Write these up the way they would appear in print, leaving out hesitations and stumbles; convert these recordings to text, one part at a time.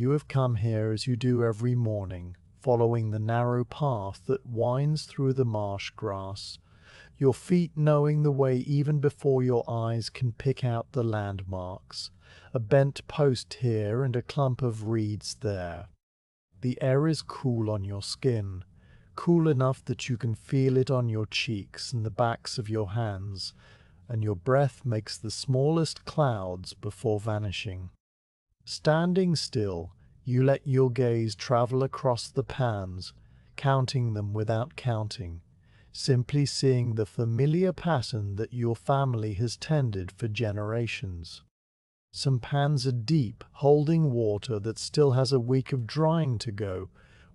you have come here as you do every morning, following the narrow path that winds through the marsh grass, your feet knowing the way even before your eyes can pick out the landmarks, a bent post here and a clump of reeds there. The air is cool on your skin, cool enough that you can feel it on your cheeks and the backs of your hands, and your breath makes the smallest clouds before vanishing. Standing still, you let your gaze travel across the pans, counting them without counting, simply seeing the familiar pattern that your family has tended for generations. Some pans are deep, holding water that still has a week of drying to go,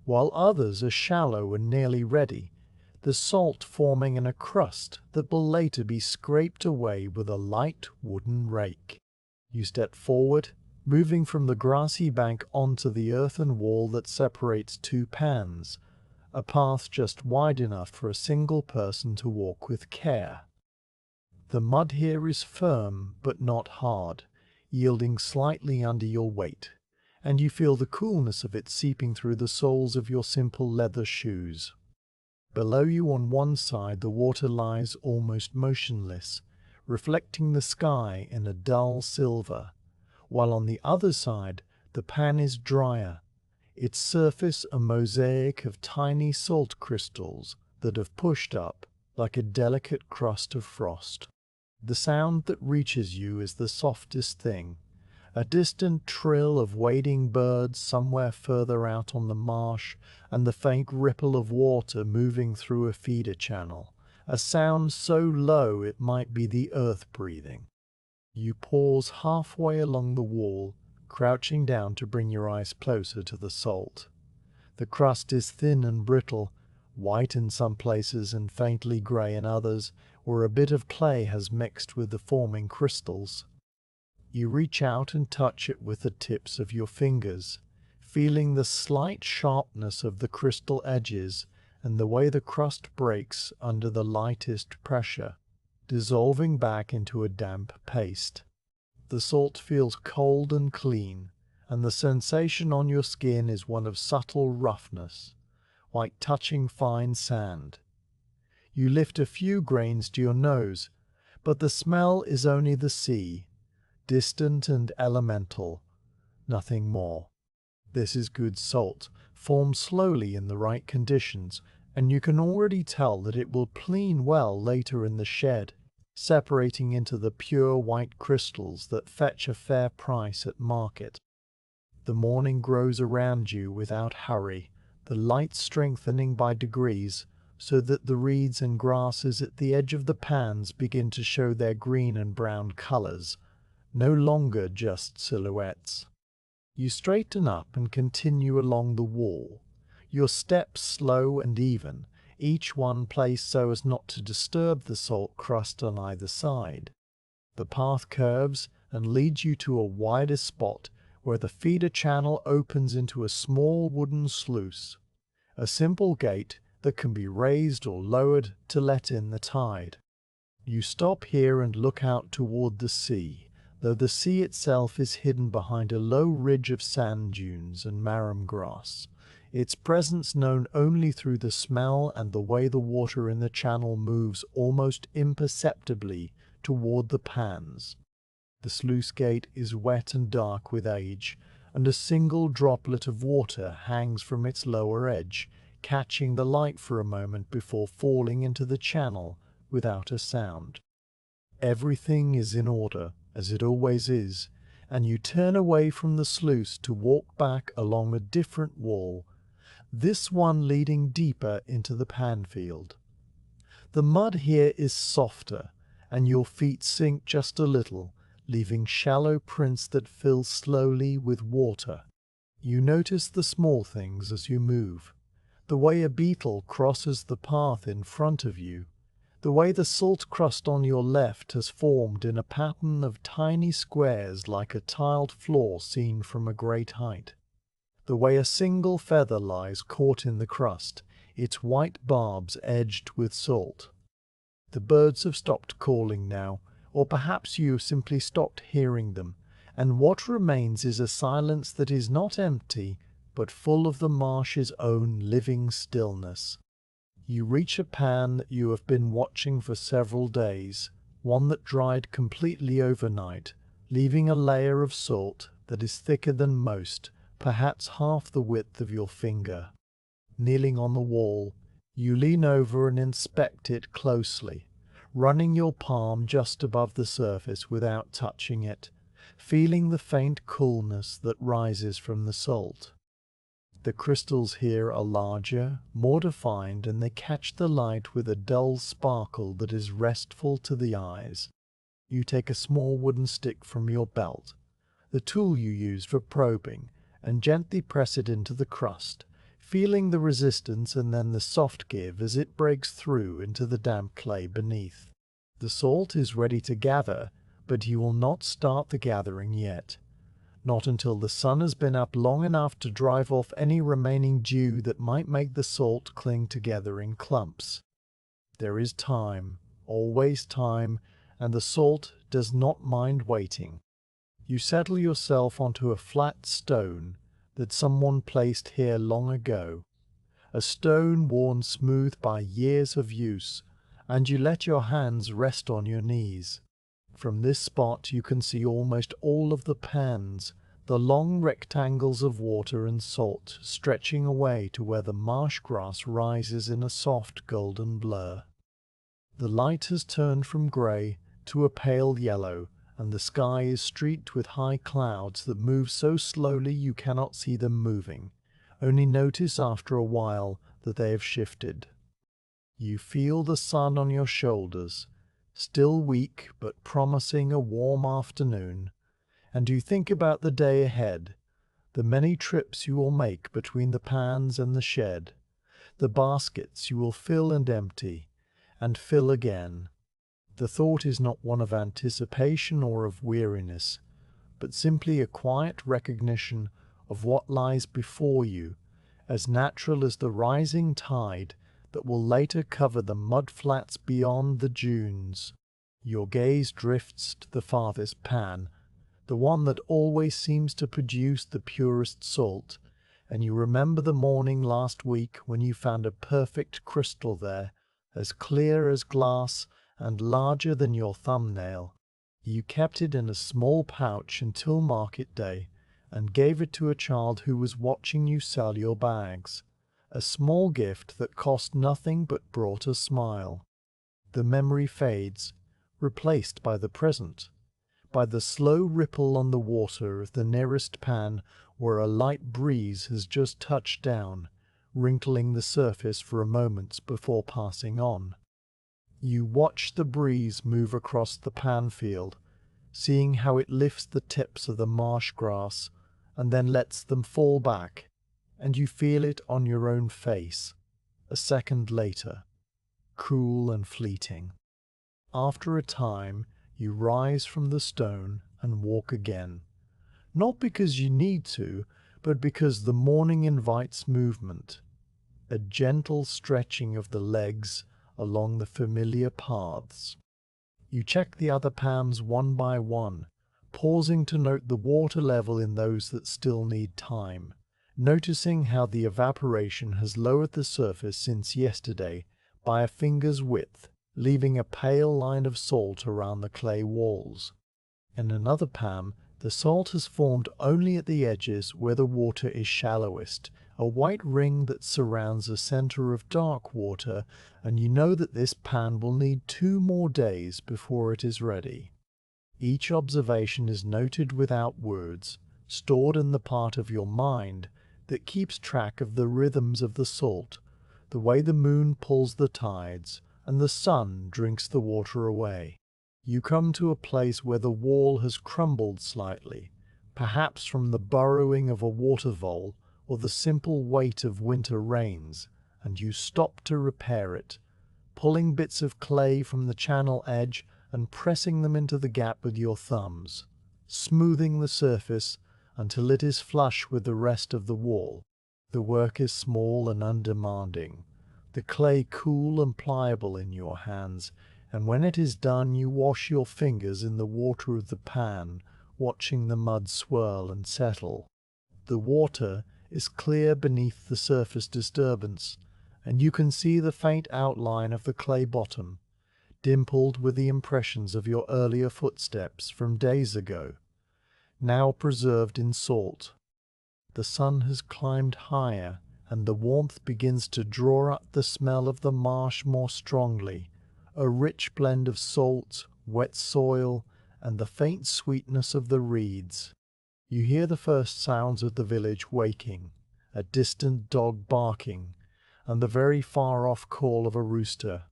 while others are shallow and nearly ready, the salt forming in a crust that will later be scraped away with a light wooden rake. You step forward, moving from the grassy bank onto the earthen wall that separates two pans, a path just wide enough for a single person to walk with care. The mud here is firm but not hard, yielding slightly under your weight, and you feel the coolness of it seeping through the soles of your simple leather shoes. Below you on one side the water lies almost motionless, reflecting the sky in a dull silver, while on the other side the pan is drier, its surface a mosaic of tiny salt crystals that have pushed up like a delicate crust of frost. The sound that reaches you is the softest thing, a distant trill of wading birds somewhere further out on the marsh, and the faint ripple of water moving through a feeder channel, a sound so low it might be the earth breathing. You pause halfway along the wall, crouching down to bring your eyes closer to the salt. The crust is thin and brittle, white in some places and faintly grey in others, where a bit of clay has mixed with the forming crystals. You reach out and touch it with the tips of your fingers, feeling the slight sharpness of the crystal edges and the way the crust breaks under the lightest pressure, dissolving back into a damp paste. The salt feels cold and clean, and the sensation on your skin is one of subtle roughness, like touching fine sand. You lift a few grains to your nose, but the smell is only the sea, distant and elemental, nothing more. This is good salt, formed slowly in the right conditions, and you can already tell that it will clean well later in the shed, separating into the pure white crystals that fetch a fair price at market. The morning grows around you without hurry, the light strengthening by degrees, so that the reeds and grasses at the edge of the pans begin to show their green and brown colors, no longer just silhouettes. You straighten up and continue along the wall, your steps slow and even, each one placed so as not to disturb the salt crust on either side. The path curves and leads you to a wider spot where the feeder channel opens into a small wooden sluice, a simple gate that can be raised or lowered to let in the tide. You stop here and look out toward the sea, though the sea itself is hidden behind a low ridge of sand dunes and marram grass, its presence known only through the smell and the way the water in the channel moves almost imperceptibly toward the pans. The sluice gate is wet and dark with age, and a single droplet of water hangs from its lower edge, catching the light for a moment before falling into the channel without a sound. Everything is in order, as it always is, and you turn away from the sluice to walk back along a different wall, this one leading deeper into the panfield. The mud here is softer, and your feet sink just a little, leaving shallow prints that fill slowly with water. You notice the small things as you move, the way a beetle crosses the path in front of you, the way the salt crust on your left has formed in a pattern of tiny squares like a tiled floor seen from a great height, the way a single feather lies caught in the crust, its white barbs edged with salt. The birds have stopped calling now, or perhaps you have simply stopped hearing them, and what remains is a silence that is not empty, but full of the marsh's own living stillness. You reach a pan that you have been watching for several days, one that dried completely overnight, leaving a layer of salt that is thicker than most, perhaps half the width of your finger. Kneeling on the wall, you lean over and inspect it closely, running your palm just above the surface without touching it, feeling the faint coolness that rises from the salt. The crystals here are larger, more defined, and they catch the light with a dull sparkle that is restful to the eyes. You take a small wooden stick from your belt, the tool you use for probing, and gently press it into the crust, feeling the resistance and then the soft give as it breaks through into the damp clay beneath. The salt is ready to gather, but you will not start the gathering yet. Not until the sun has been up long enough to drive off any remaining dew that might make the salt cling together in clumps. There is time, always time, and the salt does not mind waiting. You settle yourself onto a flat stone that someone placed here long ago, a stone worn smooth by years of use, and you let your hands rest on your knees. From this spot you can see almost all of the pans, the long rectangles of water and salt stretching away to where the marsh grass rises in a soft golden blur. The light has turned from grey to a pale yellow, and the sky is streaked with high clouds that move so slowly you cannot see them moving, only notice after a while that they have shifted. You feel the sun on your shoulders, still weak but promising a warm afternoon, and you think about the day ahead, the many trips you will make between the pans and the shed, the baskets you will fill and empty, and fill again. The thought is not one of anticipation or of weariness, but simply a quiet recognition of what lies before you, as natural as the rising tide that will later cover the mudflats beyond the dunes. Your gaze drifts to the farthest pan, the one that always seems to produce the purest salt, and you remember the morning last week when you found a perfect crystal there, as clear as glass and larger than your thumbnail. You kept it in a small pouch until market day, and gave it to a child who was watching you sell your bags, a small gift that cost nothing but brought a smile. The memory fades, replaced by the present, by the slow ripple on the water of the nearest pan where a light breeze has just touched down, wrinkling the surface for a moment before passing on. You watch the breeze move across the pan field, seeing how it lifts the tips of the marsh grass and then lets them fall back, and you feel it on your own face, a second later, cool and fleeting. After a time, you rise from the stone and walk again, not because you need to, but because the morning invites movement, a gentle stretching of the legs along the familiar paths. You check the other pans one by one, pausing to note the water level in those that still need time, noticing how the evaporation has lowered the surface since yesterday by a finger's width, leaving a pale line of salt around the clay walls. In another pan, the salt has formed only at the edges where the water is shallowest, a white ring that surrounds a center of dark water, and you know that this pan will need 2 more days before it is ready. Each observation is noted without words, stored in the part of your mind that keeps track of the rhythms of the salt, the way the moon pulls the tides, and the sun drinks the water away. You come to a place where the wall has crumbled slightly, perhaps from the burrowing of a water vole or the simple weight of winter rains, and you stop to repair it, pulling bits of clay from the channel edge and pressing them into the gap with your thumbs, smoothing the surface until it is flush with the rest of the wall. The work is small and undemanding, the clay cool and pliable in your hands, and when it is done you wash your fingers in the water of the pan, watching the mud swirl and settle. The water is clear beneath the surface disturbance, and you can see the faint outline of the clay bottom, dimpled with the impressions of your earlier footsteps from days ago, now preserved in salt. The sun has climbed higher, and the warmth begins to draw up the smell of the marsh more strongly, a rich blend of salt, wet soil, and the faint sweetness of the reeds. You hear the first sounds of the village waking, a distant dog barking, and the very far-off call of a rooster,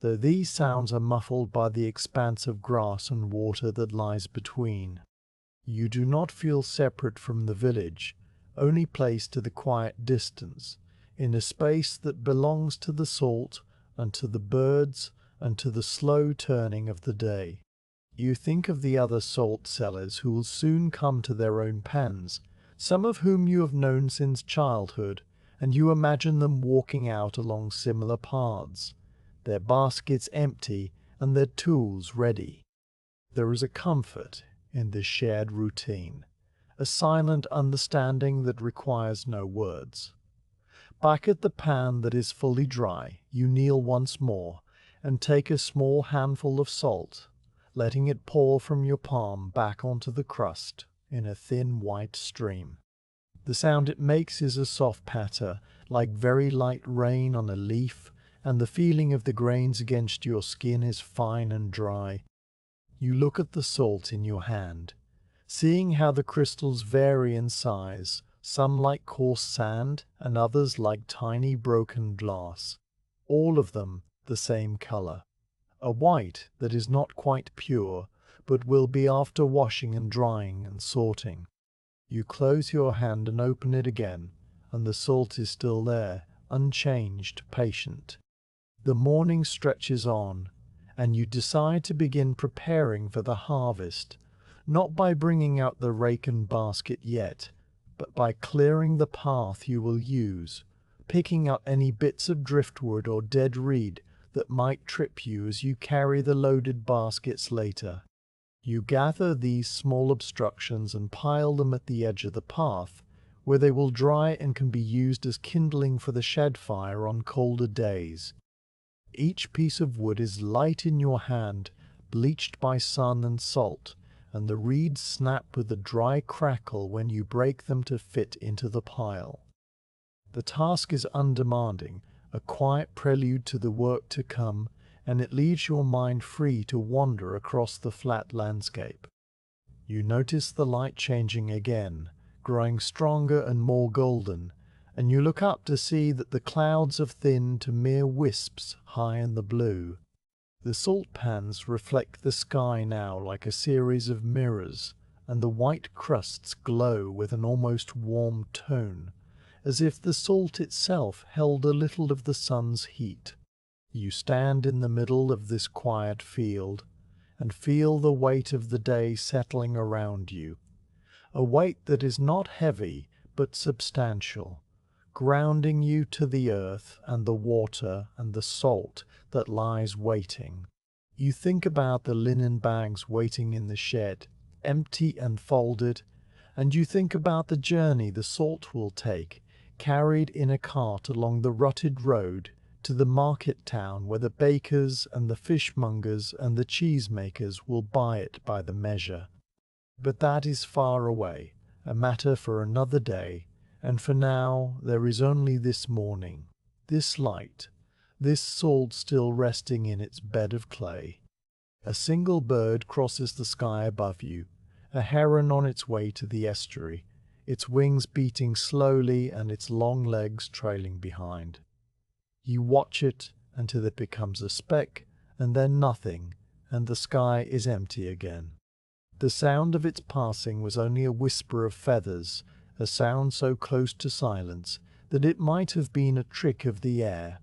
though these sounds are muffled by the expanse of grass and water that lies between. You do not feel separate from the village, only placed to the quiet distance, in a space that belongs to the salt and to the birds and to the slow turning of the day. You think of the other salt sellers who will soon come to their own pans, some of whom you have known since childhood, and you imagine them walking out along similar paths, their baskets empty and their tools ready. There is a comfort in this shared routine, a silent understanding that requires no words. Back at the pan that is fully dry, you kneel once more and take a small handful of salt, letting it pour from your palm back onto the crust in a thin white stream. The sound it makes is a soft patter, like very light rain on a leaf, and the feeling of the grains against your skin is fine and dry. You look at the salt in your hand, seeing how the crystals vary in size, some like coarse sand and others like tiny broken glass, all of them the same color. A white that is not quite pure, but will be after washing and drying and sorting. You close your hand and open it again, and the salt is still there, unchanged, patient. The morning stretches on, and you decide to begin preparing for the harvest, not by bringing out the rake and basket yet, but by clearing the path you will use, picking up any bits of driftwood or dead reed that might trip you as you carry the loaded baskets later. You gather these small obstructions and pile them at the edge of the path, where they will dry and can be used as kindling for the shed fire on colder days. Each piece of wood is light in your hand, bleached by sun and salt, and the reeds snap with a dry crackle when you break them to fit into the pile. The task is undemanding, a quiet prelude to the work to come, and it leaves your mind free to wander across the flat landscape. You notice the light changing again, growing stronger and more golden, and you look up to see that the clouds have thinned to mere wisps high in the blue. The salt pans reflect the sky now like a series of mirrors, and the white crusts glow with an almost warm tone, as if the salt itself held a little of the sun's heat. You stand in the middle of this quiet field, and feel the weight of the day settling around you, a weight that is not heavy but substantial, grounding you to the earth and the water and the salt that lies waiting. You think about the linen bags waiting in the shed, empty and folded, and you think about the journey the salt will take, carried in a cart along the rutted road to the market town where the bakers and the fishmongers and the cheesemakers will buy it by the measure. But that is far away, a matter for another day, and for now there is only this morning, this light, this salt still resting in its bed of clay. A single bird crosses the sky above you, a heron on its way to the estuary, its wings beating slowly and its long legs trailing behind. You watch it until it becomes a speck, and then nothing, and the sky is empty again. The sound of its passing was only a whisper of feathers, a sound so close to silence that it might have been a trick of the air.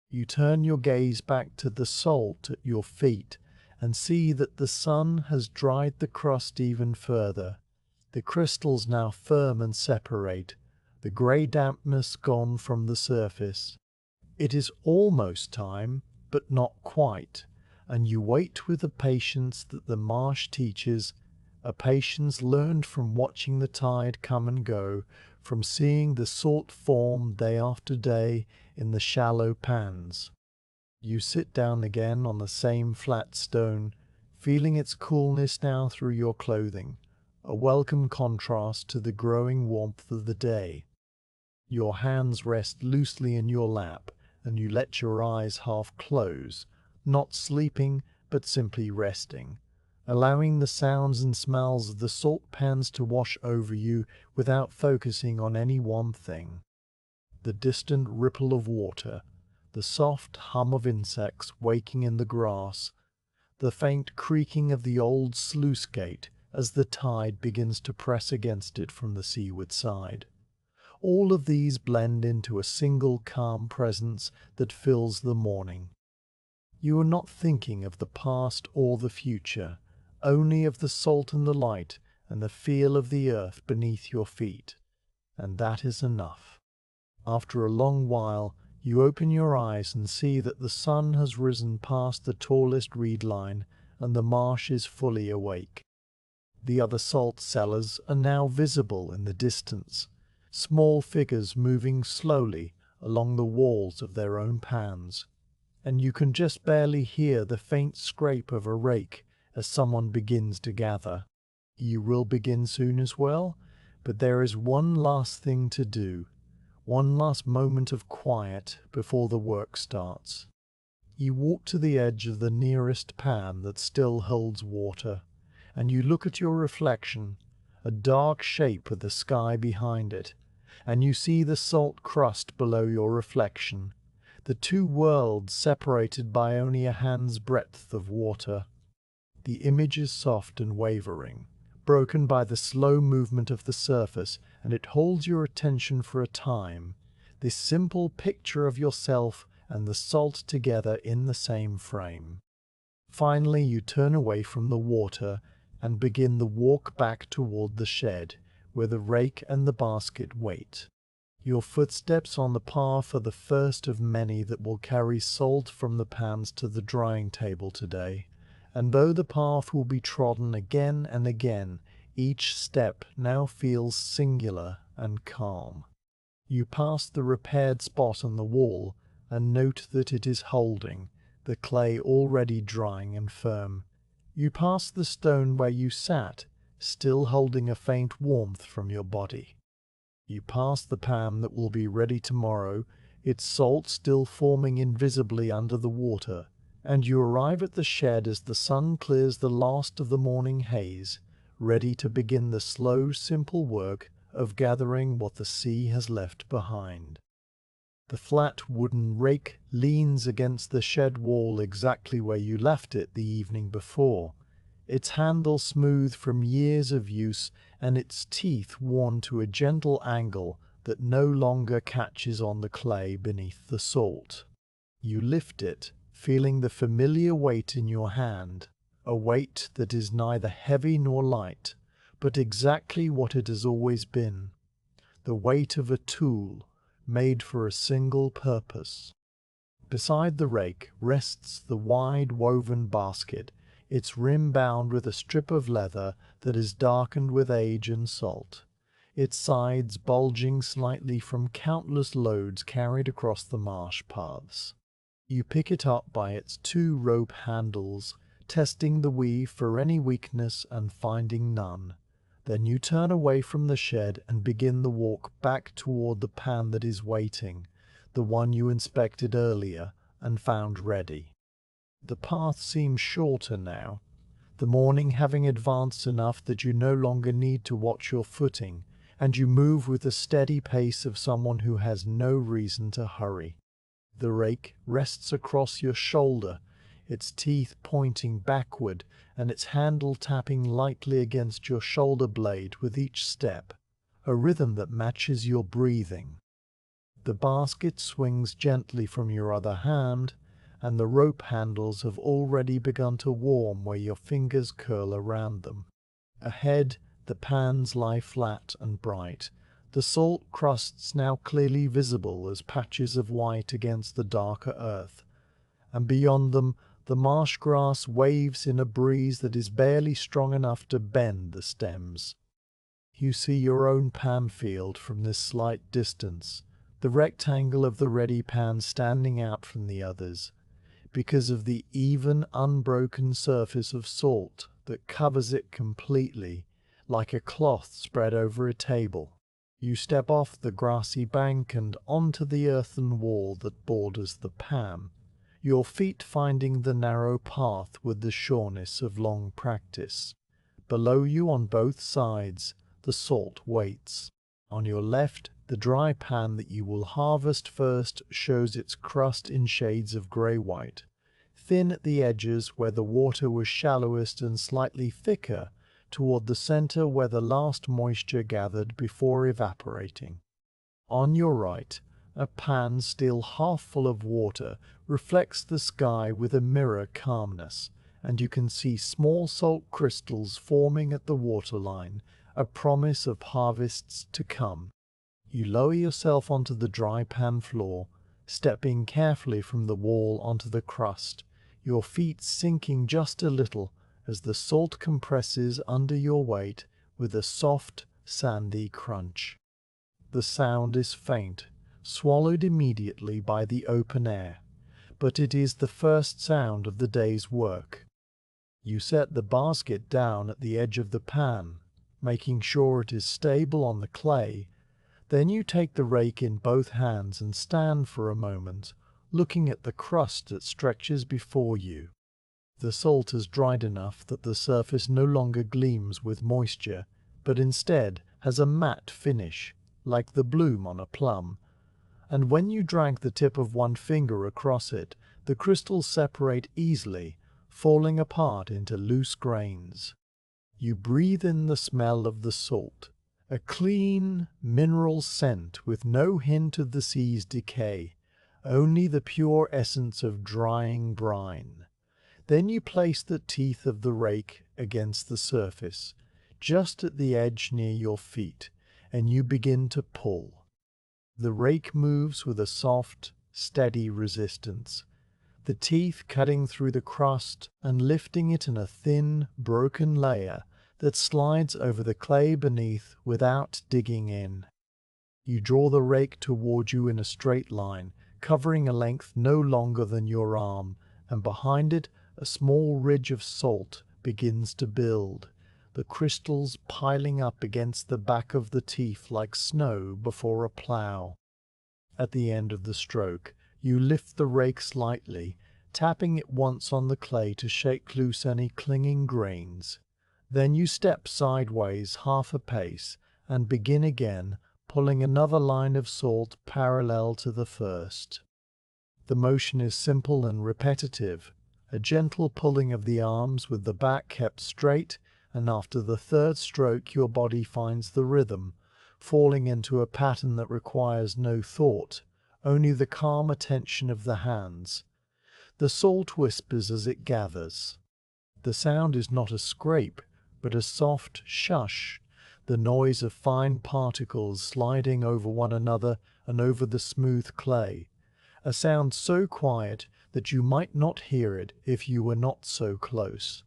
You turn your gaze back to the salt at your feet and see that the sun has dried the crust even further, the crystals now firm and separate, the grey dampness gone from the surface. It is almost time, but not quite, and you wait with the patience that the marsh teaches, a patience learned from watching the tide come and go, from seeing the salt form day after day in the shallow pans. You sit down again on the same flat stone, feeling its coolness now through your clothing, a welcome contrast to the growing warmth of the day. Your hands rest loosely in your lap, and you let your eyes half close, not sleeping, but simply resting, allowing the sounds and smells of the salt pans to wash over you without focusing on any one thing. The distant ripple of water, the soft hum of insects waking in the grass, the faint creaking of the old sluice gate as the tide begins to press against it from the seaward side. All of these blend into a single calm presence that fills the morning. You are not thinking of the past or the future, only of the salt and the light and the feel of the earth beneath your feet, and that is enough. After a long while, you open your eyes and see that the sun has risen past the tallest reed line and the marsh is fully awake. The other salt cellars are now visible in the distance, small figures moving slowly along the walls of their own pans, and you can just barely hear the faint scrape of a rake as someone begins to gather. You will begin soon as well, but there is one last thing to do. One last moment of quiet before the work starts. You walk to the edge of the nearest pan that still holds water, and you look at your reflection, a dark shape with the sky behind it, and you see the salt crust below your reflection, the two worlds separated by only a hand's breadth of water. The image is soft and wavering, broken by the slow movement of the surface, and it holds your attention for a time, this simple picture of yourself and the salt together in the same frame. Finally, you turn away from the water and begin the walk back toward the shed, where the rake and the basket wait. Your footsteps on the path are the first of many that will carry salt from the pans to the drying table today. And though the path will be trodden again and again, each step now feels singular and calm. You pass the repaired spot on the wall and note that it is holding, the clay already drying and firm. You pass the stone where you sat, still holding a faint warmth from your body. You pass the pan that will be ready tomorrow, its salt still forming invisibly under the water, and you arrive at the shed as the sun clears the last of the morning haze, ready to begin the slow, simple work of gathering what the sea has left behind. The flat wooden rake leans against the shed wall exactly where you left it the evening before, its handle smooth from years of use and its teeth worn to a gentle angle that no longer catches on the clay beneath the salt. You lift it, feeling the familiar weight in your hand, a weight that is neither heavy nor light, but exactly what it has always been, the weight of a tool made for a single purpose. Beside the rake rests the wide woven basket, its rim bound with a strip of leather that is darkened with age and salt, its sides bulging slightly from countless loads carried across the marsh paths. You pick it up by its two rope handles, testing the weave for any weakness and finding none. Then you turn away from the shed and begin the walk back toward the pan that is waiting, the one you inspected earlier and found ready. The path seems shorter now, the morning having advanced enough that you no longer need to watch your footing, and you move with the steady pace of someone who has no reason to hurry. The rake rests across your shoulder, its teeth pointing backward and its handle tapping lightly against your shoulder blade with each step, a rhythm that matches your breathing. The basket swings gently from your other hand, and the rope handles have already begun to warm where your fingers curl around them. Ahead, the pans lie flat and bright, the salt crusts now clearly visible as patches of white against the darker earth, and beyond them The marsh grass waves in a breeze that is barely strong enough to bend the stems. You see your own pan field from this slight distance, the rectangle of the ready pan standing out from the others, because of the even, unbroken surface of salt that covers it completely, like a cloth spread over a table. You step off the grassy bank and onto the earthen wall that borders the pan, your feet finding the narrow path with the sureness of long practice. Below you on both sides, the salt waits. On your left, the dry pan that you will harvest first shows its crust in shades of grey-white, thin at the edges where the water was shallowest and slightly thicker toward the center where the last moisture gathered before evaporating. On your right, a pan still half full of water reflects the sky with a mirror calmness, and you can see small salt crystals forming at the waterline, a promise of harvests to come. You lower yourself onto the dry pan floor, stepping carefully from the wall onto the crust, your feet sinking just a little as the salt compresses under your weight with a soft, sandy crunch. The sound is faint, swallowed immediately by the open air, but it is the first sound of the day's work. You set the basket down at the edge of the pan, making sure it is stable on the clay. Then you take the rake in both hands and stand for a moment, looking at the crust that stretches before you. The salt is dried enough that the surface no longer gleams with moisture, but instead has a matte finish, like the bloom on a plum, and when you drag the tip of one finger across it, the crystals separate easily, falling apart into loose grains. You breathe in the smell of the salt, a clean, mineral scent with no hint of the sea's decay, only the pure essence of drying brine. Then you place the teeth of the rake against the surface, just at the edge near your feet, and you begin to pull. The rake moves with a soft, steady resistance, the teeth cutting through the crust and lifting it in a thin, broken layer that slides over the clay beneath without digging in. You draw the rake toward you in a straight line, covering a length no longer than your arm, and behind it a small ridge of salt begins to build, the crystals piling up against the back of the teeth like snow before a plow. At the end of the stroke, you lift the rake slightly, tapping it once on the clay to shake loose any clinging grains. Then you step sideways half a pace and begin again, pulling another line of salt parallel to the first. The motion is simple and repetitive, a gentle pulling of the arms with the back kept straight, and after the third stroke your body finds the rhythm, falling into a pattern that requires no thought, only the calm attention of the hands. The salt whispers as it gathers. The sound is not a scrape, but a soft shush, the noise of fine particles sliding over one another and over the smooth clay, a sound so quiet that you might not hear it if you were not so close.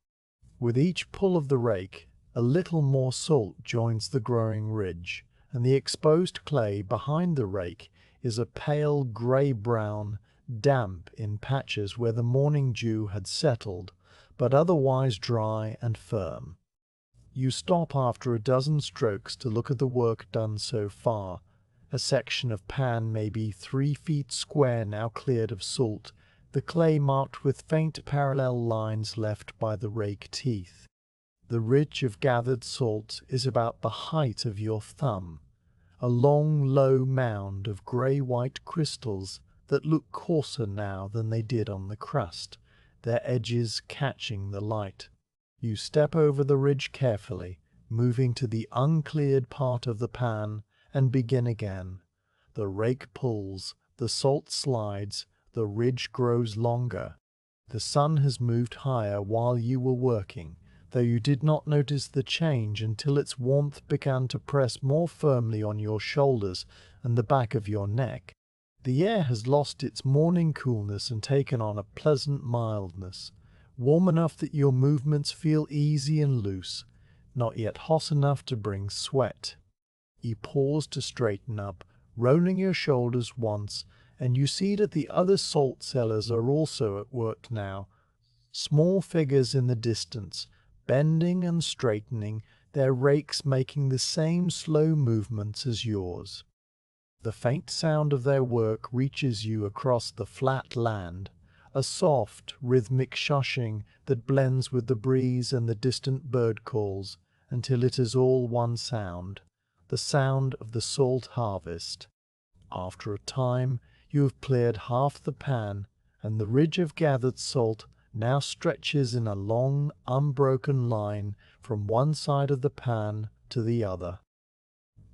With each pull of the rake, a little more salt joins the growing ridge, and the exposed clay behind the rake is a pale grey-brown, damp in patches where the morning dew had settled, but otherwise dry and firm. You stop after a dozen strokes to look at the work done so far, a section of pan maybe 3 feet square now cleared of salt, the clay marked with faint parallel lines left by the rake teeth. The ridge of gathered salt is about the height of your thumb, a long, low mound of grey-white crystals that look coarser now than they did on the crust, their edges catching the light. You step over the ridge carefully, moving to the uncleared part of the pan, and begin again. The rake pulls, the salt slides, the ridge grows longer. The sun has moved higher while you were working, though you did not notice the change until its warmth began to press more firmly on your shoulders and the back of your neck. The air has lost its morning coolness and taken on a pleasant mildness, warm enough that your movements feel easy and loose, not yet hot enough to bring sweat. You pause to straighten up, rolling your shoulders once, and you see that the other salt sellers are also at work now. Small figures in the distance, bending and straightening, their rakes making the same slow movements as yours. The faint sound of their work reaches you across the flat land, a soft, rhythmic shushing that blends with the breeze and the distant bird calls until it is all one sound, the sound of the salt harvest. After a time, you have cleared half the pan, and the ridge of gathered salt now stretches in a long, unbroken line from one side of the pan to the other.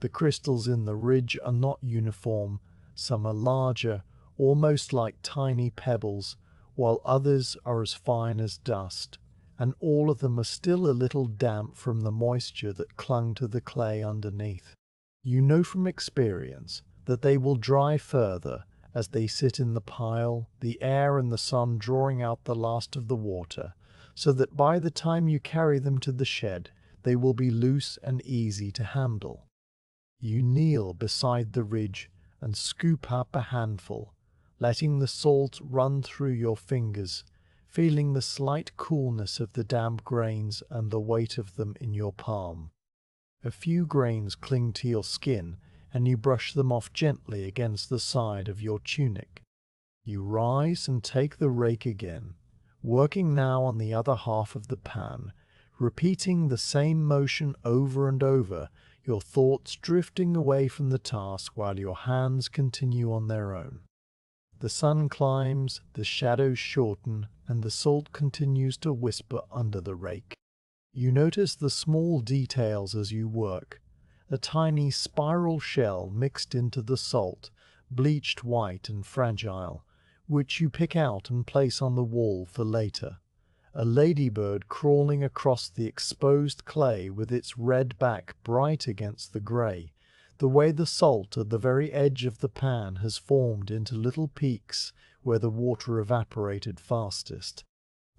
The crystals in the ridge are not uniform. Some are larger, almost like tiny pebbles, while others are as fine as dust, and all of them are still a little damp from the moisture that clung to the clay underneath. You know from experience that they will dry further as they sit in the pile, the air and the sun drawing out the last of the water, so that by the time you carry them to the shed, they will be loose and easy to handle. You kneel beside the ridge and scoop up a handful, letting the salt run through your fingers, feeling the slight coolness of the damp grains and the weight of them in your palm. A few grains cling to your skin, and you brush them off gently against the side of your tunic. You rise and take the rake again, working now on the other half of the pan, repeating the same motion over and over, your thoughts drifting away from the task while your hands continue on their own. The sun climbs, the shadows shorten, and the salt continues to whisper under the rake. You notice the small details as you work. A tiny spiral shell mixed into the salt, bleached white and fragile, which you pick out and place on the wall for later. A ladybird crawling across the exposed clay with its red back bright against the grey, the way the salt at the very edge of the pan has formed into little peaks where the water evaporated fastest.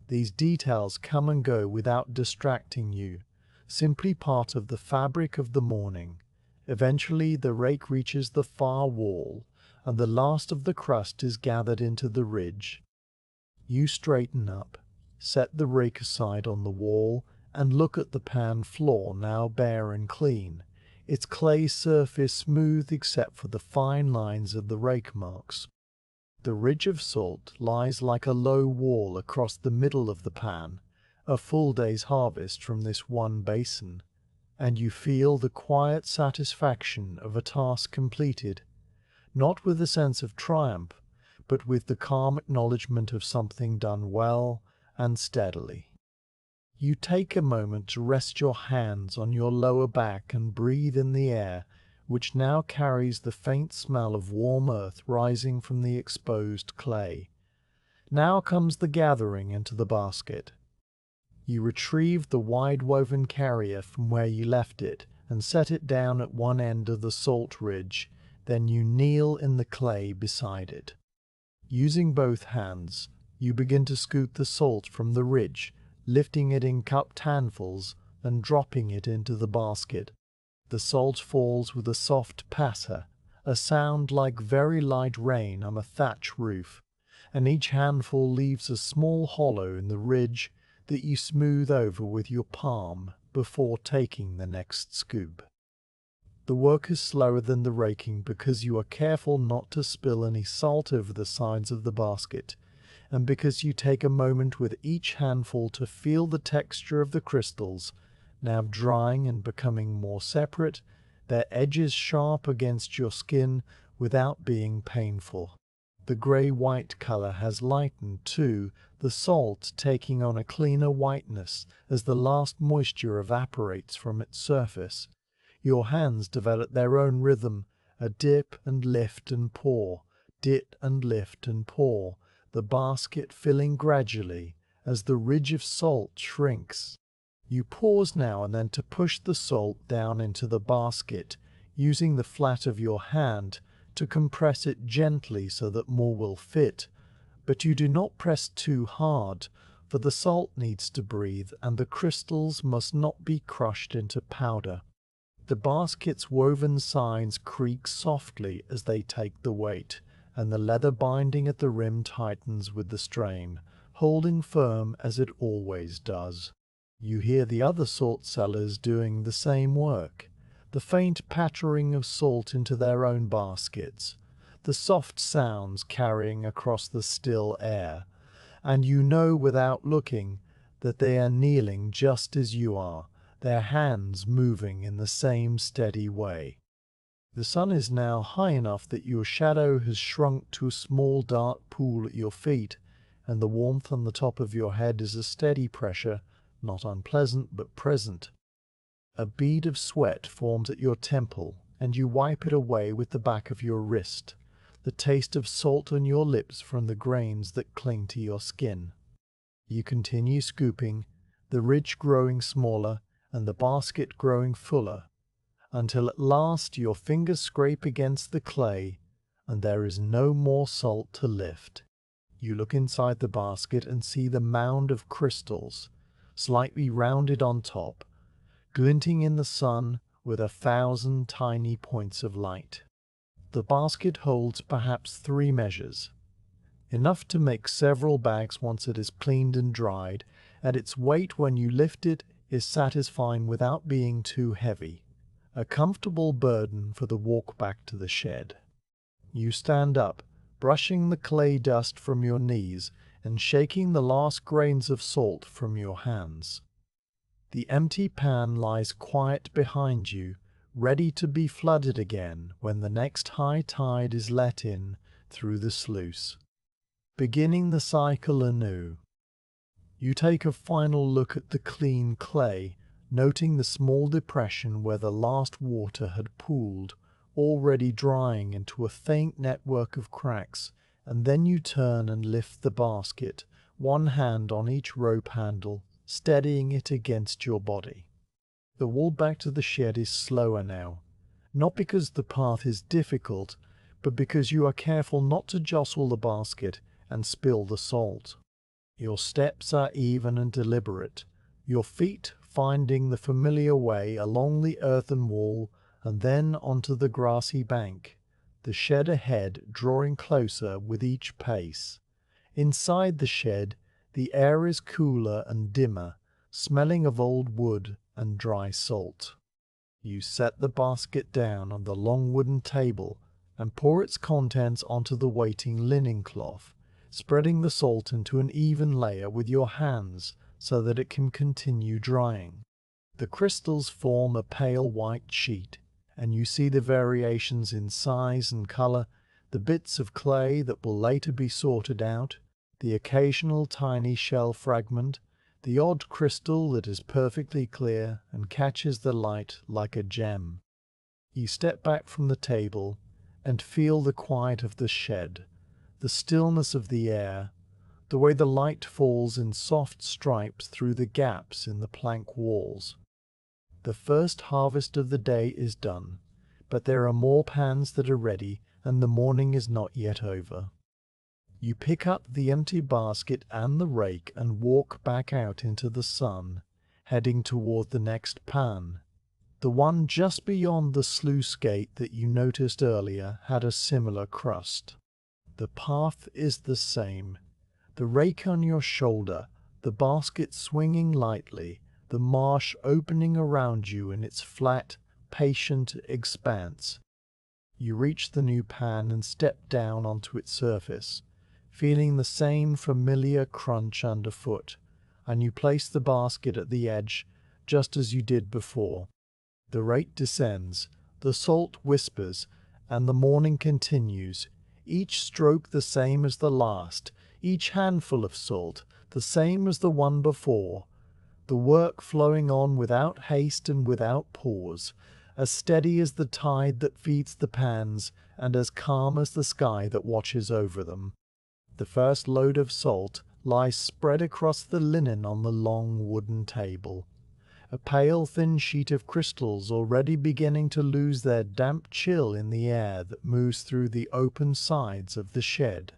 These details come and go without distracting you, simply part of the fabric of the morning. Eventually the rake reaches the far wall, and the last of the crust is gathered into the ridge. You straighten up, set the rake aside on the wall, and look at the pan floor now bare and clean, its clay surface smooth except for the fine lines of the rake marks. The ridge of salt lies like a low wall across the middle of the pan, a full day's harvest from this one basin, and you feel the quiet satisfaction of a task completed, not with a sense of triumph, but with the calm acknowledgement of something done well and steadily. You take a moment to rest your hands on your lower back and breathe in the air, which now carries the faint smell of warm earth rising from the exposed clay. Now comes the gathering into the basket. You retrieve the wide-woven carrier from where you left it and set it down at one end of the salt ridge, then you kneel in the clay beside it. Using both hands, you begin to scoop the salt from the ridge, lifting it in cupped handfuls and dropping it into the basket. The salt falls with a soft patter, a sound like very light rain on a thatch roof, and each handful leaves a small hollow in the ridge that you smooth over with your palm before taking the next scoop. The work is slower than the raking because you are careful not to spill any salt over the sides of the basket, and because you take a moment with each handful to feel the texture of the crystals, now drying and becoming more separate, their edges sharp against your skin without being painful. The grey-white colour has lightened too, the salt taking on a cleaner whiteness as the last moisture evaporates from its surface. Your hands develop their own rhythm, a dip and lift and pour, dip and lift and pour, the basket filling gradually as the ridge of salt shrinks. You pause now and then to push the salt down into the basket, using the flat of your hand to compress it gently so that more will fit, but you do not press too hard, for the salt needs to breathe and the crystals must not be crushed into powder. The basket's woven sides creak softly as they take the weight, and the leather binding at the rim tightens with the strain, holding firm as it always does. You hear the other salt sellers doing the same work, the faint pattering of salt into their own baskets, the soft sounds carrying across the still air, and you know without looking that they are kneeling just as you are, their hands moving in the same steady way. The sun is now high enough that your shadow has shrunk to a small dark pool at your feet, and the warmth on the top of your head is a steady pressure, not unpleasant but present. A bead of sweat forms at your temple, and you wipe it away with the back of your wrist, the taste of salt on your lips from the grains that cling to your skin. You continue scooping, the ridge growing smaller and the basket growing fuller, until at last your fingers scrape against the clay and there is no more salt to lift. You look inside the basket and see the mound of crystals, slightly rounded on top, glinting in the sun with 1,000 tiny points of light. The basket holds perhaps 3 measures, enough to make several bags once it is cleaned and dried, and its weight when you lift it is satisfying without being too heavy, a comfortable burden for the walk back to the shed. You stand up, brushing the clay dust from your knees and shaking the last grains of salt from your hands. The empty pan lies quiet behind you, ready to be flooded again when the next high tide is let in through the sluice, beginning the cycle anew. You take a final look at the clean clay, noting the small depression where the last water had pooled, already drying into a faint network of cracks, and then you turn and lift the basket, one hand on each rope handle, steadying it against your body. The walk back to the shed is slower now, not because the path is difficult, but because you are careful not to jostle the basket and spill the salt. Your steps are even and deliberate, your feet finding the familiar way along the earthen wall and then onto the grassy bank, the shed ahead drawing closer with each pace. Inside the shed, the air is cooler and dimmer, smelling of old wood and dry salt. You set the basket down on the long wooden table and pour its contents onto the waiting linen cloth, spreading the salt into an even layer with your hands so that it can continue drying. The crystals form a pale white sheet, and you see the variations in size and color, the bits of clay that will later be sorted out, the occasional tiny shell fragment, the odd crystal that is perfectly clear and catches the light like a gem. You step back from the table and feel the quiet of the shed, the stillness of the air, the way the light falls in soft stripes through the gaps in the plank walls. The first harvest of the day is done, but there are more pans that are ready, and the morning is not yet over. You pick up the empty basket and the rake and walk back out into the sun, heading toward the next pan. The one just beyond the sluice gate that you noticed earlier had a similar crust. The path is the same, the rake on your shoulder, the basket swinging lightly, the marsh opening around you in its flat, patient expanse. You reach the new pan and step down onto its surface, feeling the same familiar crunch underfoot, and you place the basket at the edge just as you did before. The rake descends, the salt whispers, and the morning continues, each stroke the same as the last, each handful of salt the same as the one before, the work flowing on without haste and without pause, as steady as the tide that feeds the pans and as calm as the sky that watches over them. The first load of salt lies spread across the linen on the long wooden table. a pale thin sheet of crystals already beginning to lose their damp chill in the air that moves through the open sides of the shed.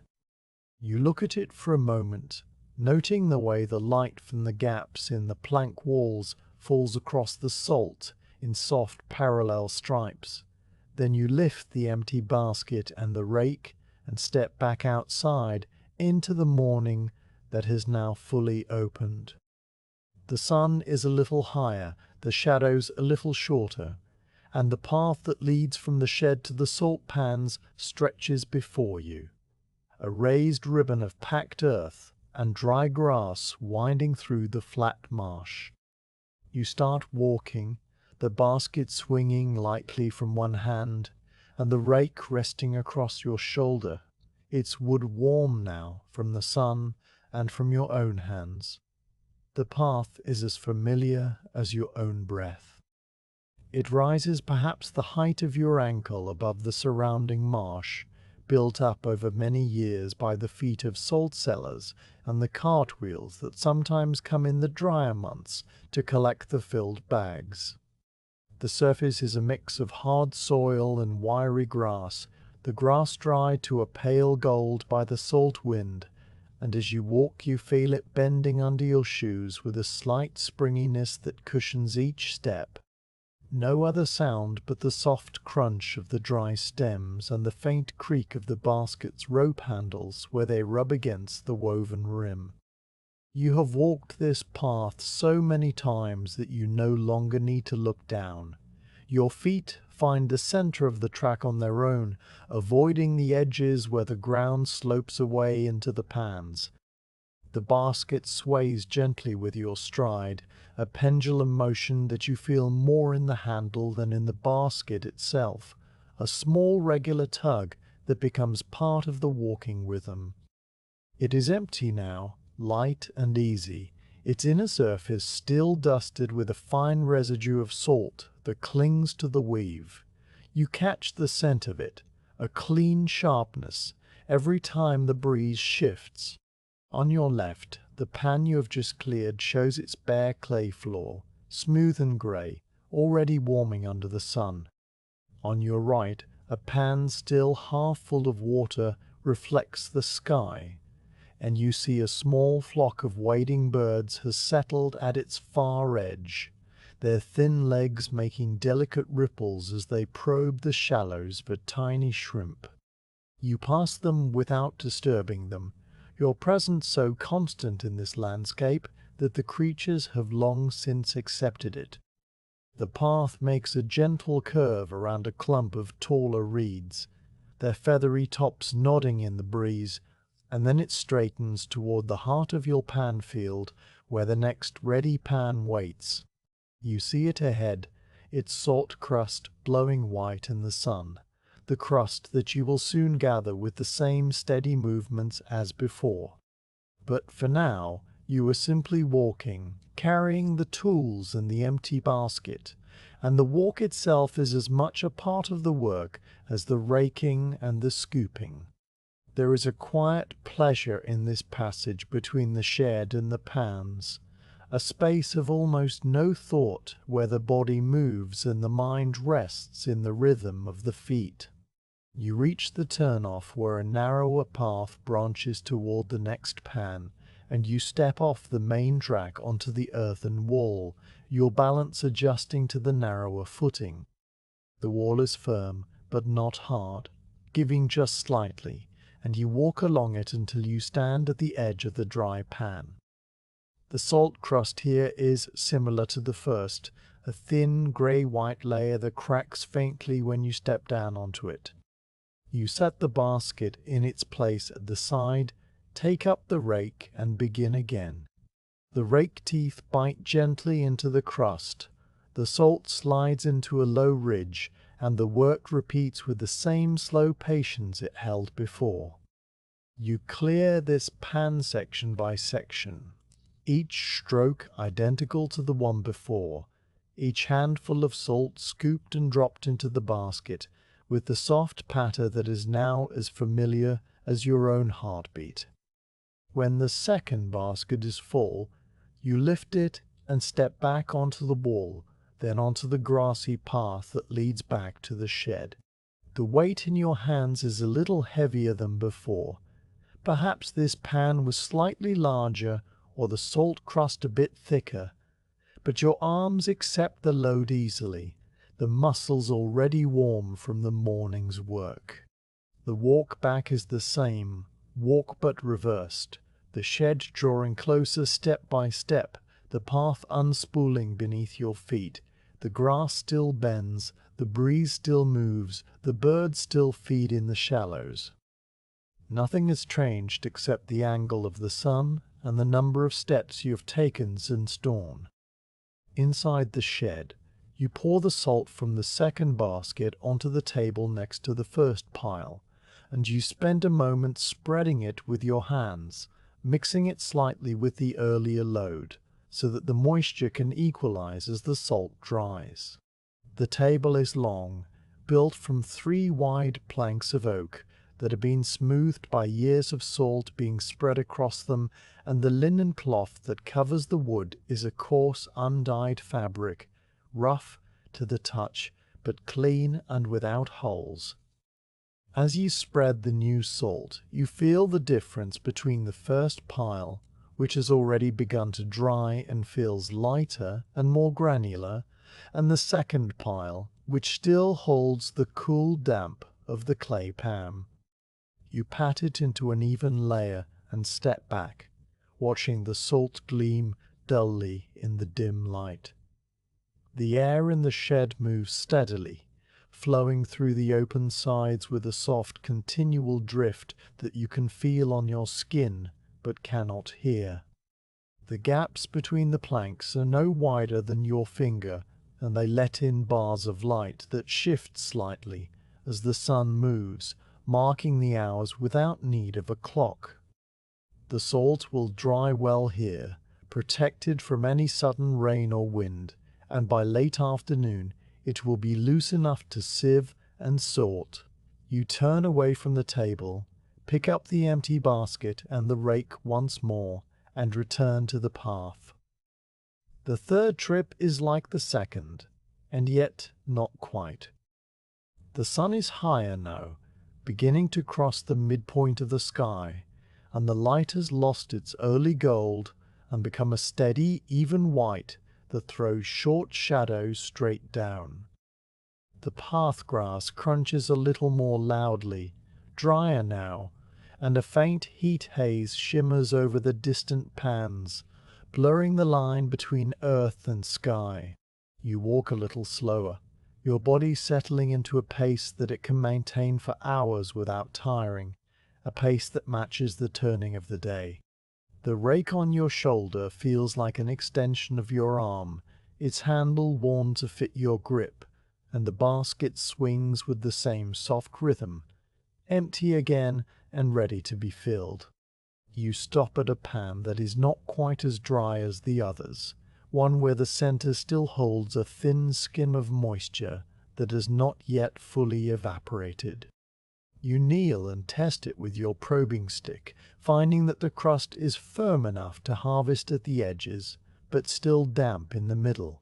You look at it for a moment, noting the way the light from the gaps in the plank walls falls across the salt in soft parallel stripes. Then you lift the empty basket and the rake and step back outside into the morning that has now fully opened. The sun is a little higher, the shadows a little shorter, and the path that leads from the shed to the salt pans stretches before you. A raised ribbon of packed earth and dry grass winding through the flat marsh. You start walking, the basket swinging lightly from one hand, and the rake resting across your shoulder, its wood warm now from the sun and from your own hands. The path is as familiar as your own breath. It rises perhaps the height of your ankle above the surrounding marsh, built up over many years by the feet of salt sellers and the cartwheels that sometimes come in the drier months to collect the filled bags. The surface is a mix of hard soil and wiry grass, the grass dried to a pale gold by the salt wind, and as you walk you feel it bending under your shoes with a slight springiness that cushions each step. No other sound but the soft crunch of the dry stems and the faint creak of the basket's rope handles where they rub against the woven rim. You have walked this path so many times that you no longer need to look down. Your feet find the center of the track on their own, avoiding the edges where the ground slopes away into the pans. The basket sways gently with your stride, a pendulum motion that you feel more in the handle than in the basket itself, a small regular tug that becomes part of the walking rhythm. It is empty now, light and easy, its inner surface still dusted with a fine residue of salt that clings to the weave. You catch the scent of it, a clean sharpness, every time the breeze shifts. On your left, the pan you have just cleared shows its bare clay floor, smooth and grey, already warming under the sun. On your right, a pan still half full of water reflects the sky, and you see a small flock of wading birds has settled at its far edge, their thin legs making delicate ripples as they probe the shallows for tiny shrimp. You pass them without disturbing them, your presence so constant in this landscape that the creatures have long since accepted it. The path makes a gentle curve around a clump of taller reeds, their feathery tops nodding in the breeze, and then it straightens toward the heart of your pan field where the next ready pan waits. You see it ahead, its salt crust blowing white in the sun, the crust that you will soon gather with the same steady movements as before. But for now, you are simply walking, carrying the tools and the empty basket, and the walk itself is as much a part of the work as the raking and the scooping. There is a quiet pleasure in this passage between the shed and the pans, a space of almost no thought where the body moves and the mind rests in the rhythm of the feet. You reach the turnoff where a narrower path branches toward the next pan, and you step off the main track onto the earthen wall, your balance adjusting to the narrower footing. The wall is firm, but not hard, giving just slightly, and you walk along it until you stand at the edge of the dry pan. The salt crust here is similar to the first, a thin grey-white layer that cracks faintly when you step down onto it. You set the basket in its place at the side, take up the rake, and begin again. The rake teeth bite gently into the crust, the salt slides into a low ridge, and the work repeats with the same slow patience it held before. You clear this pan section by section, each stroke identical to the one before, each handful of salt scooped and dropped into the basket, with the soft patter that is now as familiar as your own heartbeat. When the second basket is full, you lift it and step back onto the wall, then onto the grassy path that leads back to the shed. The weight in your hands is a little heavier than before. Perhaps this pan was slightly larger or the salt crust a bit thicker, but your arms accept the load easily, the muscles already warm from the morning's work. The walk back is the same, walk but reversed, the shed drawing closer step by step, the path unspooling beneath your feet. The grass still bends, the breeze still moves, the birds still feed in the shallows. Nothing has changed except the angle of the sun and the number of steps you have taken since dawn. Inside the shed, you pour the salt from the second basket onto the table next to the first pile, and you spend a moment spreading it with your hands, mixing it slightly with the earlier load, so that the moisture can equalize as the salt dries. The table is long, built from 3 wide planks of oak that have been smoothed by years of salt being spread across them, and the linen cloth that covers the wood is a coarse, undyed fabric, rough to the touch, but clean and without holes. As you spread the new salt, you feel the difference between the first pile, which has already begun to dry and feels lighter and more granular, and the second pile, which still holds the cool damp of the clay pan. You pat it into an even layer and step back, watching the salt gleam dully in the dim light. The air in the shed moves steadily, flowing through the open sides with a soft, continual drift that you can feel on your skin but cannot hear. The gaps between the planks are no wider than your finger, and they let in bars of light that shift slightly as the sun moves, marking the hours without need of a clock. The salt will dry well here, protected from any sudden rain or wind, and by late afternoon it will be loose enough to sieve and sort. You turn away from the table, pick up the empty basket and the rake once more, and return to the path. The third trip is like the second, and yet not quite. The sun is higher now, beginning to cross the midpoint of the sky, and the light has lost its early gold and become a steady, even white that throws short shadows straight down. The path grass crunches a little more loudly, drier now, and a faint heat haze shimmers over the distant pans, blurring the line between earth and sky. You walk a little slower, your body settling into a pace that it can maintain for hours without tiring, a pace that matches the turning of the day. The rake on your shoulder feels like an extension of your arm, its handle worn to fit your grip, and the basket swings with the same soft rhythm, empty again and ready to be filled. You stop at a pan that is not quite as dry as the others, one where the center still holds a thin skim of moisture that has not yet fully evaporated. You kneel and test it with your probing stick, finding that the crust is firm enough to harvest at the edges, but still damp in the middle.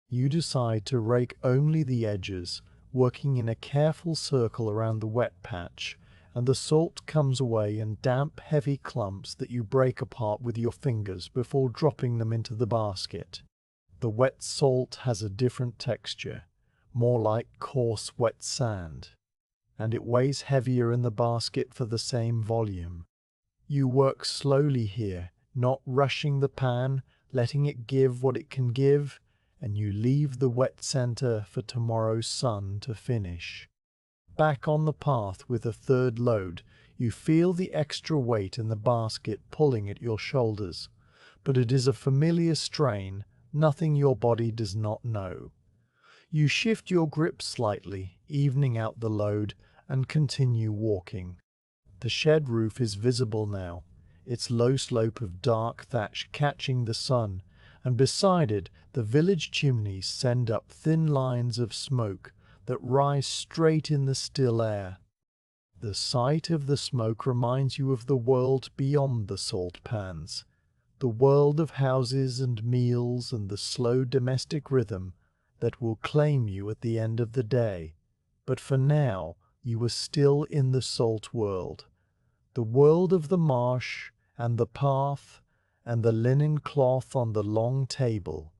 You decide to rake only the edges, working in a careful circle around the wet patch, and the salt comes away in damp, heavy clumps that you break apart with your fingers before dropping them into the basket. The wet salt has a different texture, more like coarse wet sand, and it weighs heavier in the basket for the same volume. You work slowly here, not rushing the pan, letting it give what it can give, and you leave the wet center for tomorrow's sun to finish. Back on the path with a third load, you feel the extra weight in the basket pulling at your shoulders, but it is a familiar strain, nothing your body does not know. You shift your grip slightly, evening out the load, and continue walking. The shed roof is visible now, its low slope of dark thatch catching the sun, and beside it the village chimneys send up thin lines of smoke that rise straight in the still air. The sight of the smoke reminds you of the world beyond the salt pans, the world of houses and meals and the slow domestic rhythm that will claim you at the end of the day. But for now, you are still in the salt world, the world of the marsh and the path and the linen cloth on the long table.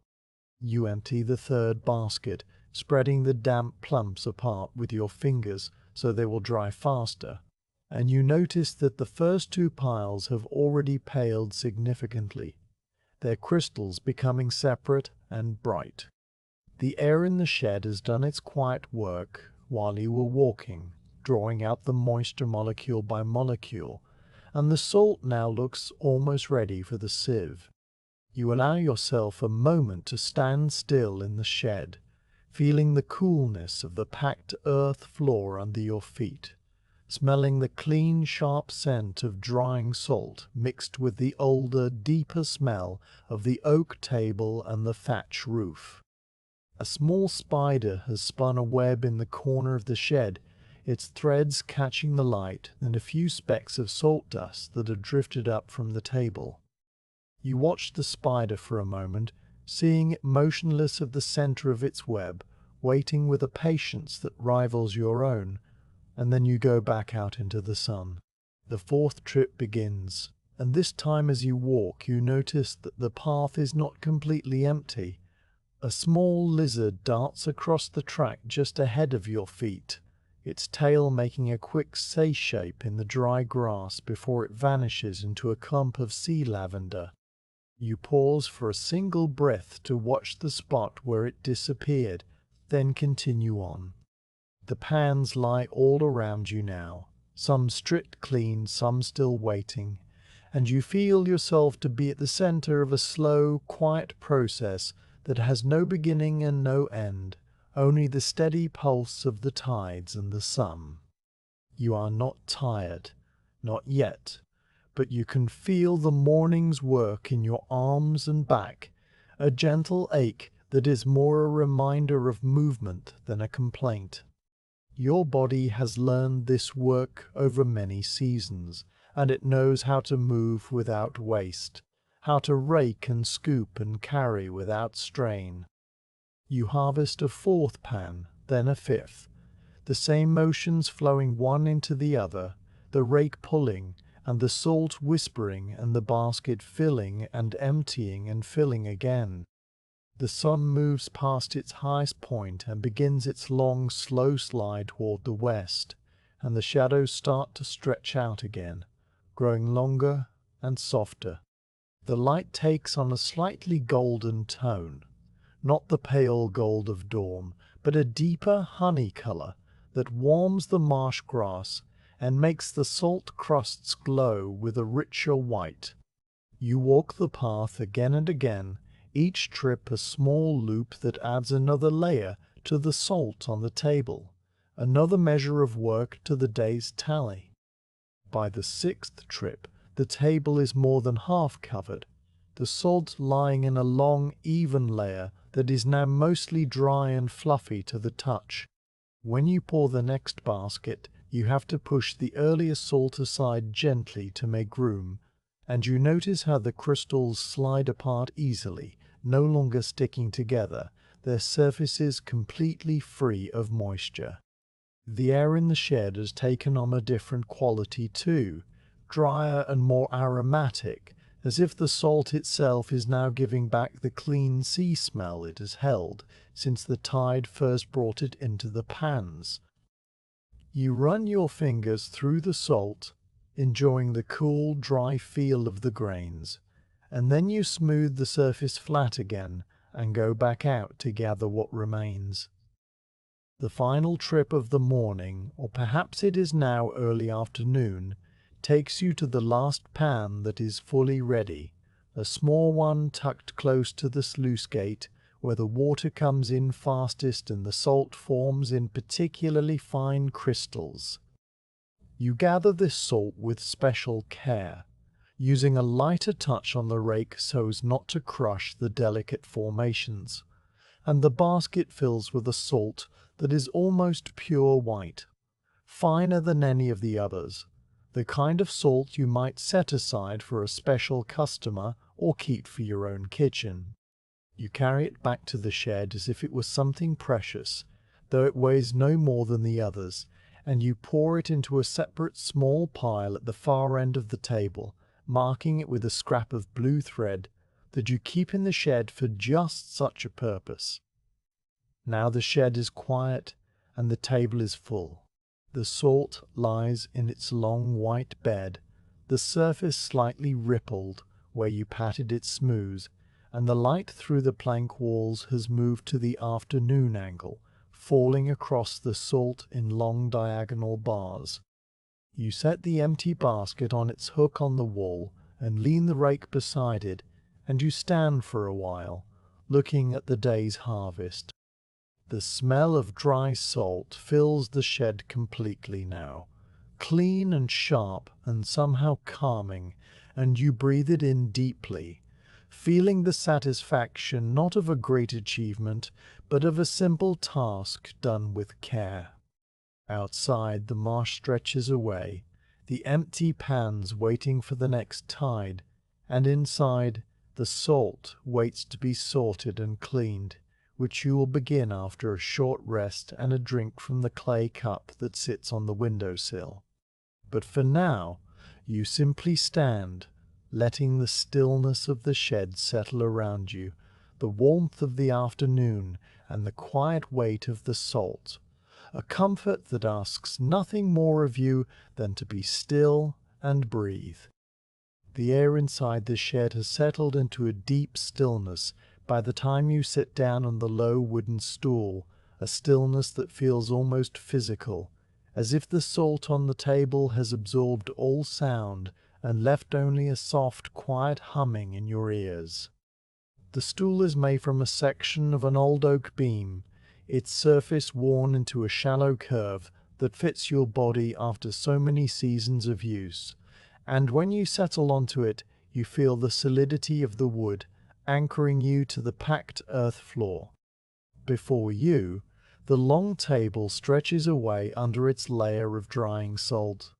You empty the third basket, spreading the damp plumps apart with your fingers so they will dry faster, and you notice that the first two piles have already paled significantly, their crystals becoming separate and bright. The air in the shed has done its quiet work while you were walking, drawing out the moisture molecule by molecule, and the salt now looks almost ready for the sieve. You allow yourself a moment to stand still in the shed, feeling the coolness of the packed earth floor under your feet, smelling the clean, sharp scent of drying salt mixed with the older, deeper smell of the oak table and the thatch roof. A small spider has spun a web in the corner of the shed, its threads catching the light and a few specks of salt dust that have drifted up from the table. You watch the spider for a moment, seeing it motionless at the center of its web, waiting with a patience that rivals your own, and then you go back out into the sun. The fourth trip begins, and this time as you walk you notice that the path is not completely empty. A small lizard darts across the track just ahead of your feet, its tail making a quick C shape in the dry grass before it vanishes into a clump of sea lavender. You pause for a single breath to watch the spot where it disappeared, then continue on. The pans lie all around you now, some stripped clean, some still waiting, and you feel yourself to be at the center of a slow, quiet process that has no beginning and no end, only the steady pulse of the tides and the sun. You are not tired, not yet, but you can feel the morning's work in your arms and back, a gentle ache that is more a reminder of movement than a complaint. Your body has learned this work over many seasons, and it knows how to move without waste, how to rake and scoop and carry without strain. You harvest a fourth pan, then a fifth, the same motions flowing one into the other, the rake pulling, and the salt whispering, and the basket filling and emptying and filling again. The sun moves past its highest point and begins its long, slow slide toward the west, and the shadows start to stretch out again, growing longer and softer. The light takes on a slightly golden tone, not the pale gold of dawn, but a deeper honey color that warms the marsh grass and makes the salt crusts glow with a richer white. You walk the path again and again, each trip a small loop that adds another layer to the salt on the table, another measure of work to the day's tally. By the sixth trip, the table is more than half covered, the salt lying in a long, even layer that is now mostly dry and fluffy to the touch. When you pour the next basket, you have to push the earlier salt aside gently to make room, and you notice how the crystals slide apart easily, no longer sticking together, their surfaces completely free of moisture. The air in the shed has taken on a different quality too, drier and more aromatic, as if the salt itself is now giving back the clean sea smell it has held since the tide first brought it into the pans. You run your fingers through the salt, enjoying the cool, dry feel of the grains, and then you smooth the surface flat again and go back out to gather what remains. The final trip of the morning, or perhaps it is now early afternoon, takes you to the last pan that is fully ready, a small one tucked close to the sluice gate, where the water comes in fastest and the salt forms in particularly fine crystals. You gather this salt with special care, using a lighter touch on the rake so as not to crush the delicate formations, and the basket fills with a salt that is almost pure white, finer than any of the others, the kind of salt you might set aside for a special customer or keep for your own kitchen. You carry it back to the shed as if it was something precious, though it weighs no more than the others, and you pour it into a separate small pile at the far end of the table, marking it with a scrap of blue thread that you keep in the shed for just such a purpose. Now the shed is quiet and the table is full. The salt lies in its long white bed, the surface slightly rippled where you patted it smooth, and the light through the plank walls has moved to the afternoon angle, falling across the salt in long diagonal bars. You set the empty basket on its hook on the wall and lean the rake beside it, and you stand for a while, looking at the day's harvest. The smell of dry salt fills the shed completely now, clean and sharp and somehow calming, and you breathe it in deeply, feeling the satisfaction not of a great achievement, but of a simple task done with care. Outside, the marsh stretches away, the empty pans waiting for the next tide, and inside, the salt waits to be sorted and cleaned, which you will begin after a short rest and a drink from the clay cup that sits on the windowsill. But for now, you simply stand, letting the stillness of the shed settle around you, the warmth of the afternoon, and the quiet weight of the salt, a comfort that asks nothing more of you than to be still and breathe. The air inside the shed has settled into a deep stillness by the time you sit down on the low wooden stool, a stillness that feels almost physical, as if the salt on the table has absorbed all sound and left only a soft, quiet humming in your ears. The stool is made from a section of an old oak beam, its surface worn into a shallow curve that fits your body after so many seasons of use, and when you settle onto it, you feel the solidity of the wood anchoring you to the packed earth floor. Before you, the long table stretches away under its layer of drying salt.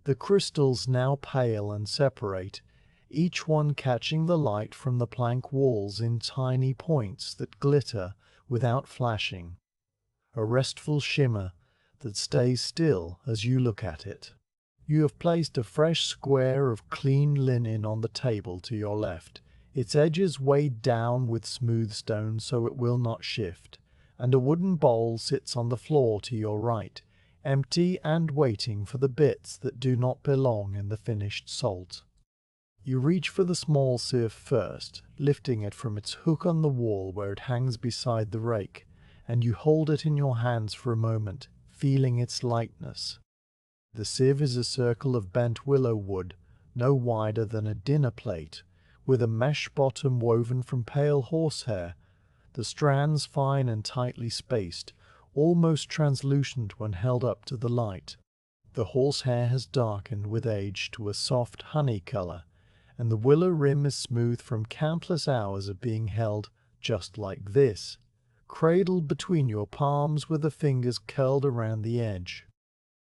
The crystals now pale and separate, each one catching the light from the plank walls in tiny points that glitter without flashing, a restful shimmer that stays still as you look at it. You have placed a fresh square of clean linen on the table to your left, its edges weighed down with smooth stone so it will not shift, and a wooden bowl sits on the floor to your right, empty and waiting for the bits that do not belong in the finished salt. You reach for the small sieve first, lifting it from its hook on the wall where it hangs beside the rake, and you hold it in your hands for a moment, feeling its lightness. The sieve is a circle of bent willow wood, no wider than a dinner plate, with a mesh bottom woven from pale horsehair, the strands fine and tightly spaced, almost translucent when held up to the light. The horsehair has darkened with age to a soft honey color, and the willow rim is smooth from countless hours of being held just like this, cradled between your palms with the fingers curled around the edge.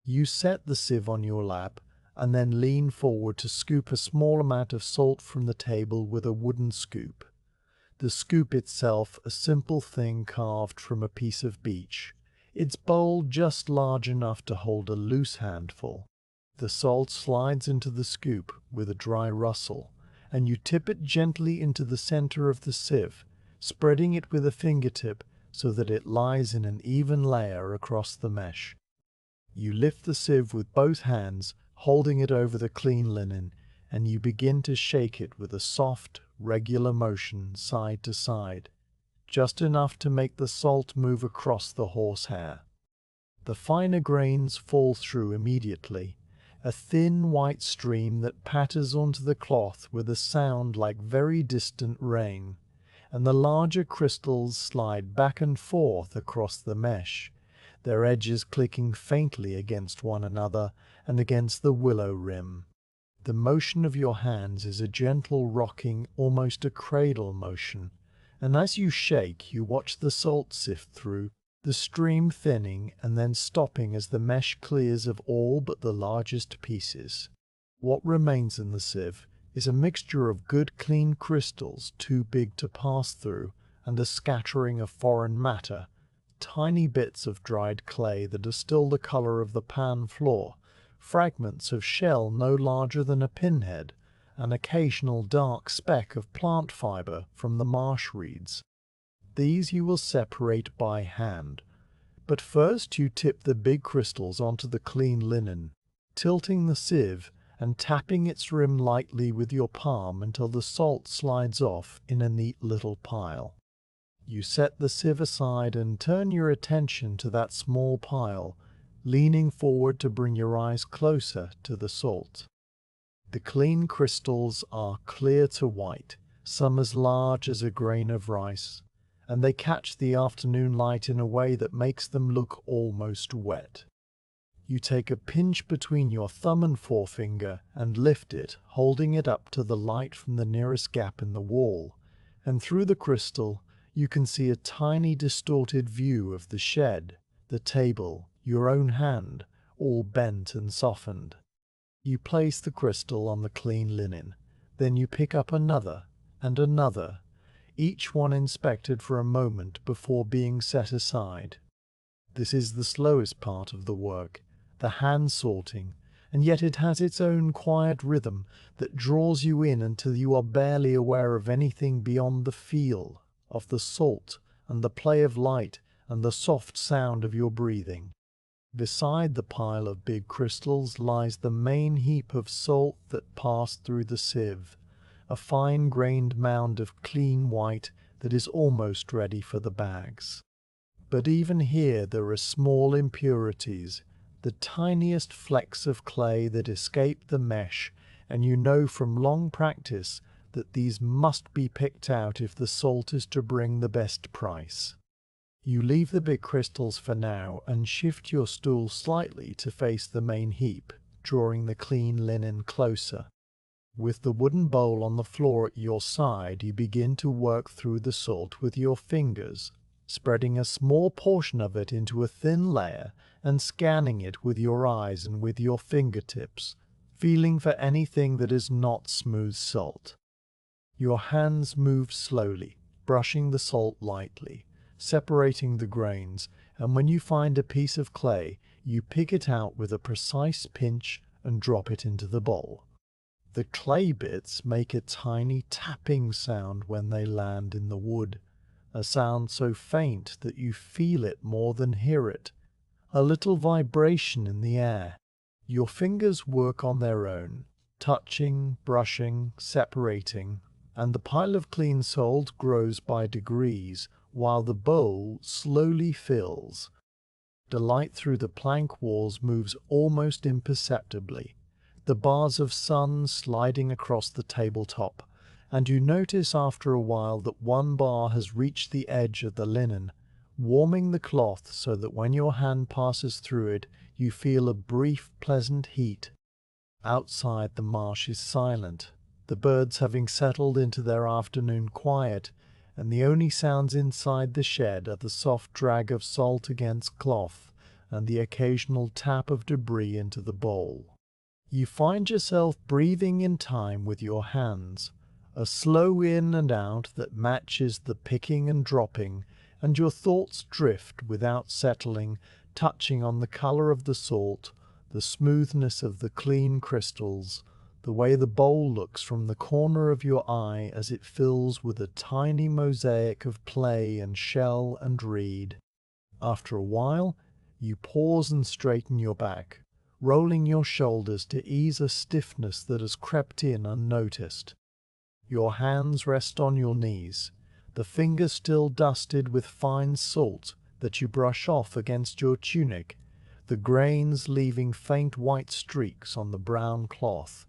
You set the sieve on your lap, and then lean forward to scoop a small amount of salt from the table with a wooden scoop. The scoop itself a simple thing carved from a piece of beech, its bowl just large enough to hold a loose handful. The salt slides into the scoop with a dry rustle, and you tip it gently into the center of the sieve, spreading it with a fingertip so that it lies in an even layer across the mesh. You lift the sieve with both hands, holding it over the clean linen, and you begin to shake it with a soft, regular motion side to side, just enough to make the salt move across the horsehair. The finer grains fall through immediately, a thin white stream that patters onto the cloth with a sound like very distant rain, and the larger crystals slide back and forth across the mesh, their edges clicking faintly against one another and against the willow rim. The motion of your hands is a gentle rocking, almost a cradle motion, and as you shake, you watch the salt sift through, the stream thinning and then stopping as the mesh clears of all but the largest pieces. What remains in the sieve, is a mixture of good clean crystals too big to pass through and a scattering of foreign matter, tiny bits of dried clay that are still the color of the pan floor, fragments of shell no larger than a pinhead, an occasional dark speck of plant fiber from the marsh reeds. These you will separate by hand, but first you tip the big crystals onto the clean linen, tilting the sieve and tapping its rim lightly with your palm until the salt slides off in a neat little pile. You set the sieve aside and turn your attention to that small pile, leaning forward to bring your eyes closer to the salt. The clean crystals are clear to white, some as large as a grain of rice, and they catch the afternoon light in a way that makes them look almost wet. You take a pinch between your thumb and forefinger and lift it, holding it up to the light from the nearest gap in the wall, and through the crystal you can see a tiny distorted view of the shed, the table, your own hand, all bent and softened. You place the crystal on the clean linen, then you pick up another and another, each one inspected for a moment before being set aside. This is the slowest part of the work, the hand sorting, and yet it has its own quiet rhythm that draws you in until you are barely aware of anything beyond the feel of the salt and the play of light and the soft sound of your breathing. Beside the pile of big crystals lies the main heap of salt that passed through the sieve, a fine-grained mound of clean white that is almost ready for the bags. But even here there are small impurities, the tiniest flecks of clay that escape the mesh, and you know from long practice that these must be picked out if the salt is to bring the best price. You leave the big crystals for now and shift your stool slightly to face the main heap, drawing the clean linen closer. With the wooden bowl on the floor at your side, you begin to work through the salt with your fingers, spreading a small portion of it into a thin layer and scanning it with your eyes and with your fingertips, feeling for anything that is not smooth salt. Your hands move slowly, brushing the salt lightly, separating the grains, and when you find a piece of clay, you pick it out with a precise pinch and drop it into the bowl. The clay bits make a tiny tapping sound when they land in the wood, a sound so faint that you feel it more than hear it, a little vibration in the air. Your fingers work on their own, touching, brushing, separating, and the pile of clean salt grows by degrees, while the bowl slowly fills. The light through the plank walls moves almost imperceptibly, the bars of sun sliding across the tabletop, and you notice after a while that one bar has reached the edge of the linen, warming the cloth so that when your hand passes through it, you feel a brief, pleasant heat. Outside the marsh is silent, the birds having settled into their afternoon quiet, and the only sounds inside the shed are the soft drag of salt against cloth and the occasional tap of debris into the bowl. You find yourself breathing in time with your hands, a slow in and out that matches the picking and dropping, and your thoughts drift without settling, touching on the color of the salt, the smoothness of the clean crystals, the way the bowl looks from the corner of your eye as it fills with a tiny mosaic of play and shell and reed. After a while, you pause and straighten your back, rolling your shoulders to ease a stiffness that has crept in unnoticed. Your hands rest on your knees, the fingers still dusted with fine salt that you brush off against your tunic, the grains leaving faint white streaks on the brown cloth.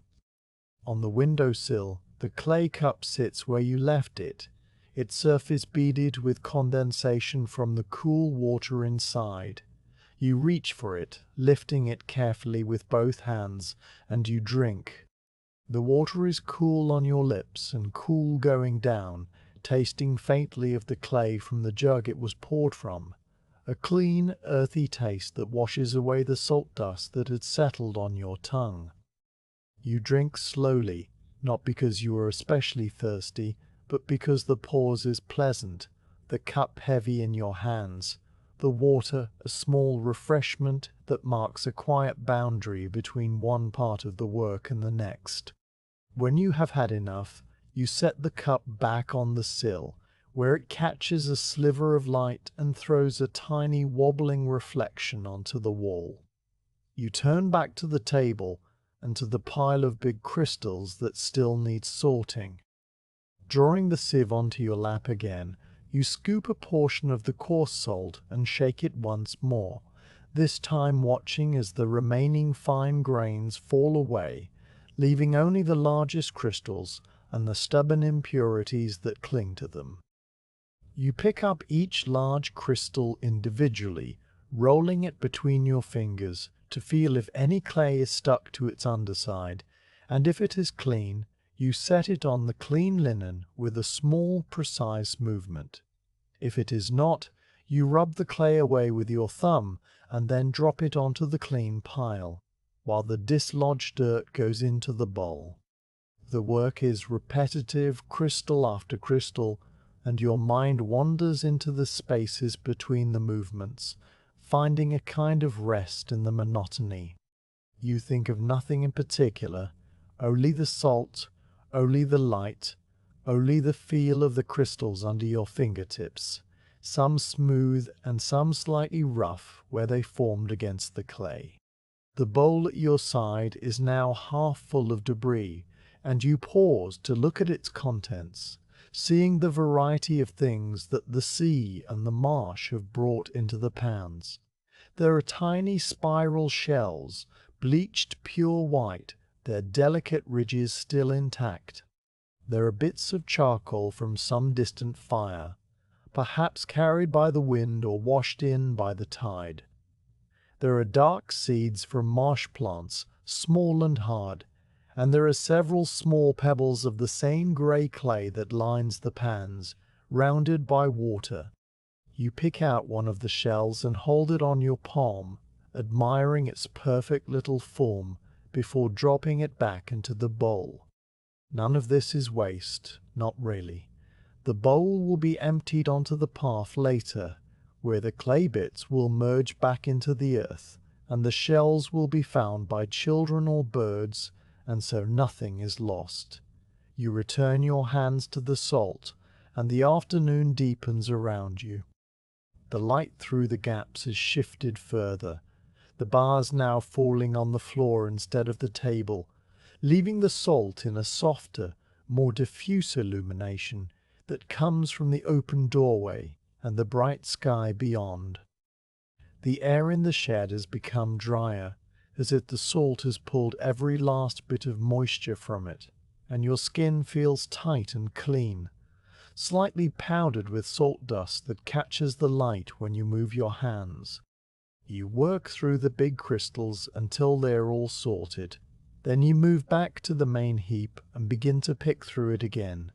On the windowsill, the clay cup sits where you left it, its surface beaded with condensation from the cool water inside. You reach for it, lifting it carefully with both hands, and you drink. The water is cool on your lips and cool going down, tasting faintly of the clay from the jug it was poured from, a clean, earthy taste that washes away the salt dust that had settled on your tongue. You drink slowly, not because you are especially thirsty, but because the pause is pleasant, the cup heavy in your hands, the water a small refreshment that marks a quiet boundary between one part of the work and the next. When you have had enough, you set the cup back on the sill, where it catches a sliver of light and throws a tiny wobbling reflection onto the wall. You turn back to the table and to the pile of big crystals that still needs sorting. Drawing the sieve onto your lap again, you scoop a portion of the coarse salt and shake it once more, this time watching as the remaining fine grains fall away, leaving only the largest crystals and the stubborn impurities that cling to them. You pick up each large crystal individually, rolling it between your fingers to feel if any clay is stuck to its underside, and if it is clean, you set it on the clean linen with a small, precise movement. If it is not, you rub the clay away with your thumb and then drop it onto the clean pile, while the dislodged dirt goes into the bowl. The work is repetitive, crystal after crystal, and your mind wanders into the spaces between the movements, finding a kind of rest in the monotony. You think of nothing in particular, only the salt, only the light, only the feel of the crystals under your fingertips, some smooth and some slightly rough where they formed against the clay. The bowl at your side is now half full of debris, and you pause to look at its contents, seeing the variety of things that the sea and the marsh have brought into the pans. There are tiny spiral shells, bleached pure white, their delicate ridges still intact. There are bits of charcoal from some distant fire, perhaps carried by the wind or washed in by the tide. There are dark seeds from marsh plants, small and hard, and there are several small pebbles of the same grey clay that lines the pans, rounded by water. You pick out one of the shells and hold it on your palm, admiring its perfect little form before dropping it back into the bowl. None of this is waste, not really. The bowl will be emptied onto the path later, where the clay bits will merge back into the earth, and the shells will be found by children or birds, and so nothing is lost. You return your hands to the salt, and the afternoon deepens around you. The light through the gaps is shifted further, the bars now falling on the floor instead of the table, leaving the salt in a softer, more diffuse illumination that comes from the open doorway and the bright sky beyond. The air in the shed has become drier, as if the salt has pulled every last bit of moisture from it, and your skin feels tight and clean, slightly powdered with salt dust that catches the light when you move your hands. You work through the big crystals until they are all sorted. Then you move back to the main heap and begin to pick through it again,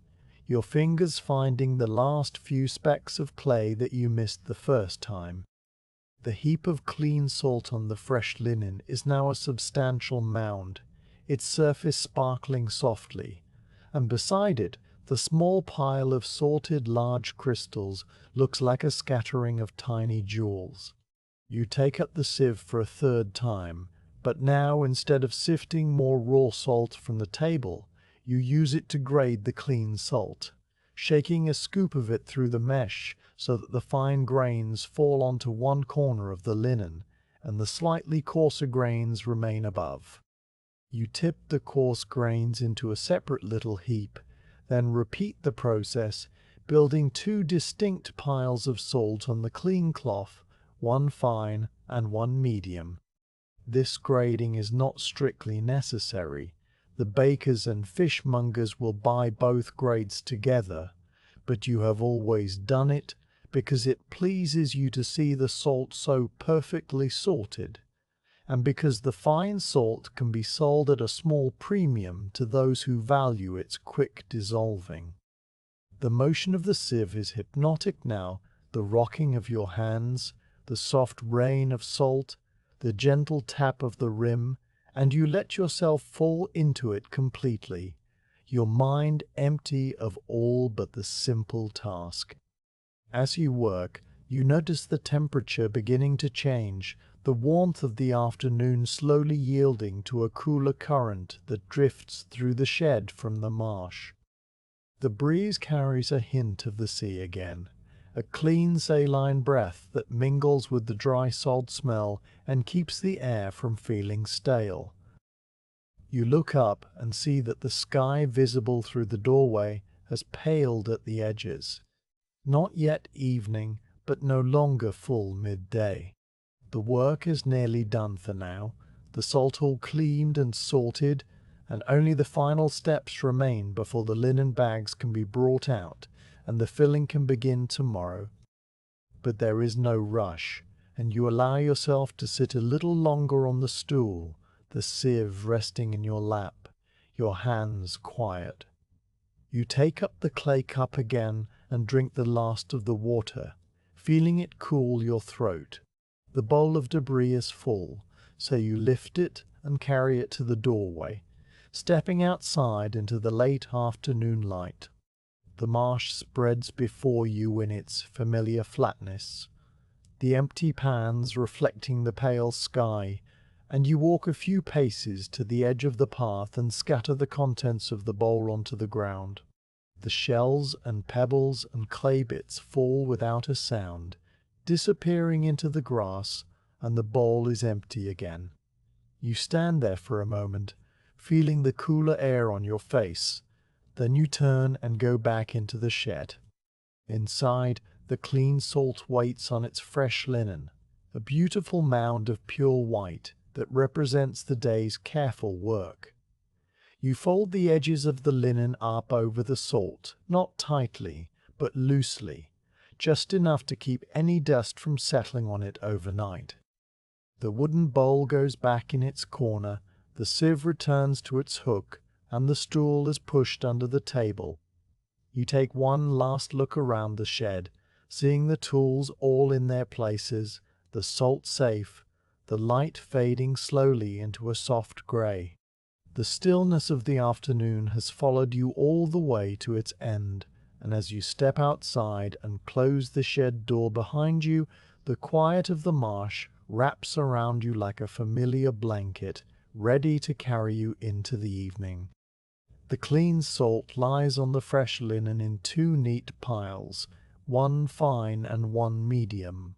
your fingers finding the last few specks of clay that you missed the first time. The heap of clean salt on the fresh linen is now a substantial mound, its surface sparkling softly, and beside it the small pile of sorted large crystals looks like a scattering of tiny jewels. You take up the sieve for a third time, but now instead of sifting more raw salt from the table, you use it to grade the clean salt, shaking a scoop of it through the mesh so that the fine grains fall onto one corner of the linen, and the slightly coarser grains remain above. You tip the coarse grains into a separate little heap, then repeat the process, building two distinct piles of salt on the clean cloth, one fine and one medium. This grading is not strictly necessary. The bakers and fishmongers will buy both grades together, but you have always done it because it pleases you to see the salt so perfectly sorted, and because the fine salt can be sold at a small premium to those who value its quick dissolving. The motion of the sieve is hypnotic now, the rocking of your hands, the soft rain of salt, the gentle tap of the rim, and you let yourself fall into it completely. your mind empty of all but the simple task. As you work, you notice the temperature beginning to change, the warmth of the afternoon slowly yielding to a cooler current that drifts through the shed from the marsh. The breeze carries a hint of the sea again, a clean saline breath that mingles with the dry salt smell and keeps the air from feeling stale. You look up and see that the sky visible through the doorway has paled at the edges. Not yet evening, but no longer full midday. The work is nearly done for now, the salt all cleaned and sorted, and only the final steps remain before the linen bags can be brought out and the filling can begin tomorrow. But there is no rush, and you allow yourself to sit a little longer on the stool, the sieve resting in your lap, your hands quiet. You take up the clay cup again and drink the last of the water, feeling it cool your throat. The bowl of debris is full, so you lift it and carry it to the doorway, stepping outside into the late afternoon light. The marsh spreads before you in its familiar flatness, the empty pans reflecting the pale sky, and you walk a few paces to the edge of the path and scatter the contents of the bowl onto the ground. The shells and pebbles and clay bits fall without a sound, disappearing into the grass, and the bowl is empty again. You stand there for a moment, feeling the cooler air on your face. Then you turn and go back into the shed. Inside, the clean salt waits on its fresh linen, a beautiful mound of pure white that represents the day's careful work. You fold the edges of the linen up over the salt, not tightly, but loosely, just enough to keep any dust from settling on it overnight. The wooden bowl goes back in its corner, the sieve returns to its hook, and the stool is pushed under the table. You take one last look around the shed, seeing the tools all in their places, the salt safe, the light fading slowly into a soft grey. The stillness of the afternoon has followed you all the way to its end, and as you step outside and close the shed door behind you, the quiet of the marsh wraps around you like a familiar blanket, ready to carry you into the evening. The clean salt lies on the fresh linen in two neat piles, one fine and one medium,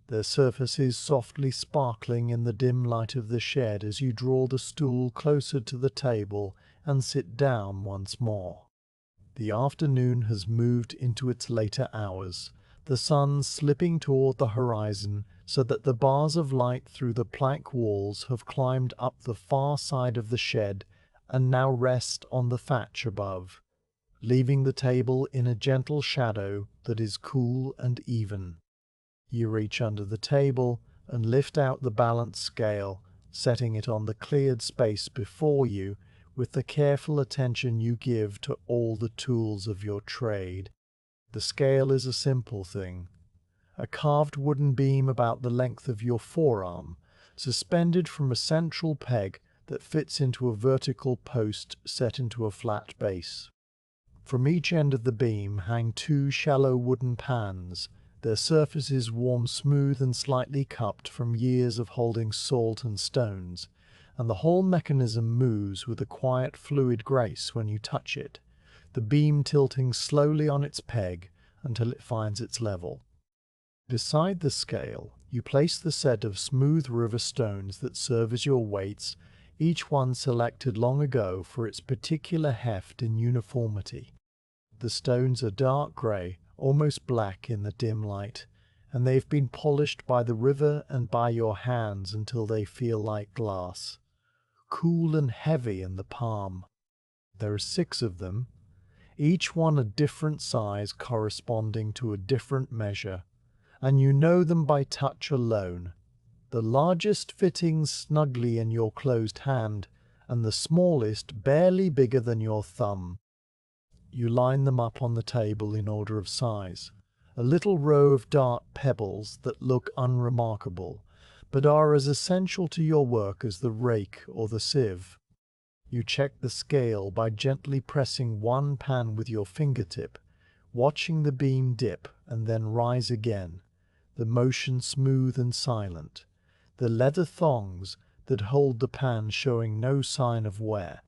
their surfaces softly sparkling in the dim light of the shed as you draw the stool closer to the table and sit down once more. The afternoon has moved into its later hours, the sun slipping toward the horizon so that the bars of light through the plank walls have climbed up the far side of the shed and now rest on the thatch above, leaving the table in a gentle shadow that is cool and even. You reach under the table and lift out the balance scale, setting it on the cleared space before you with the careful attention you give to all the tools of your trade. The scale is a simple thing, a carved wooden beam about the length of your forearm, suspended from a central peg that fits into a vertical post set into a flat base. From each end of the beam hang two shallow wooden pans, their surfaces worn smooth and slightly cupped from years of holding salt and stones, and the whole mechanism moves with a quiet fluid grace when you touch it, the beam tilting slowly on its peg until it finds its level. Beside the scale, you place the set of smooth river stones that serve as your weights, each one selected long ago for its particular heft and uniformity. The stones are dark grey, almost black in the dim light, and they've been polished by the river and by your hands until they feel like glass, cool and heavy in the palm. There are 6 of them, each one a different size corresponding to a different measure, and you know them by touch alone, the largest fitting snugly in your closed hand, and the smallest barely bigger than your thumb. You line them up on the table in order of size, a little row of dark pebbles that look unremarkable, but are as essential to your work as the rake or the sieve. You check the scale by gently pressing one pan with your fingertip, watching the beam dip and then rise again, the motion smooth and silent, the leather thongs that hold the pan showing no sign of wear.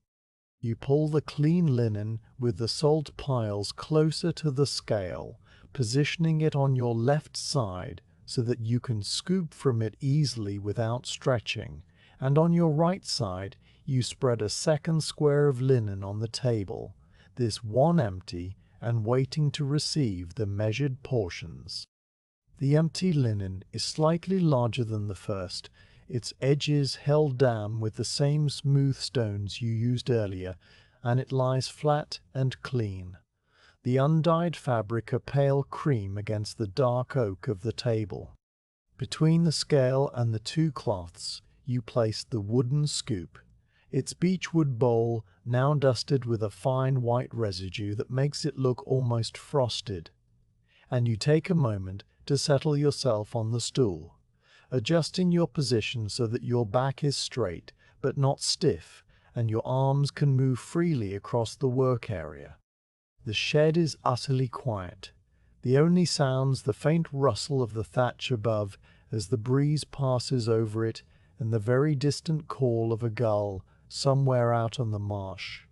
You pull the clean linen with the salt piles closer to the scale, positioning it on your left side so that you can scoop from it easily without stretching, and on your right side you spread a second square of linen on the table, this one empty and waiting to receive the measured portions. The empty linen is slightly larger than the first, its edges held down with the same smooth stones you used earlier, and it lies flat and clean. The undyed fabric a pale cream against the dark oak of the table. Between the scale and the two cloths you place the wooden scoop, its beechwood bowl now dusted with a fine white residue that makes it look almost frosted, and you take a moment to settle yourself on the stool, adjusting your position so that your back is straight but not stiff and your arms can move freely across the work area. The shed is utterly quiet. The only sounds the faint rustle of the thatch above as the breeze passes over it and the very distant call of a gull somewhere out on the marsh.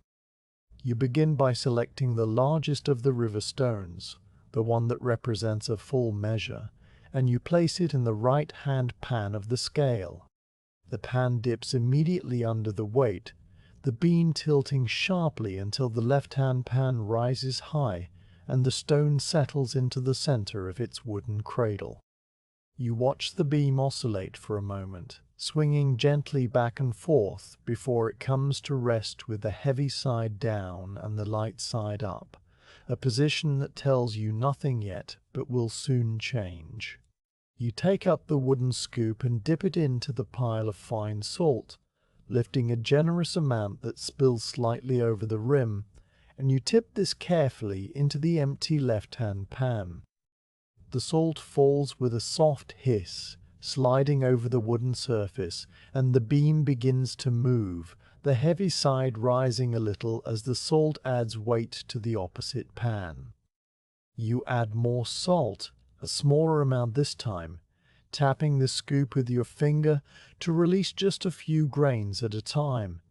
You begin by selecting the largest of the river stones, the one that represents a full measure, and you place it in the right-hand pan of the scale. The pan dips immediately under the weight, the beam tilting sharply until the left-hand pan rises high and the stone settles into the center of its wooden cradle. You watch the beam oscillate for a moment, swinging gently back and forth before it comes to rest with the heavy side down and the light side up, a position that tells you nothing yet but will soon change. You take up the wooden scoop and dip it into the pile of fine salt, lifting a generous amount that spills slightly over the rim, and you tip this carefully into the empty left-hand pan. The salt falls with a soft hiss, sliding over the wooden surface, and the beam begins to move, the heavy side rising a little as the salt adds weight to the opposite pan. You add more salt, a smaller amount this time, tapping the scoop with your finger to release just a few grains at a time,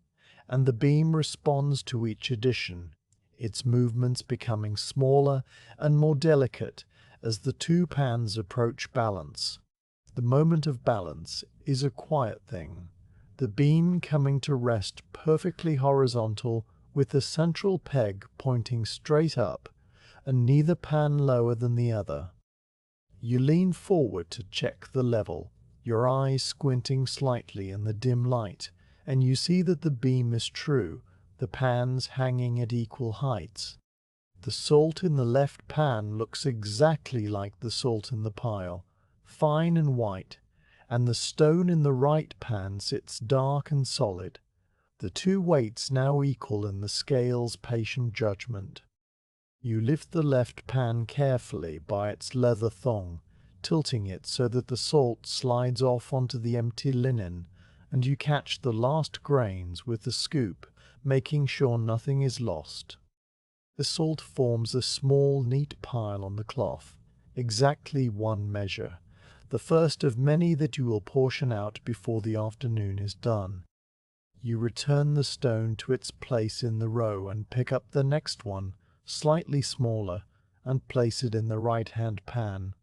and the beam responds to each addition, its movements becoming smaller and more delicate as the two pans approach balance. The moment of balance is a quiet thing, the beam coming to rest perfectly horizontal with the central peg pointing straight up, and neither pan lower than the other. You lean forward to check the level, your eyes squinting slightly in the dim light, and you see that the beam is true, the pans hanging at equal heights. The salt in the left pan looks exactly like the salt in the pile, fine and white, and the stone in the right pan sits dark and solid, the two weights now equal in the scale's patient judgment. You lift the left pan carefully by its leather thong, tilting it so that the salt slides off onto the empty linen, and you catch the last grains with the scoop, making sure nothing is lost. The salt forms a small, neat pile on the cloth, exactly one measure, the first of many that you will portion out before the afternoon is done. You return the stone to its place in the row and pick up the next one, slightly smaller, and place it in the right-hand pan.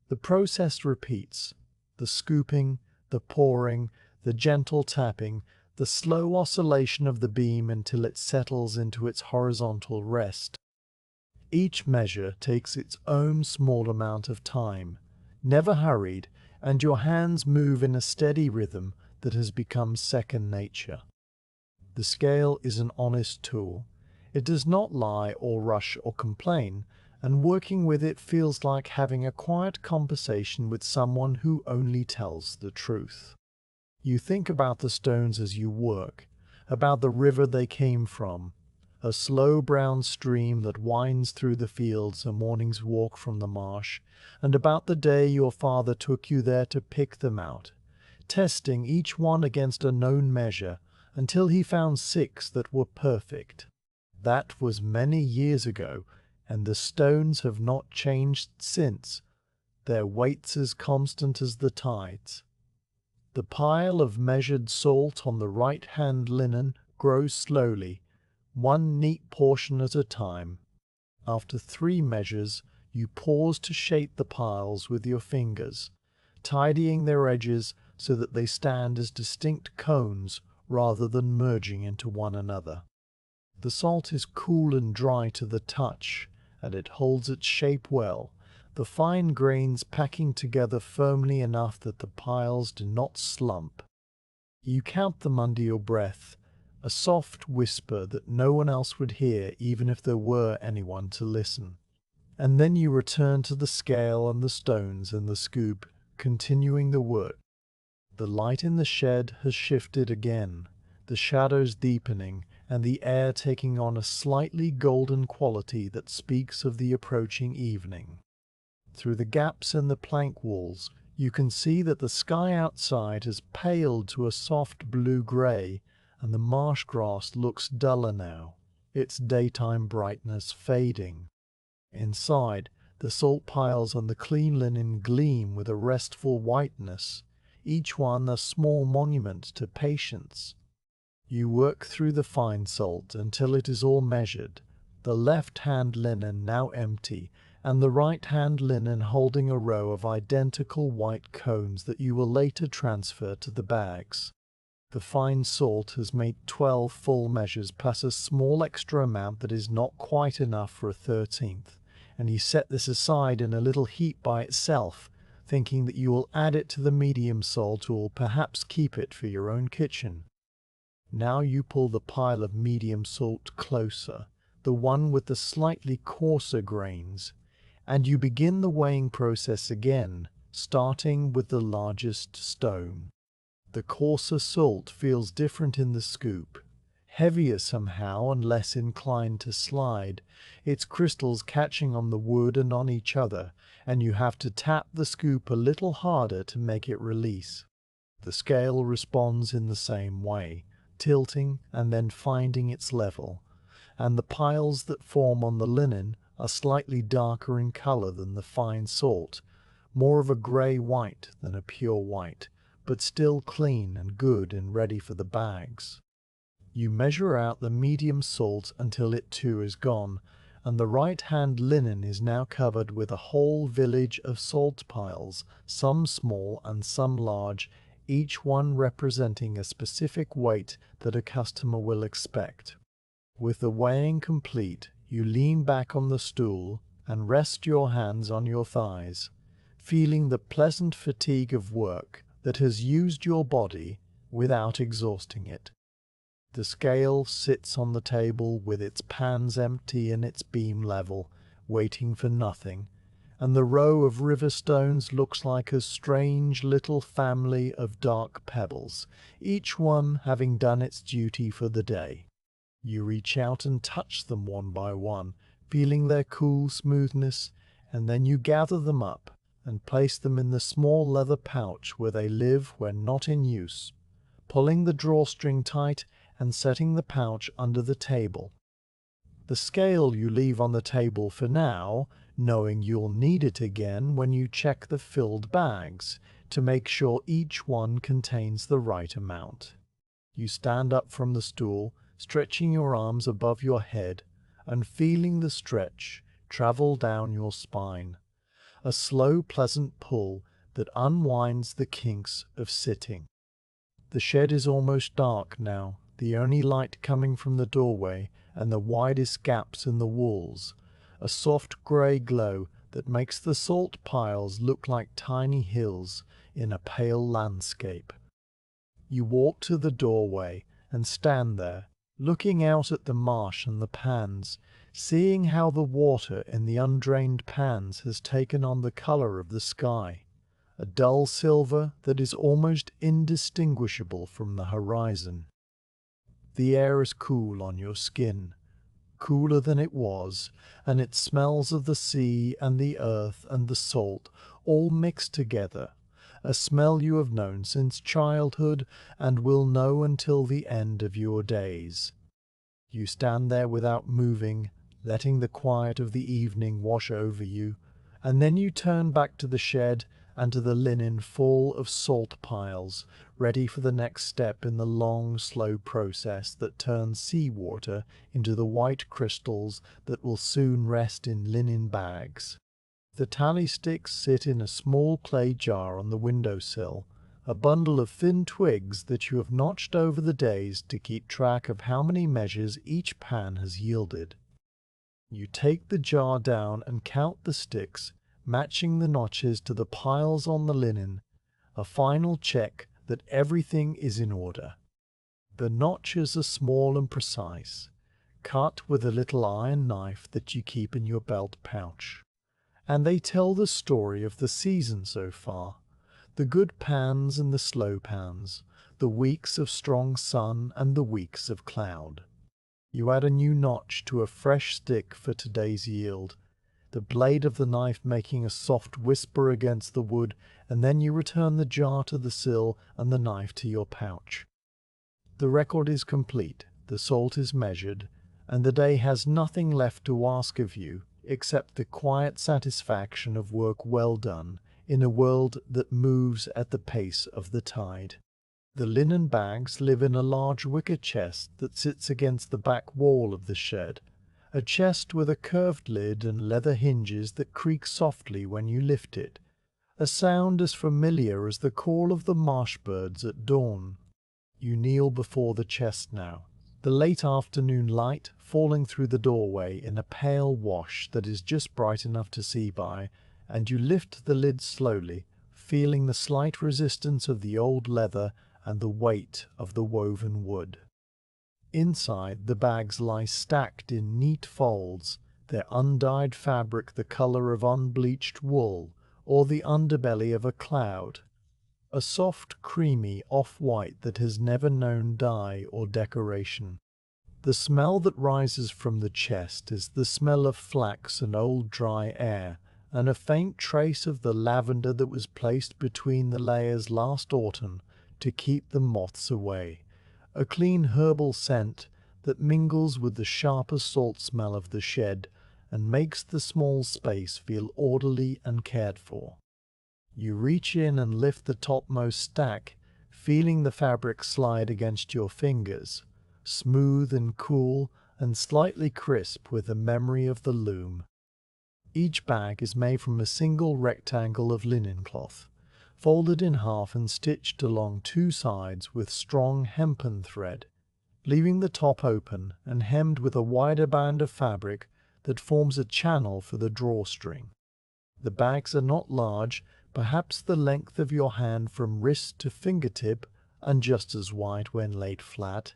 The process repeats, the scooping, the pouring, the gentle tapping, the slow oscillation of the beam until it settles into its horizontal rest. Each measure takes its own small amount of time, never hurried, and your hands move in a steady rhythm that has become second nature. The scale is an honest tool. It does not lie or rush or complain, and working with it feels like having a quiet conversation with someone who only tells the truth. You think about the stones as you work, about the river they came from, a slow brown stream that winds through the fields a morning's walk from the marsh, and about the day your father took you there to pick them out, testing each one against a known measure, until he found 6 that were perfect. That was many years ago, and the stones have not changed since, their weights as constant as the tides. The pile of measured salt on the right-hand linen grows slowly, one neat portion at a time. After 3 measures, you pause to shape the piles with your fingers, tidying their edges so that they stand as distinct cones rather than merging into one another. The salt is cool and dry to the touch, and it holds its shape well, the fine grains packing together firmly enough that the piles do not slump. You count them under your breath, a soft whisper that no one else would hear even if there were anyone to listen. And then you return to the scale and the stones and the scoop, continuing the work. The light in the shed has shifted again, the shadows deepening, and the air taking on a slightly golden quality that speaks of the approaching evening. Through the gaps in the plank walls, you can see that the sky outside has paled to a soft blue-grey, and the marsh grass looks duller now, its daytime brightness fading. Inside, the salt piles and the clean linen gleam with a restful whiteness, each one a small monument to patience. You work through the fine salt until it is all measured, the left-hand linen now empty, and the right-hand linen holding a row of identical white cones that you will later transfer to the bags. The fine salt has made 12 full measures plus a small extra amount that is not quite enough for a 13th, and you set this aside in a little heap by itself, thinking that you will add it to the medium salt or perhaps keep it for your own kitchen. Now you pull the pile of medium salt closer, the one with the slightly coarser grains, and you begin the weighing process again, starting with the largest stone. The coarser salt feels different in the scoop, heavier somehow and less inclined to slide, its crystals catching on the wood and on each other, and you have to tap the scoop a little harder to make it release. The scale responds in the same way, tilting and then finding its level, and the piles that form on the linen are slightly darker in color than the fine salt, more of a grey-white than a pure white, but still clean and good and ready for the bags. You measure out the medium salt until it too is gone, and the right-hand linen is now covered with a whole village of salt piles, some small and some large, each one representing a specific weight that a customer will expect. With the weighing complete, you lean back on the stool and rest your hands on your thighs, feeling the pleasant fatigue of work that has used your body without exhausting it. The scale sits on the table with its pans empty and its beam level, waiting for nothing, and the row of river stones looks like a strange little family of dark pebbles, each one having done its duty for the day. You reach out and touch them one by one, feeling their cool smoothness, and then you gather them up and place them in the small leather pouch where they live when not in use, pulling the drawstring tight and setting the pouch under the table. The scale you leave on the table for now, knowing you'll need it again when you check the filled bags to make sure each one contains the right amount. You stand up from the stool, stretching your arms above your head and feeling the stretch travel down your spine, a slow, pleasant pull that unwinds the kinks of sitting. The shed is almost dark now, the only light coming from the doorway and the widest gaps in the walls, a soft grey glow that makes the salt piles look like tiny hills in a pale landscape. You walk to the doorway and stand there, looking out at the marsh and the pans, seeing how the water in the undrained pans has taken on the color of the sky, a dull silver that is almost indistinguishable from the horizon. The air is cool on your skin, cooler than it was, and it smells of the sea and the earth and the salt all mixed together, a smell you have known since childhood and will know until the end of your days. You stand there without moving, letting the quiet of the evening wash over you, and then you turn back to the shed and to the linen full of salt piles, ready for the next step in the long, slow process that turns seawater into the white crystals that will soon rest in linen bags. The tally sticks sit in a small clay jar on the windowsill, a bundle of thin twigs that you have notched over the days to keep track of how many measures each pan has yielded. You take the jar down and count the sticks, matching the notches to the piles on the linen, a final check that everything is in order. The notches are small and precise, cut with a little iron knife that you keep in your belt pouch. And they tell the story of the season so far, the good pans and the slow pans, the weeks of strong sun and the weeks of cloud. You add a new notch to a fresh stick for today's yield, the blade of the knife making a soft whisper against the wood, and then you return the jar to the sill and the knife to your pouch. The record is complete, the salt is measured, and the day has nothing left to ask of you except the quiet satisfaction of work well done in a world that moves at the pace of the tide. The linen bags live in a large wicker chest that sits against the back wall of the shed, a chest with a curved lid and leather hinges that creak softly when you lift it, a sound as familiar as the call of the marsh birds at dawn. You kneel before the chest now, the late afternoon light falling through the doorway in a pale wash that is just bright enough to see by, and you lift the lid slowly, feeling the slight resistance of the old leather and the weight of the woven wood. Inside, the bags lie stacked in neat folds, their undyed fabric the color of unbleached wool or the underbelly of a cloud, a soft, creamy off-white that has never known dye or decoration. The smell that rises from the chest is the smell of flax and old dry air, and a faint trace of the lavender that was placed between the layers last autumn to keep the moths away, a clean herbal scent that mingles with the sharper salt smell of the shed and makes the small space feel orderly and cared for. You reach in and lift the topmost stack, feeling the fabric slide against your fingers, smooth and cool and slightly crisp with the memory of the loom. Each bag is made from a single rectangle of linen cloth, folded in half and stitched along two sides with strong hempen thread, leaving the top open and hemmed with a wider band of fabric that forms a channel for the drawstring. The bags are not large, perhaps the length of your hand from wrist to fingertip, and just as wide when laid flat,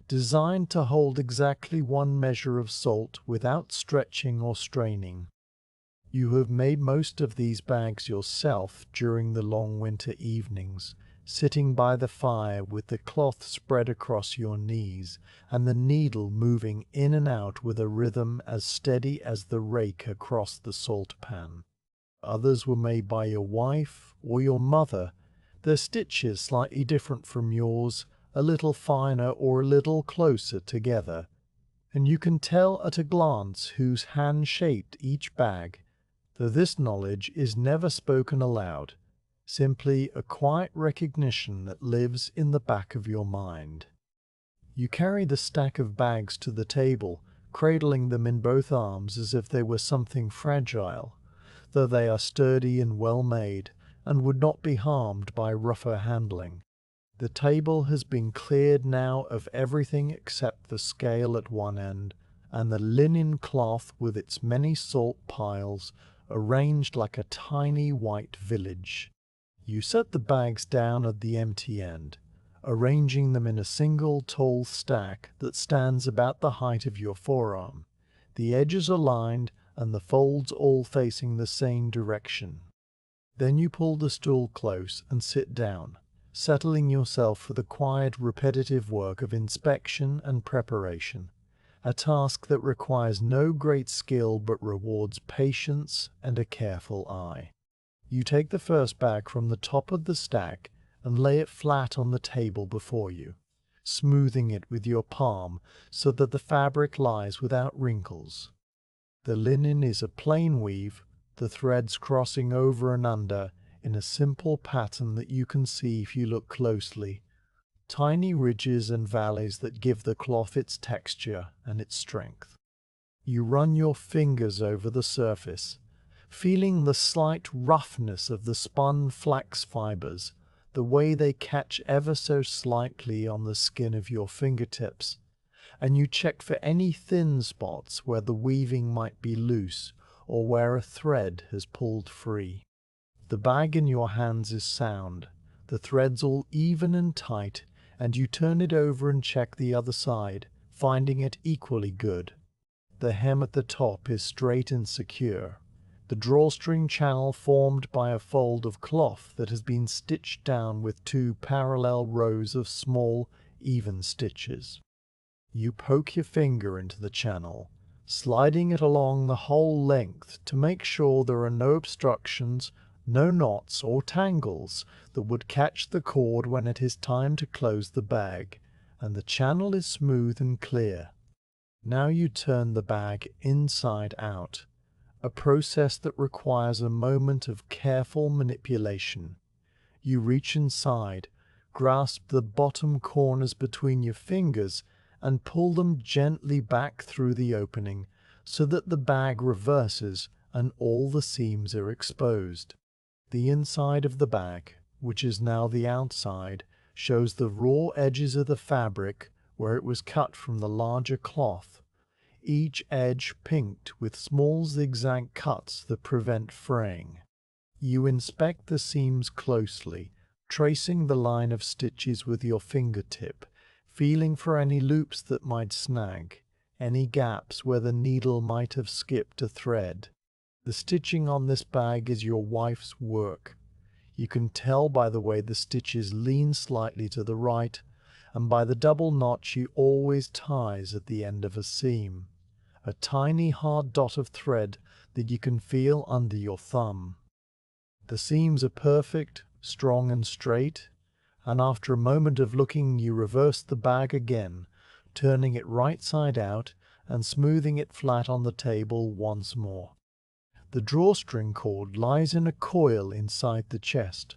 designed to hold exactly one measure of salt without stretching or straining. You have made most of these bags yourself during the long winter evenings, sitting by the fire with the cloth spread across your knees and the needle moving in and out with a rhythm as steady as the rake across the salt pan. Others were made by your wife or your mother, their stitches slightly different from yours, a little finer or a little closer together, and you can tell at a glance whose hand shaped each bag, though this knowledge is never spoken aloud, simply a quiet recognition that lives in the back of your mind. You carry the stack of bags to the table, cradling them in both arms as if they were something fragile, though they are sturdy and well made, and would not be harmed by rougher handling. The table has been cleared now of everything except the scale at one end, and the linen cloth with its many salt piles, arranged like a tiny white village. You set the bags down at the empty end, arranging them in a single tall stack that stands about the height of your forearm, the edges aligned and the folds all facing the same direction. Then you pull the stool close and sit down, settling yourself for the quiet, repetitive work of inspection and preparation, a task that requires no great skill but rewards patience and a careful eye. You take the first bag from the top of the stack and lay it flat on the table before you, smoothing it with your palm so that the fabric lies without wrinkles. The linen is a plain weave, the threads crossing over and under in a simple pattern that you can see if you look closely, tiny ridges and valleys that give the cloth its texture and its strength. You run your fingers over the surface, feeling the slight roughness of the spun flax fibers, the way they catch ever so slightly on the skin of your fingertips, and you check for any thin spots where the weaving might be loose or where a thread has pulled free. The bag in your hands is sound, the threads all even and tight, and you turn it over and check the other side, finding it equally good. The hem at the top is straight and secure, the drawstring channel formed by a fold of cloth that has been stitched down with two parallel rows of small, even stitches. You poke your finger into the channel, sliding it along the whole length to make sure there are no obstructions, no knots or tangles that would catch the cord when it is time to close the bag, and the channel is smooth and clear. Now you turn the bag inside out, a process that requires a moment of careful manipulation. You reach inside, grasp the bottom corners between your fingers, and pull them gently back through the opening so that the bag reverses and all the seams are exposed. The inside of the bag, which is now the outside, shows the raw edges of the fabric where it was cut from the larger cloth, each edge pinked with small zigzag cuts that prevent fraying. You inspect the seams closely, tracing the line of stitches with your fingertip, feeling for any loops that might snag, any gaps where the needle might have skipped a thread. The stitching on this bag is your wife's work. You can tell by the way the stitches lean slightly to the right, and by the double knot she always ties at the end of a seam, a tiny hard dot of thread that you can feel under your thumb. The seams are perfect, strong and straight, and after a moment of looking you reverse the bag again, turning it right side out and smoothing it flat on the table once more. The drawstring cord lies in a coil inside the chest,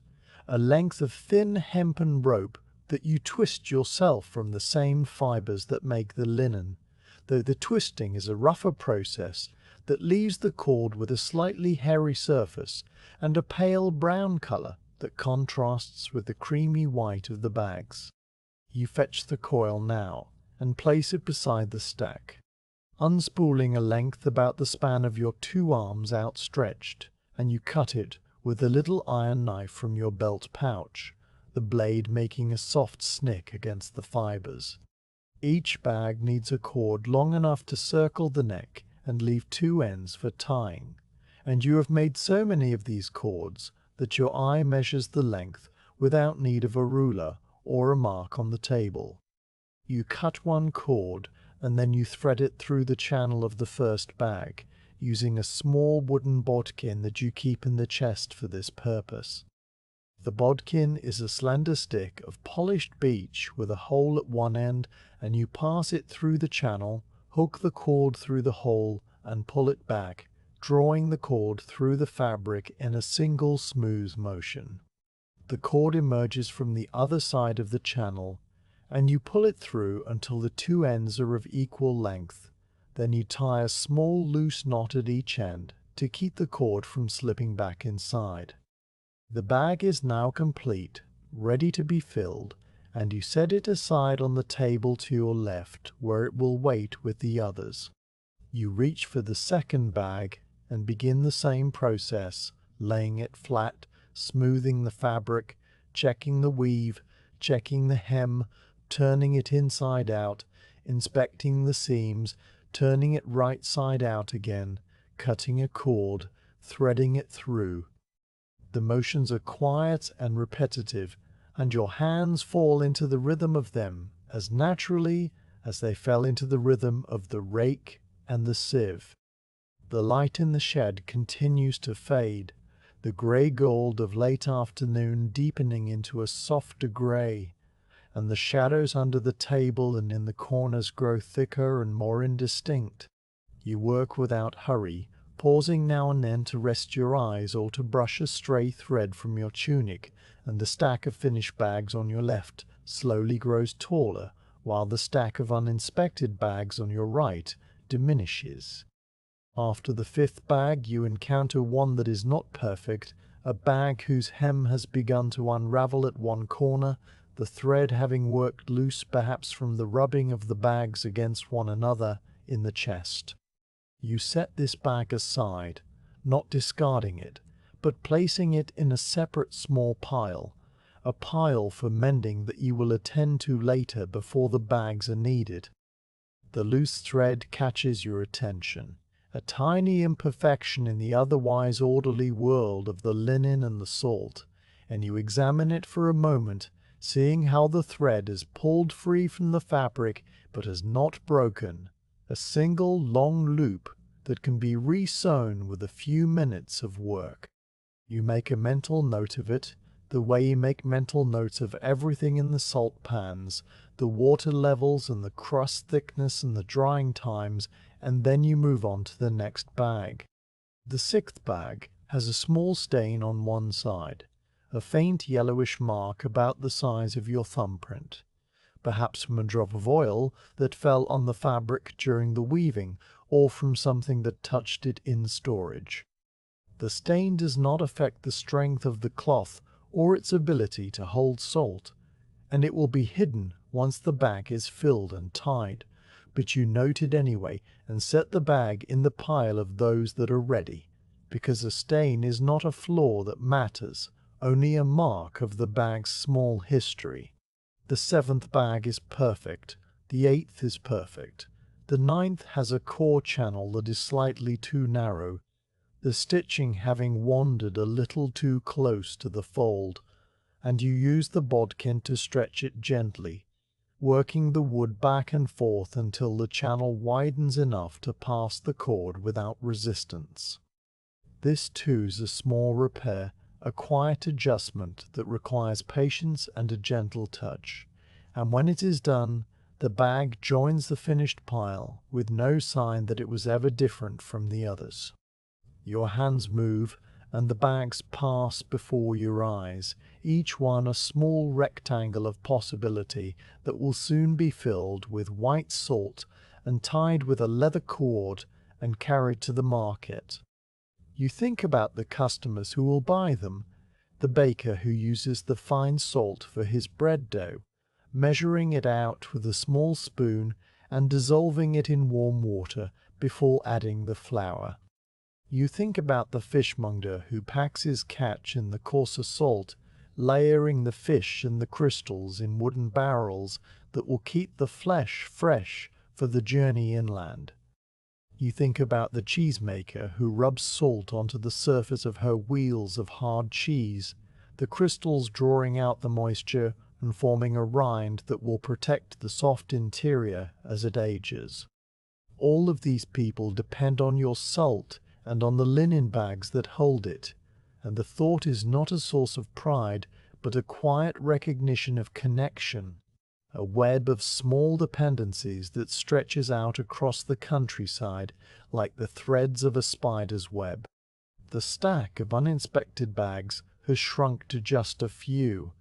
a length of thin hempen rope that you twist yourself from the same fibers that make the linen, though the twisting is a rougher process that leaves the cord with a slightly hairy surface and a pale brown color that contrasts with the creamy white of the bags. You fetch the coil now and place it beside the stack, unspooling a length about the span of your two arms outstretched, and you cut it with a little iron knife from your belt pouch, the blade making a soft snick against the fibers. Each bag needs a cord long enough to circle the neck and leave two ends for tying, and you have made so many of these cords that your eye measures the length without need of a ruler or a mark on the table. You cut one cord and then you thread it through the channel of the first bag, using a small wooden bodkin that you keep in the chest for this purpose. The bodkin is a slender stick of polished beech with a hole at one end, and you pass it through the channel, hook the cord through the hole, and pull it back, drawing the cord through the fabric in a single smooth motion. The cord emerges from the other side of the channel, and you pull it through until the two ends are of equal length. Then you tie a small loose knot at each end to keep the cord from slipping back inside. The bag is now complete, ready to be filled, and you set it aside on the table to your left where it will wait with the others. You reach for the second bag and begin the same process, laying it flat, smoothing the fabric, checking the weave, checking the hem, turning it inside out, inspecting the seams, turning it right side out again, cutting a cord, threading it through. The motions are quiet and repetitive, and your hands fall into the rhythm of them as naturally as they fell into the rhythm of the rake and the sieve. The light in the shed continues to fade, the grey gold of late afternoon deepening into a softer grey, and the shadows under the table and in the corners grow thicker and more indistinct. You work without hurry, pausing now and then to rest your eyes or to brush a stray thread from your tunic, and the stack of finished bags on your left slowly grows taller, while the stack of uninspected bags on your right diminishes. After the fifth bag, you encounter one that is not perfect, a bag whose hem has begun to unravel at one corner, the thread having worked loose perhaps from the rubbing of the bags against one another in the chest. You set this bag aside, not discarding it, but placing it in a separate small pile, a pile for mending that you will attend to later before the bags are needed. The loose thread catches your attention, a tiny imperfection in the otherwise orderly world of the linen and the salt, and you examine it for a moment, seeing how the thread is pulled free from the fabric but has not broken, a single long loop that can be re-sewn with a few minutes of work. You make a mental note of it, the way you make mental notes of everything in the salt pans, the water levels and the crust thickness and the drying times, and then you move on to the next bag. The sixth bag has a small stain on one side, a faint yellowish mark about the size of your thumbprint, perhaps from a drop of oil that fell on the fabric during the weaving, or from something that touched it in storage. The stain does not affect the strength of the cloth or its ability to hold salt, and it will be hidden once the bag is filled and tied, but you note it anyway and set the bag in the pile of those that are ready, because a stain is not a flaw that matters, only a mark of the bag's small history. The seventh bag is perfect, the eighth is perfect, the ninth has a core channel that is slightly too narrow, the stitching having wandered a little too close to the fold, and you use the bodkin to stretch it gently, working the wood back and forth until the channel widens enough to pass the cord without resistance. This too is a small repair, a quiet adjustment that requires patience and a gentle touch, and when it is done, the bag joins the finished pile with no sign that it was ever different from the others. Your hands move, and the bags pass before your eyes, each one a small rectangle of possibility that will soon be filled with white salt and tied with a leather cord and carried to the market. You think about the customers who will buy them, the baker who uses the fine salt for his bread dough, measuring it out with a small spoon and dissolving it in warm water before adding the flour. You think about the fishmonger who packs his catch in the coarser salt, layering the fish and the crystals in wooden barrels that will keep the flesh fresh for the journey inland. You think about the cheesemaker who rubs salt onto the surface of her wheels of hard cheese, the crystals drawing out the moisture and forming a rind that will protect the soft interior as it ages. All of these people depend on your salt and on the linen bags that hold it, and the thought is not a source of pride, but a quiet recognition of connection, a web of small dependencies that stretches out across the countryside like the threads of a spider's web. The stack of uninspected bags has shrunk to just a few,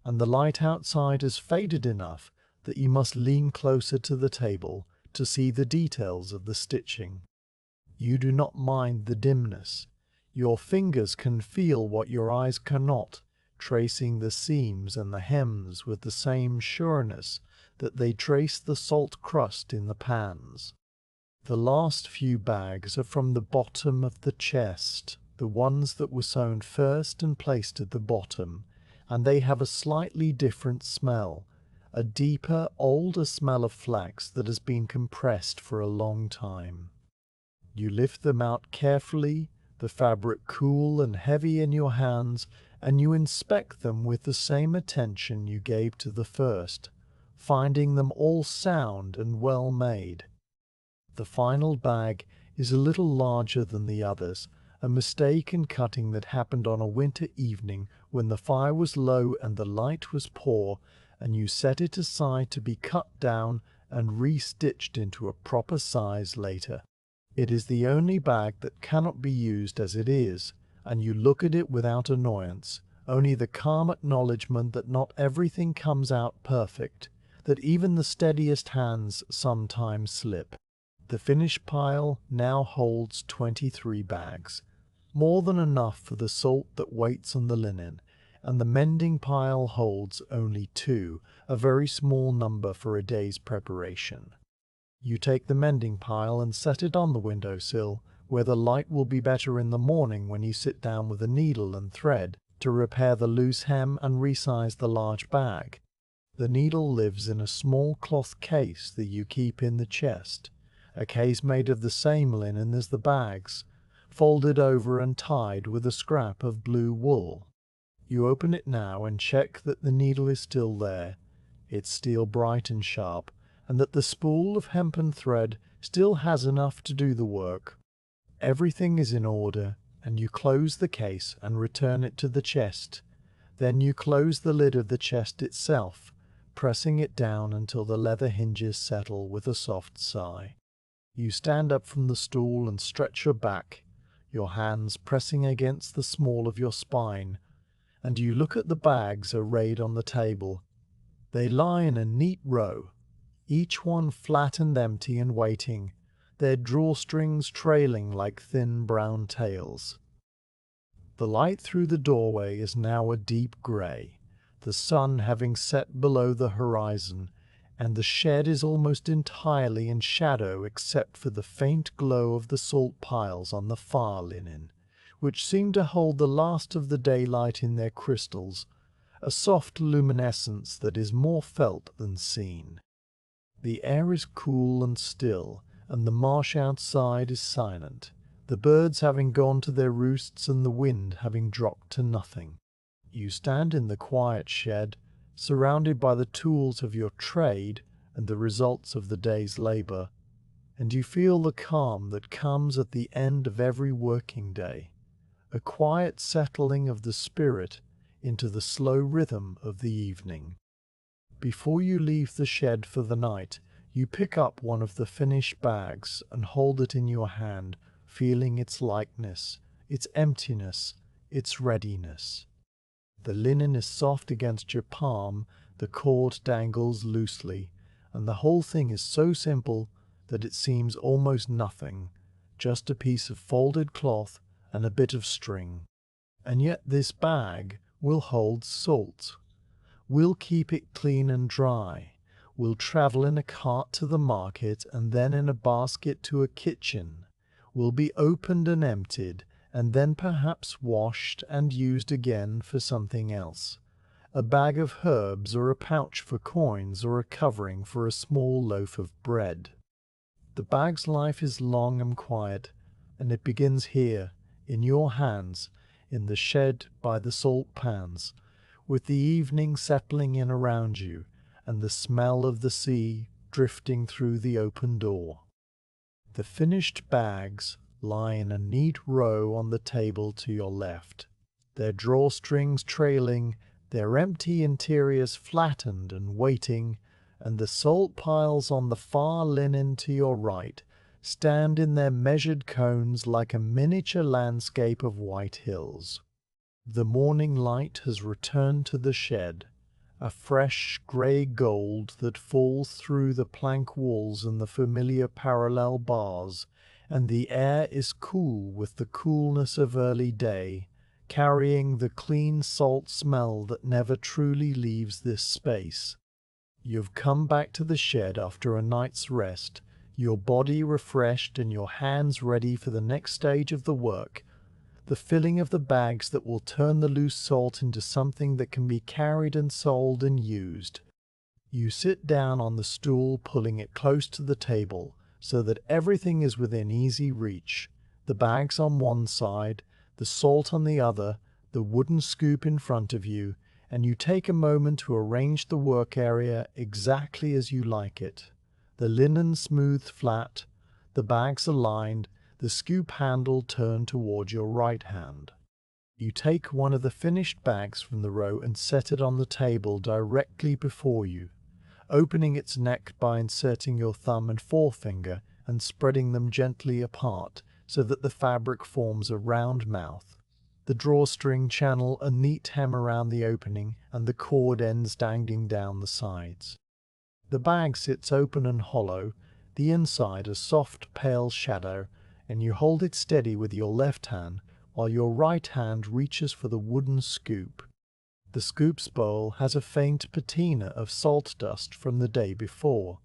and the light outside has faded enough that you must lean closer to the table to see the details of the stitching. You do not mind the dimness. Your fingers can feel what your eyes cannot, tracing the seams and the hems with the same sureness that they trace the salt crust in the pans. The last few bags are from the bottom of the chest, the ones that were sewn first and placed at the bottom, and they have a slightly different smell, a deeper, older smell of flax that has been compressed for a long time. You lift them out carefully, the fabric cool and heavy in your hands, and you inspect them with the same attention you gave to the first, finding them all sound and well made. The final bag is a little larger than the others, a mistake in cutting that happened on a winter evening when the fire was low and the light was poor, and you set it aside to be cut down and re-stitched into a proper size later. It is the only bag that cannot be used as it is, and you look at it without annoyance, only the calm acknowledgement that not everything comes out perfect, that even the steadiest hands sometimes slip. The finished pile now holds 23 bags, more than enough for the salt that waits on the linen, and the mending pile holds only 2, a very small number for a day's preparation. You take the mending pile and set it on the windowsill, where the light will be better in the morning when you sit down with a needle and thread to repair the loose hem and resize the large bag. The needle lives in a small cloth case that you keep in the chest, a case made of the same linen as the bags, folded over and tied with a scrap of blue wool. You open it now and check that the needle is still there, its steel bright and sharp, and that the spool of hempen thread still has enough to do the work. Everything is in order, and you close the case and return it to the chest. Then you close the lid of the chest itself, pressing it down until the leather hinges settle with a soft sigh. You stand up from the stool and stretch your back, your hands pressing against the small of your spine, and you look at the bags arrayed on the table. They lie in a neat row, each one flat and empty and waiting, their drawstrings trailing like thin brown tails. The light through the doorway is now a deep grey, the sun having set below the horizon, and the shed is almost entirely in shadow except for the faint glow of the salt piles on the far linen, which seem to hold the last of the daylight in their crystals, a soft luminescence that is more felt than seen. The air is cool and still, and the marsh outside is silent, the birds having gone to their roosts and the wind having dropped to nothing. You stand in the quiet shed, surrounded by the tools of your trade and the results of the day's labor, and you feel the calm that comes at the end of every working day, a quiet settling of the spirit into the slow rhythm of the evening. Before you leave the shed for the night, you pick up one of the finished bags and hold it in your hand, feeling its lightness, its emptiness, its readiness. The linen is soft against your palm, the cord dangles loosely, and the whole thing is so simple that it seems almost nothing, just a piece of folded cloth and a bit of string. And yet this bag will hold salt. We'll keep it clean and dry. We'll travel in a cart to the market and then in a basket to a kitchen. We'll be opened and emptied, and then perhaps washed and used again for something else. A bag of herbs, or a pouch for coins, or a covering for a small loaf of bread. The bag's life is long and quiet, and it begins here, in your hands, in the shed by the salt pans, with the evening settling in around you, and the smell of the sea drifting through the open door. The finished bags lie in a neat row on the table to your left, their drawstrings trailing, their empty interiors flattened and waiting, and the salt piles on the far linen to your right stand in their measured cones like a miniature landscape of white hills. The morning light has returned to the shed, a fresh grey gold that falls through the plank walls and the familiar parallel bars, and the air is cool with the coolness of early day, carrying the clean salt smell that never truly leaves this space. You've come back to the shed after a night's rest, your body refreshed and your hands ready for the next stage of the work, the filling of the bags that will turn the loose salt into something that can be carried and sold and used. You sit down on the stool, pulling it close to the table so that everything is within easy reach, the bags on one side, the salt on the other, the wooden scoop in front of you, and you take a moment to arrange the work area exactly as you like it. The linen smoothed flat, the bags aligned, the scoop handle turned towards your right hand. You take one of the finished bags from the row and set it on the table directly before you, opening its neck by inserting your thumb and forefinger and spreading them gently apart so that the fabric forms a round mouth. The drawstring channel a neat hem around the opening and the cord ends dangling down the sides. The bag sits open and hollow, the inside a soft pale shadow, and you hold it steady with your left hand while your right hand reaches for the wooden scoop. The scoop's bowl has a faint patina of salt dust from the day before,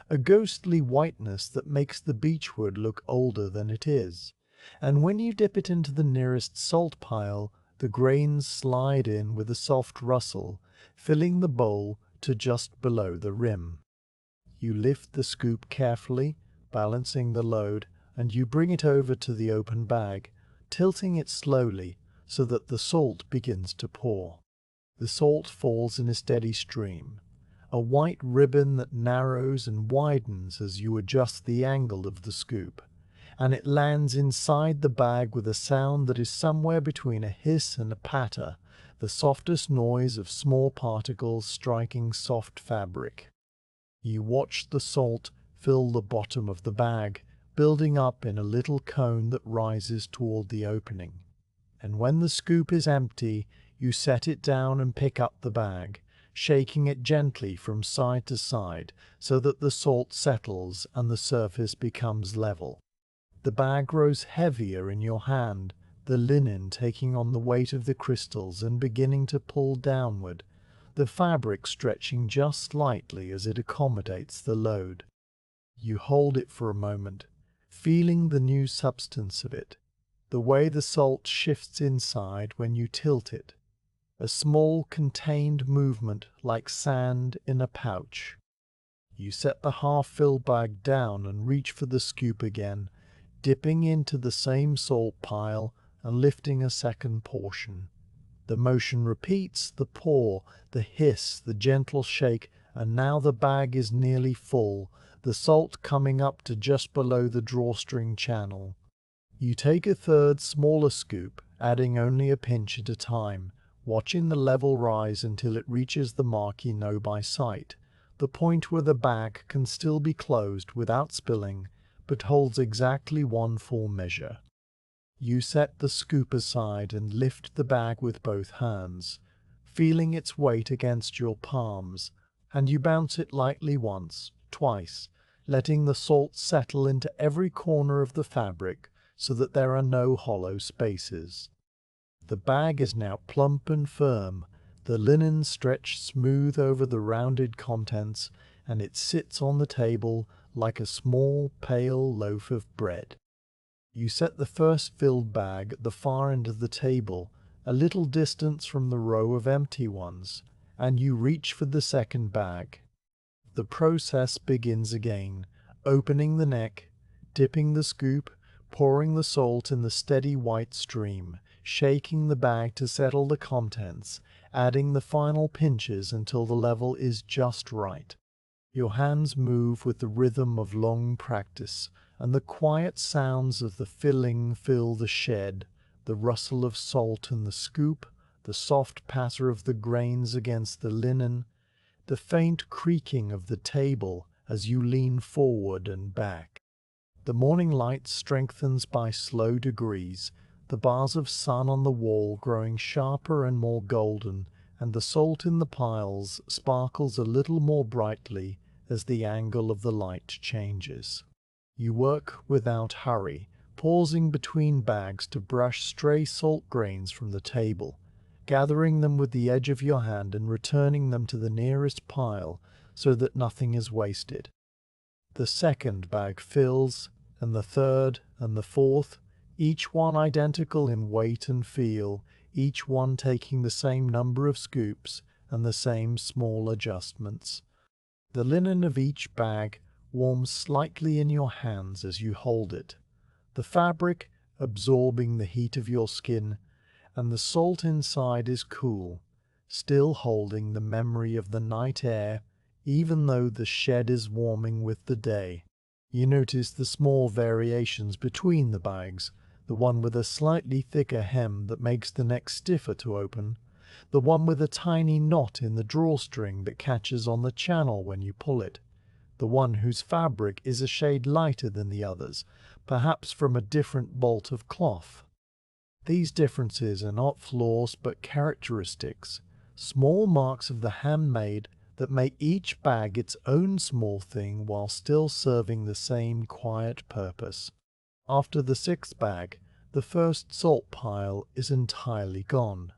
a ghostly whiteness that makes the beechwood look older than it is, and when you dip it into the nearest salt pile, the grains slide in with a soft rustle, filling the bowl to just below the rim. You lift the scoop carefully, balancing the load, and you bring it over to the open bag, tilting it slowly so that the salt begins to pour. The salt falls in a steady stream, a white ribbon that narrows and widens as you adjust the angle of the scoop, and it lands inside the bag with a sound that is somewhere between a hiss and a patter, the softest noise of small particles striking soft fabric. You watch the salt fill the bottom of the bag, building up in a little cone that rises toward the opening. And when the scoop is empty, you set it down and pick up the bag, shaking it gently from side to side so that the salt settles and the surface becomes level. The bag grows heavier in your hand, the linen taking on the weight of the crystals and beginning to pull downward, the fabric stretching just slightly as it accommodates the load. You hold it for a moment, feeling the new substance of it, the way the salt shifts inside when you tilt it, a small contained movement like sand in a pouch. You set the half-filled bag down and reach for the scoop again, dipping into the same salt pile and lifting a second portion. The motion repeats, the pour, the hiss, the gentle shake, and now the bag is nearly full, the salt coming up to just below the drawstring channel. You take a third smaller scoop, adding only a pinch at a time, watching the level rise until it reaches the mark you know by sight, the point where the bag can still be closed without spilling, but holds exactly one full measure. You set the scoop aside and lift the bag with both hands, feeling its weight against your palms, and you bounce it lightly once, twice, letting the salt settle into every corner of the fabric so that there are no hollow spaces. The bag is now plump and firm, the linen stretched smooth over the rounded contents, and it sits on the table like a small, pale loaf of bread. You set the first filled bag at the far end of the table, a little distance from the row of empty ones, and you reach for the second bag. The process begins again, opening the neck, dipping the scoop, pouring the salt in the steady white stream, shaking the bag to settle the contents, adding the final pinches until the level is just right. Your hands move with the rhythm of long practice, and the quiet sounds of the filling fill the shed, the rustle of salt in the scoop, the soft patter of the grains against the linen, the faint creaking of the table as you lean forward and back. The morning light strengthens by slow degrees, the bars of sun on the wall growing sharper and more golden, and the salt in the piles sparkles a little more brightly as the angle of the light changes. You work without hurry, pausing between bags to brush stray salt grains from the table, gathering them with the edge of your hand and returning them to the nearest pile so that nothing is wasted. The second bag fills, and the third and the fourth, each one identical in weight and feel, each one taking the same number of scoops and the same small adjustments. The linen of each bag warms slightly in your hands as you hold it, the fabric absorbing the heat of your skin, and the salt inside is cool, still holding the memory of the night air, even though the shed is warming with the day. You notice the small variations between the bags, the one with a slightly thicker hem that makes the neck stiffer to open, the one with a tiny knot in the drawstring that catches on the channel when you pull it, the one whose fabric is a shade lighter than the others, perhaps from a different bolt of cloth. These differences are not flaws but characteristics, small marks of the handmade that make each bag its own small thing while still serving the same quiet purpose. After the sixth bag, the first salt pile is entirely gone,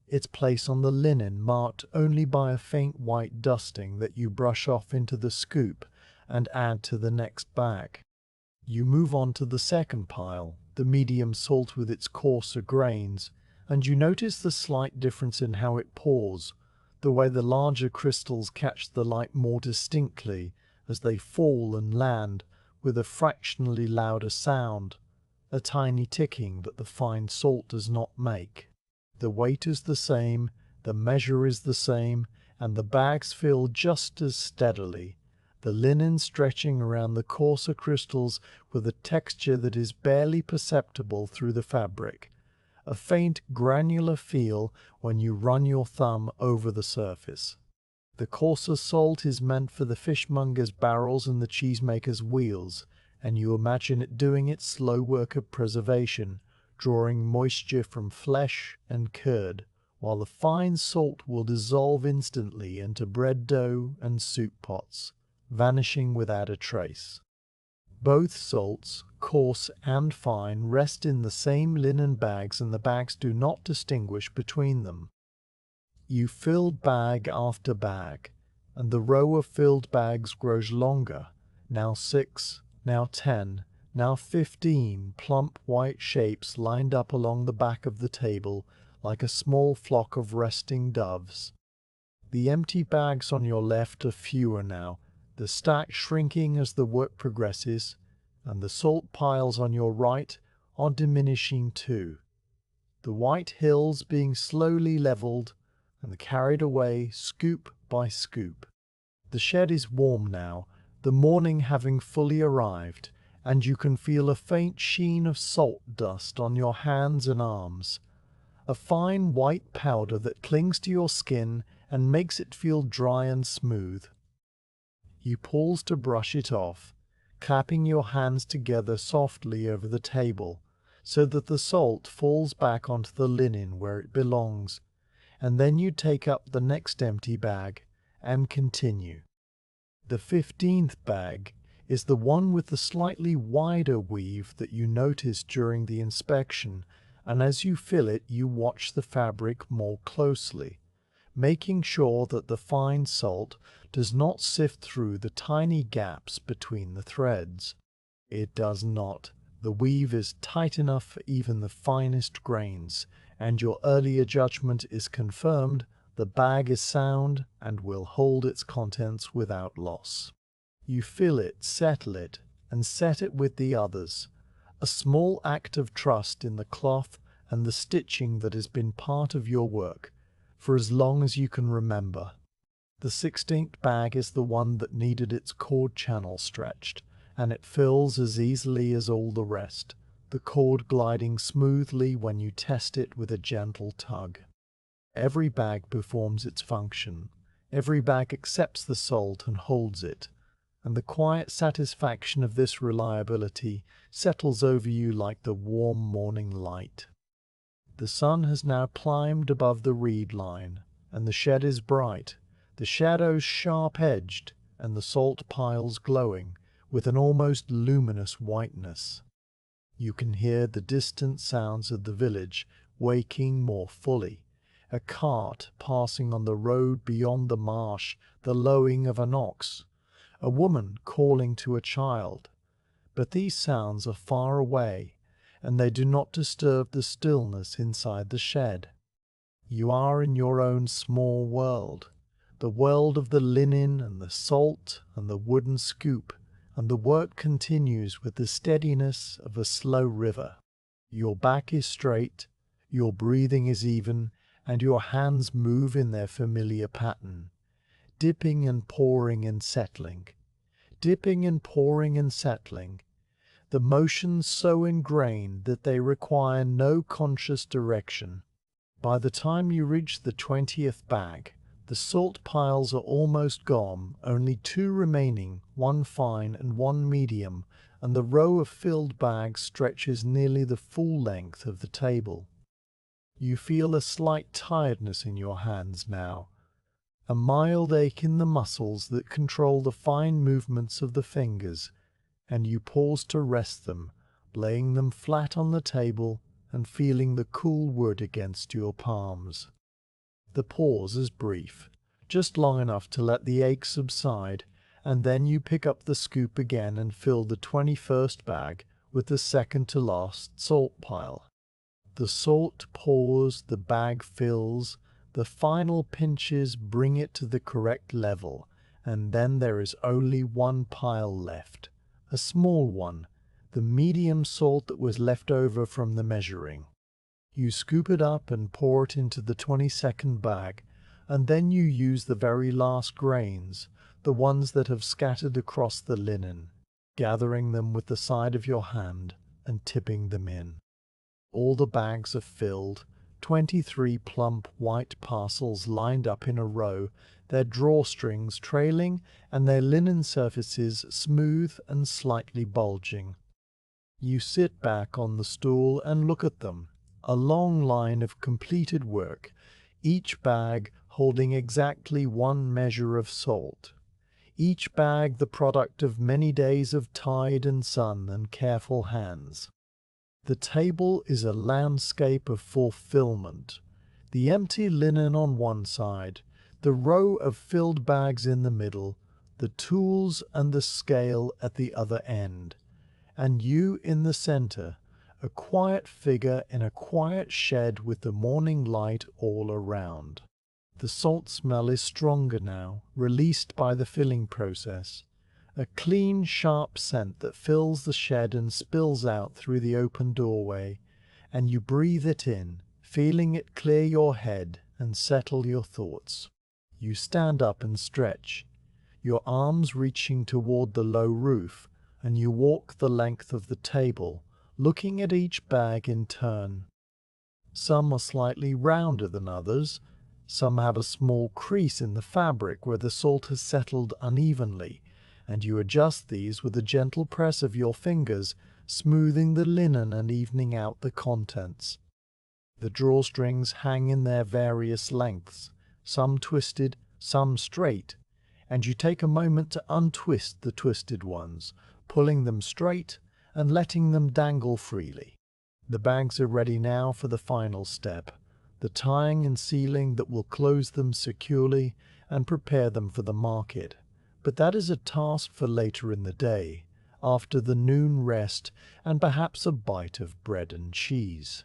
its place on the linen marked only by a faint white dusting that you brush off into the scoop and add to the next bag. You move on to the second pile, the medium salt with its coarser grains, and you notice the slight difference in how it pours, the way the larger crystals catch the light more distinctly as they fall and land with a fractionally louder sound, a tiny ticking that the fine salt does not make. The weight is the same, the measure is the same, and the bags fill just as steadily, the linen stretching around the coarser crystals with a texture that is barely perceptible through the fabric, a faint granular feel when you run your thumb over the surface. The coarser salt is meant for the fishmonger's barrels and the cheesemaker's wheels, and you imagine it doing its slow work of preservation, drawing moisture from flesh and curd, while the fine salt will dissolve instantly into bread dough and soup pots, vanishing without a trace. Both salts, coarse and fine, rest in the same linen bags, and the bags do not distinguish between them. You fill bag after bag, and the row of filled bags grows longer, now 6, now 10, now 15 plump white shapes lined up along the back of the table like a small flock of resting doves. The empty bags on your left are fewer now, the stack shrinking as the work progresses, and the salt piles on your right are diminishing too, the white hills being slowly leveled and carried away scoop by scoop. The shed is warm now, the morning having fully arrived, and you can feel a faint sheen of salt dust on your hands and arms, a fine white powder that clings to your skin and makes it feel dry and smooth. You pause to brush it off, clapping your hands together softly over the table, so that the salt falls back onto the linen where it belongs, and then you take up the next empty bag and continue. The 15th bag is the one with the slightly wider weave that you noticed during the inspection, and as you fill it you watch the fabric more closely, making sure that the fine salt does not sift through the tiny gaps between the threads. It does not. The weave is tight enough for even the finest grains, and your earlier judgment is confirmed. The bag is sound and will hold its contents without loss. You fill it, settle it, and set it with the others, a small act of trust in the cloth and the stitching that has been part of your work for as long as you can remember. The 16th bag is the one that needed its cord channel stretched, and it fills as easily as all the rest, the cord gliding smoothly when you test it with a gentle tug. Every bag performs its function. Every bag accepts the salt and holds it, and the quiet satisfaction of this reliability settles over you like the warm morning light. The sun has now climbed above the reed line, and the shed is bright, the shadows sharp-edged, and the salt piles glowing with an almost luminous whiteness. You can hear the distant sounds of the village waking more fully, a cart passing on the road beyond the marsh, the lowing of an ox, a woman calling to a child. But these sounds are far away, and they do not disturb the stillness inside the shed. You are in your own small world, the world of the linen and the salt and the wooden scoop, and the work continues with the steadiness of a slow river. Your back is straight, your breathing is even, and your hands move in their familiar pattern, dipping and pouring and settling, dipping and pouring and settling, the motions so ingrained that they require no conscious direction. By the time you reach the 20th bag, the salt piles are almost gone, only two remaining, one fine and one medium, and the row of filled bags stretches nearly the full length of the table. You feel a slight tiredness in your hands now, a mild ache in the muscles that control the fine movements of the fingers, and you pause to rest them, laying them flat on the table and feeling the cool wood against your palms. The pause is brief, just long enough to let the ache subside, and then you pick up the scoop again and fill the 21st bag with the second to last salt pile. The salt pours, the bag fills, the final pinches bring it to the correct level, and then there is only one pile left, a small one, the medium salt that was left over from the measuring. You scoop it up and pour it into the 22nd bag, and then you use the very last grains, the ones that have scattered across the linen, gathering them with the side of your hand and tipping them in. All the bags are filled, 23 plump white parcels lined up in a row, their drawstrings trailing and their linen surfaces smooth and slightly bulging. You sit back on the stool and look at them, a long line of completed work, each bag holding exactly one measure of salt, each bag the product of many days of tide and sun and careful hands. The table is a landscape of fulfillment, the empty linen on one side, the row of filled bags in the middle, the tools and the scale at the other end, and you in the center, a quiet figure in a quiet shed with the morning light all around. The salt smell is stronger now, released by the filling process, a clean, sharp scent that fills the shed and spills out through the open doorway, and you breathe it in, feeling it clear your head and settle your thoughts. You stand up and stretch, your arms reaching toward the low roof, and you walk the length of the table, looking at each bag in turn. Some are slightly rounder than others, some have a small crease in the fabric where the salt has settled unevenly, and you adjust these with a gentle press of your fingers, smoothing the linen and evening out the contents. The drawstrings hang in their various lengths, some twisted, some straight, and you take a moment to untwist the twisted ones, pulling them straight and letting them dangle freely. The bags are ready now for the final step, the tying and sealing that will close them securely and prepare them for the market. But that is a task for later in the day, after the noon rest and perhaps a bite of bread and cheese.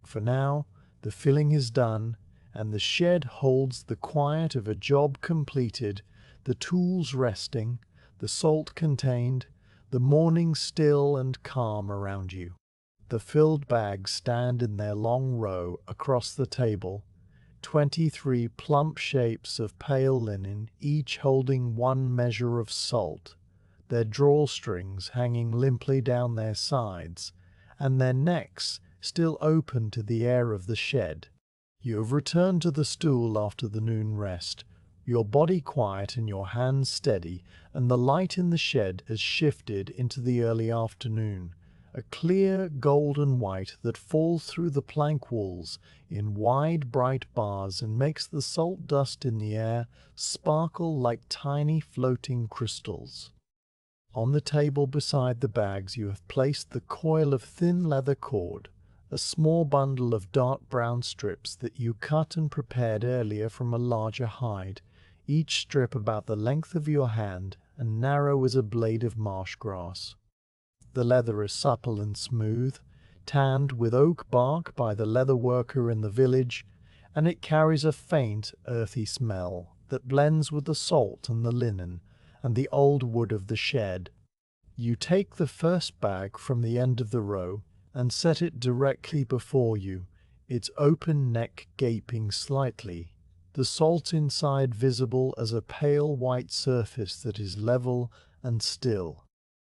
For now, the filling is done, and the shed holds the quiet of a job completed, the tools resting, the salt contained, the morning still and calm around you. The filled bags stand in their long row across the table, 23 plump shapes of pale linen, each holding one measure of salt, their drawstrings hanging limply down their sides, and their necks still open to the air of the shed. You have returned to the stool after the noon rest, your body quiet and your hands steady, and the light in the shed has shifted into the early afternoon, a clear golden white that falls through the plank walls in wide bright bars and makes the salt dust in the air sparkle like tiny floating crystals. On the table beside the bags you have placed the coil of thin leather cord, a small bundle of dark brown strips that you cut and prepared earlier from a larger hide, each strip about the length of your hand and narrow as a blade of marsh grass. The leather is supple and smooth, tanned with oak bark by the leather worker in the village, and it carries a faint, earthy smell that blends with the salt and the linen and the old wood of the shed. You take the first bag from the end of the row and set it directly before you, its open neck gaping slightly, the salt inside visible as a pale white surface that is level and still.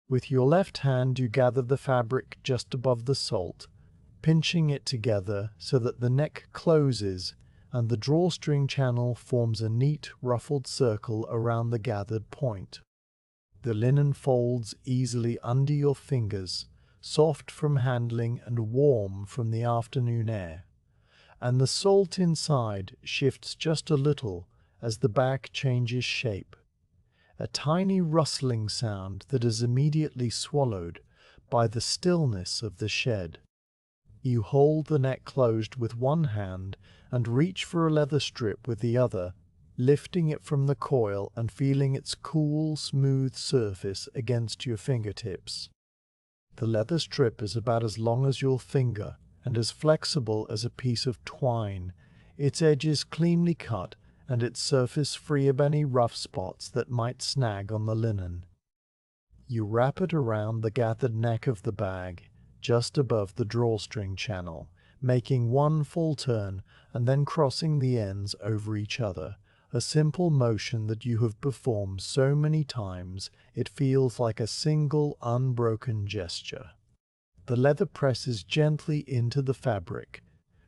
With your left hand you gather the fabric just above the salt, pinching it together so that the neck closes and the drawstring channel forms a neat ruffled circle around the gathered point. The linen folds easily under your fingers, soft from handling and warm from the afternoon air, and the salt inside shifts just a little as the bag changes shape. A tiny rustling sound that is immediately swallowed by the stillness of the shed. You hold the neck closed with one hand and reach for a leather strip with the other, lifting it from the coil and feeling its cool, smooth surface against your fingertips. The leather strip is about as long as your finger and as flexible as a piece of twine, its edges cleanly cut and its surface free of any rough spots that might snag on the linen. You wrap it around the gathered neck of the bag, just above the drawstring channel, making one full turn and then crossing the ends over each other, a simple motion that you have performed so many times it feels like a single unbroken gesture. The leather presses gently into the fabric,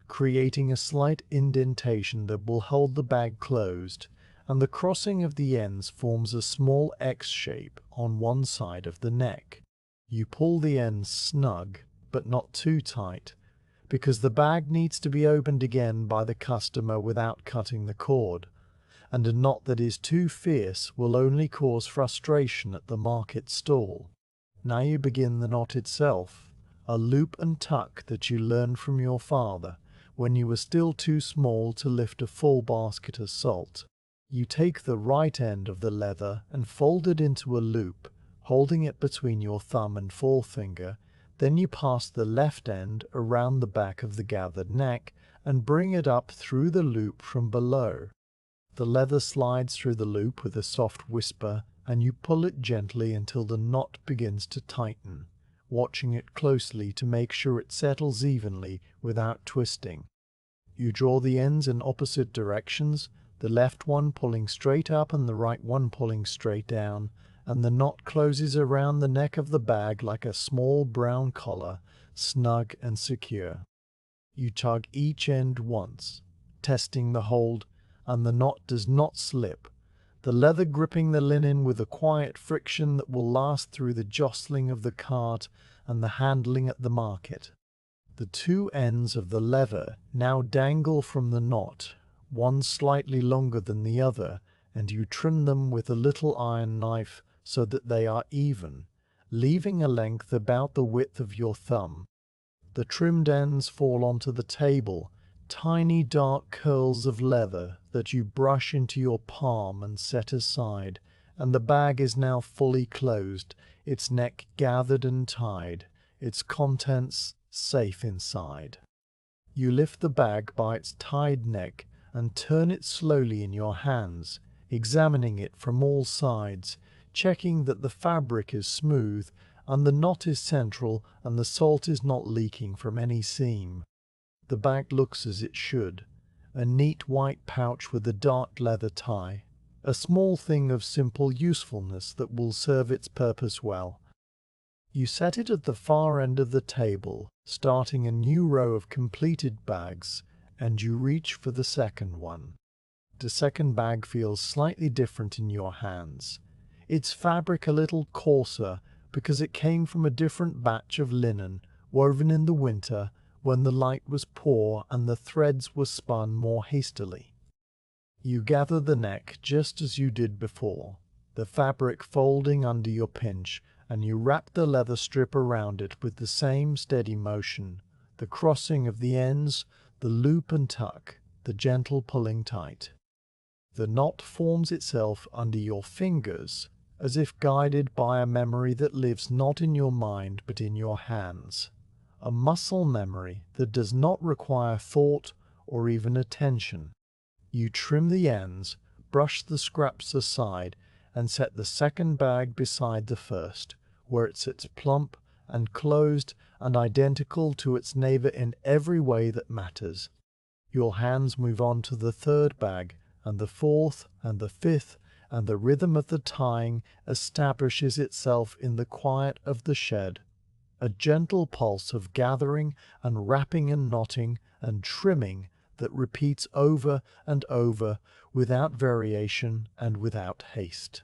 creating a slight indentation that will hold the bag closed, and the crossing of the ends forms a small X shape on one side of the neck. You pull the ends snug, but not too tight, because the bag needs to be opened again by the customer without cutting the cord, and a knot that is too fierce will only cause frustration at the market stall. Now you begin the knot itself, a loop and tuck that you learned from your father when you were still too small to lift a full basket of salt. You take the right end of the leather and fold it into a loop, holding it between your thumb and forefinger. Then you pass the left end around the back of the gathered neck and bring it up through the loop from below. The leather slides through the loop with a soft whisper, and you pull it gently until the knot begins to tighten, watching it closely to make sure it settles evenly without twisting. You draw the ends in opposite directions, the left one pulling straight up and the right one pulling straight down, and the knot closes around the neck of the bag like a small brown collar, snug and secure. You tug each end once, testing the hold, and the knot does not slip, the leather gripping the linen with a quiet friction that will last through the jostling of the cart and the handling at the market. The two ends of the leather now dangle from the knot, one slightly longer than the other, and you trim them with a little iron knife so that they are even, leaving a length about the width of your thumb. The trimmed ends fall onto the table, tiny dark curls of leather that you brush into your palm and set aside, and the bag is now fully closed, its neck gathered and tied, its contents safe inside. You lift the bag by its tied neck and turn it slowly in your hands, examining it from all sides, checking that the fabric is smooth and the knot is central and the salt is not leaking from any seam. The bag looks as it should, a neat white pouch with a dark leather tie, a small thing of simple usefulness that will serve its purpose well. You set it at the far end of the table, starting a new row of completed bags, and you reach for the second one. The second bag feels slightly different in your hands, its fabric a little coarser because it came from a different batch of linen woven in the winter when the light was poor and the threads were spun more hastily. You gather the neck just as you did before, the fabric folding under your pinch, and you wrap the leather strip around it with the same steady motion, the crossing of the ends, the loop and tuck, the gentle pulling tight. The knot forms itself under your fingers, as if guided by a memory that lives not in your mind but in your hands, a muscle memory that does not require thought or even attention. You trim the ends, brush the scraps aside, and set the second bag beside the first, where it sits plump and closed and identical to its neighbor in every way that matters. Your hands move on to the third bag, and the fourth, and the fifth, and the rhythm of the tying establishes itself in the quiet of the shed, a gentle pulse of gathering and wrapping and knotting and trimming that repeats over and over without variation and without haste.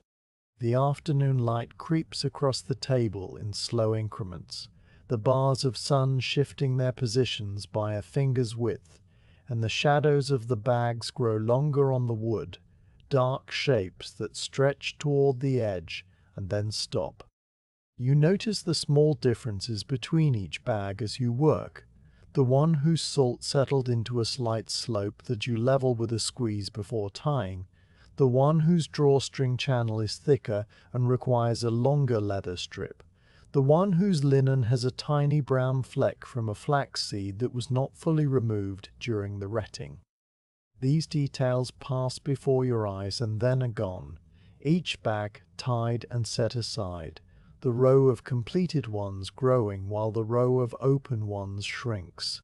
The afternoon light creeps across the table in slow increments, the bars of sun shifting their positions by a finger's width, and the shadows of the bags grow longer on the wood, dark shapes that stretch toward the edge and then stop. You notice the small differences between each bag as you work, the one whose salt settled into a slight slope that you level with a squeeze before tying, the one whose drawstring channel is thicker and requires a longer leather strip, the one whose linen has a tiny brown fleck from a flaxseed that was not fully removed during the retting. These details pass before your eyes and then are gone, each bag tied and set aside, the row of completed ones growing while the row of open ones shrinks.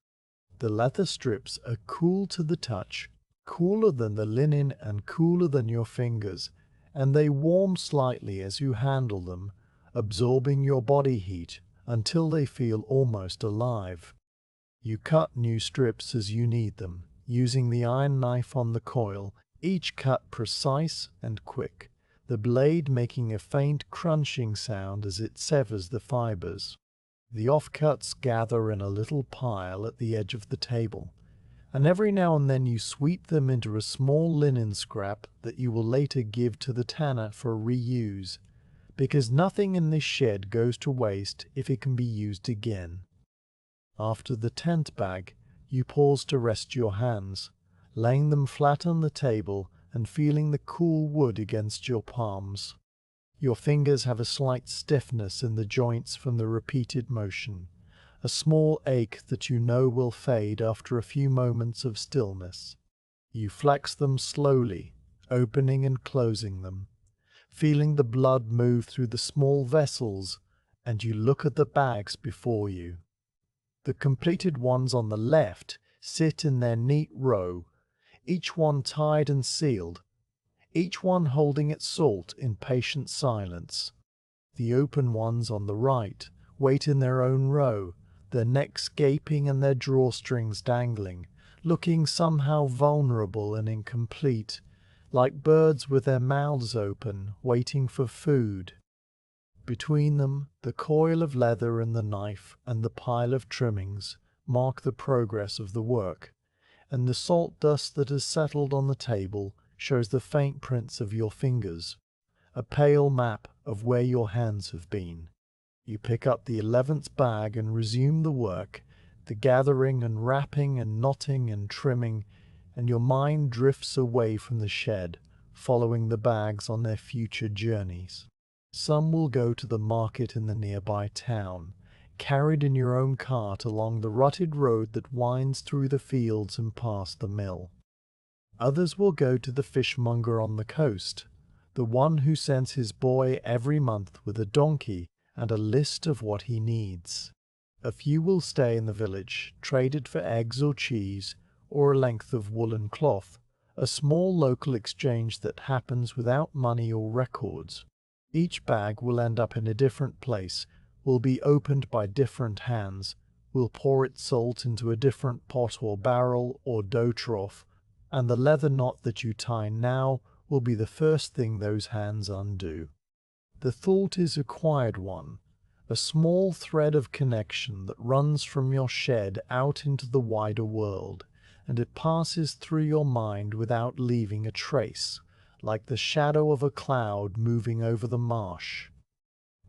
The leather strips are cool to the touch, cooler than the linen and cooler than your fingers, and they warm slightly as you handle them, absorbing your body heat until they feel almost alive. You cut new strips as you need them, using the iron knife on the coil, each cut precise and quick, the blade making a faint crunching sound as it severs the fibers. The offcuts gather in a little pile at the edge of the table, and every now and then you sweep them into a small linen scrap that you will later give to the tanner for reuse, because nothing in this shed goes to waste if it can be used again. After the 10th bag, you pause to rest your hands, laying them flat on the table and feeling the cool wood against your palms. Your fingers have a slight stiffness in the joints from the repeated motion, a small ache that you know will fade after a few moments of stillness. You flex them slowly, opening and closing them, feeling the blood move through the small vessels, and you look at the bags before you. The completed ones on the left sit in their neat row, each one tied and sealed, each one holding its salt in patient silence. The open ones on the right wait in their own row, their necks gaping and their drawstrings dangling, looking somehow vulnerable and incomplete, like birds with their mouths open, waiting for food. Between them, the coil of leather and the knife and the pile of trimmings mark the progress of the work, and the salt dust that has settled on the table shows the faint prints of your fingers, a pale map of where your hands have been. You pick up the 11th bag and resume the work, the gathering and wrapping and knotting and trimming, and your mind drifts away from the shed, following the bags on their future journeys. Some will go to the market in the nearby town, carried in your own cart along the rutted road that winds through the fields and past the mill. Others will go to the fishmonger on the coast, the one who sends his boy every month with a donkey and a list of what he needs. A few will stay in the village, traded for eggs or cheese, or a length of woolen cloth, a small local exchange that happens without money or records. Each bag will end up in a different place, will be opened by different hands, will pour its salt into a different pot or barrel or dough trough, and the leather knot that you tie now will be the first thing those hands undo. The thought is a quiet one, a small thread of connection that runs from your shed out into the wider world, and it passes through your mind without leaving a trace, like the shadow of a cloud moving over the marsh.